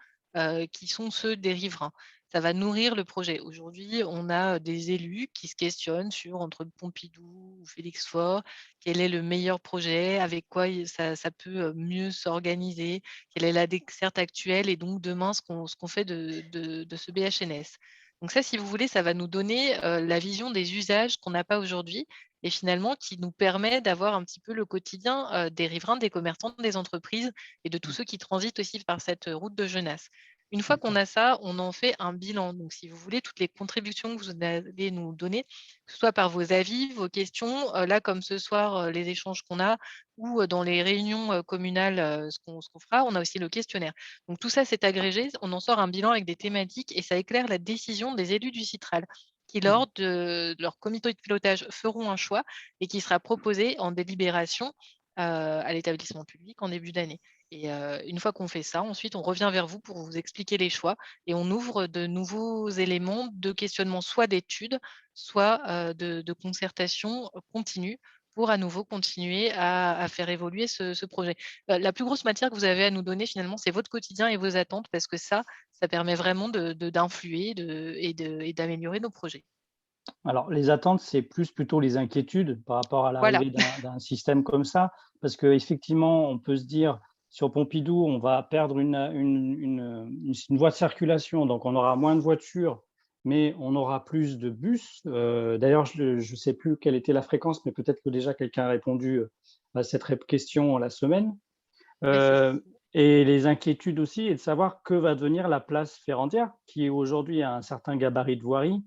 qui sont ceux des riverains. Ça va nourrir le projet. Aujourd'hui, on a des élus qui se questionnent sur, entre Pompidou ou Félix Faure, quel est le meilleur projet, avec quoi ça peut mieux s'organiser, quelle est la desserte actuelle et donc demain ce qu'on fait de ce BHNS. Donc ça, si vous voulez, ça va nous donner la vision des usages qu'on n'a pas aujourd'hui et finalement qui nous permet d'avoir un petit peu le quotidien des riverains, des commerçants, des entreprises et de tous ceux qui transitent aussi par cette route de Genasse. Une fois qu'on a ça, on en fait un bilan. Donc, si vous voulez, toutes les contributions que vous allez nous donner, que ce soit par vos avis, vos questions, là, comme ce soir, les échanges qu'on a, ou dans les réunions communales, ce qu'on fera, on a aussi le questionnaire. Donc, tout ça, c'est agrégé. On en sort un bilan avec des thématiques et ça éclaire la décision des élus du Citral qui, lors de leur comité de pilotage, feront un choix et qui sera proposé en délibération à l'établissement public en début d'année. Et une fois qu'on fait ça, ensuite, on revient vers vous pour vous expliquer les choix et on ouvre de nouveaux éléments de questionnement, soit d'études, soit de concertation continue pour à nouveau continuer à faire évoluer ce projet. La plus grosse matière que vous avez à nous donner, finalement, c'est votre quotidien et vos attentes parce que ça permet vraiment d'influer et d'améliorer nos projets. Alors, les attentes, c'est plutôt les inquiétudes par rapport à l'arrivée d'un système comme ça, parce qu'effectivement, on peut se dire, sur Pompidou, on va perdre une voie de circulation, donc on aura moins de voitures, mais on aura plus de bus. D'ailleurs, je ne sais plus quelle était la fréquence, mais peut-être que déjà quelqu'un a répondu à cette question la semaine. Et les inquiétudes aussi, est de savoir que va devenir la place Ferrandière, qui aujourd'hui a un certain gabarit de voirie,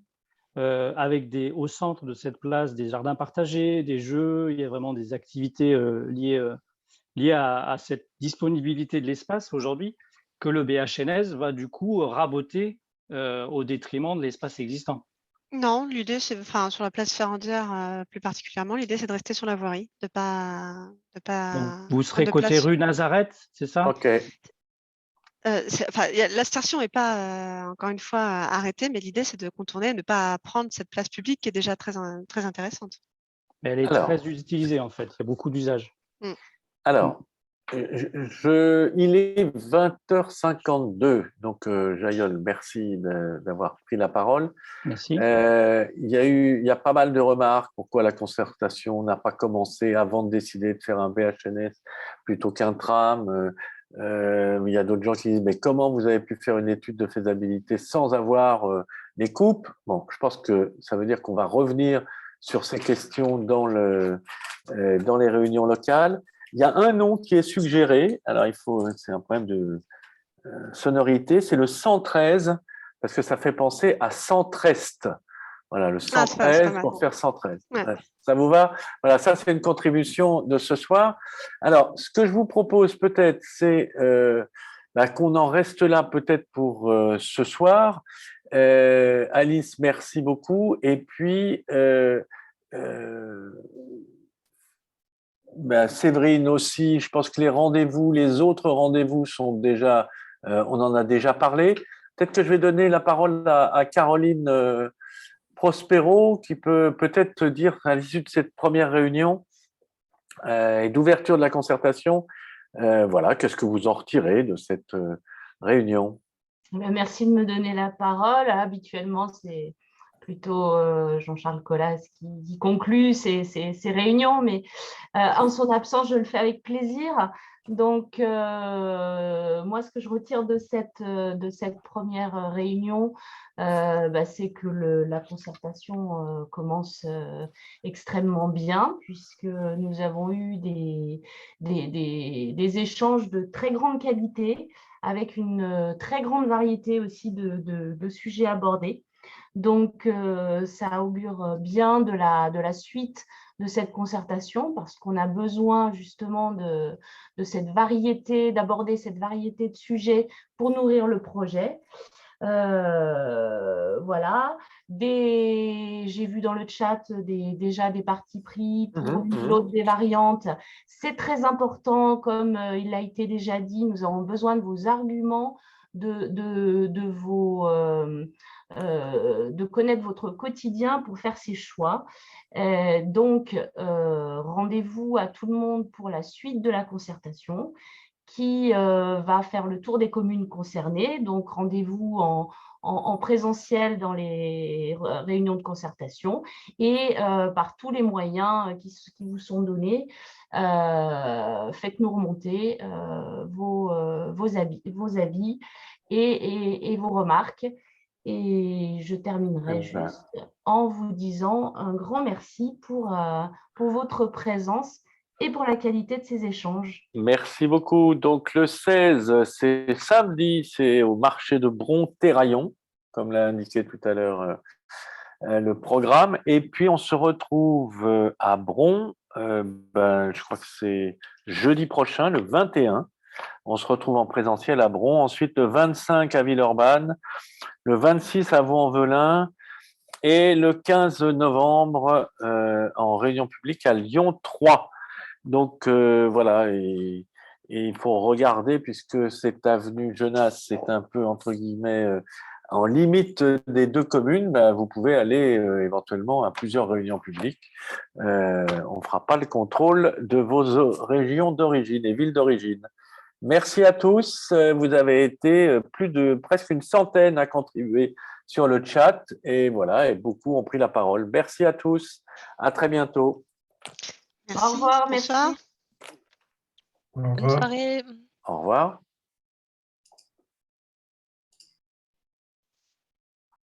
avec au centre de cette place des jardins partagés, des jeux, il y a vraiment des activités liées à cette disponibilité de l'espace aujourd'hui que le BHNS va du coup raboter au détriment de l'espace existant. Non, l'idée, c'est, enfin, sur la place Ferrandière plus particulièrement, l'idée, c'est de rester sur la voirie, de pas Donc, vous serez côté rue Nazareth, c'est ça? Ok. La station n'est pas, encore une fois, arrêtée, mais l'idée, c'est de contourner, de ne pas prendre cette place publique qui est déjà très intéressante. Mais elle est très utilisée, en fait. Il y a beaucoup d'usages. Alors, il est 20h52, donc Jaïol, merci d'avoir pris la parole. Merci. Il y a pas mal de remarques, pourquoi la concertation n'a pas commencé avant de décider de faire un BHNS plutôt qu'un tram. Il y a d'autres gens qui disent, mais comment vous avez pu faire une étude de faisabilité sans avoir les coupes? Bon, je pense que ça veut dire qu'on va revenir sur ces questions dans les réunions locales. Il y a un nom qui est suggéré, alors c'est un problème de sonorité, c'est le 113, parce que ça fait penser à Centrest. Voilà, le 113 pour faire 113. Ouais. Ouais. Ça vous va? Voilà, ça c'est une contribution de ce soir. Alors, ce que je vous propose peut-être, c'est qu'on en reste là peut-être pour ce soir. Alice, merci beaucoup. Et puis, Séverine aussi, je pense que les autres rendez-vous sont déjà, on en a déjà parlé. Peut-être que je vais donner la parole à Caroline Prospero, qui peut peut-être te dire à l'issue de cette première réunion et d'ouverture de la concertation, voilà, qu'est-ce que vous en retirez de cette réunion? Merci de me donner la parole. Habituellement, c'est plutôt Jean-Charles Collas qui conclut ces réunions, mais en son absence, je le fais avec plaisir. Donc, moi, ce que je retire de cette première réunion, c'est que la concertation commence extrêmement bien, puisque nous avons eu des échanges de très grande qualité, avec une très grande variété aussi de sujets abordés. Donc, ça augure bien de la suite de cette concertation, parce qu'on a besoin justement de cette variété, d'aborder cette variété de sujets pour nourrir le projet. Voilà. J'ai vu dans le chat déjà des partis pris pour l'autre des variantes. C'est très important, comme il a été déjà dit, nous avons besoin de vos arguments, de connaître votre quotidien pour faire ces choix. Donc, rendez-vous à tout le monde pour la suite de la concertation qui va faire le tour des communes concernées. Donc, rendez-vous en présentiel dans les réunions de concertation et par tous les moyens qui vous sont donnés, faites-nous remonter vos avis et vos remarques. Et je terminerai juste en vous disant un grand merci pour votre présence et pour la qualité de ces échanges. Merci beaucoup. Donc, le 16, c'est samedi, c'est au marché de Bron-Terraillon, comme l'a indiqué tout à l'heure le programme. Et puis, on se retrouve à Bron, je crois que c'est jeudi prochain, le 21. On se retrouve en présentiel à Bron. Ensuite, le 25 à Villeurbanne, le 26 à Vaux-en-Velin et le 15 novembre en réunion publique à Lyon 3. Donc, voilà, et il faut regarder, puisque cette avenue Genasse, c'est un peu, entre guillemets, en limite des deux communes, vous pouvez aller éventuellement à plusieurs réunions publiques. On ne fera pas le contrôle de vos régions d'origine et villes d'origine. Merci à tous. Vous avez été presque une centaine à contribuer sur le chat, et voilà, et beaucoup ont pris la parole. Merci à tous. À très bientôt. Merci. Au revoir, merci. Bonne soirée. Au revoir.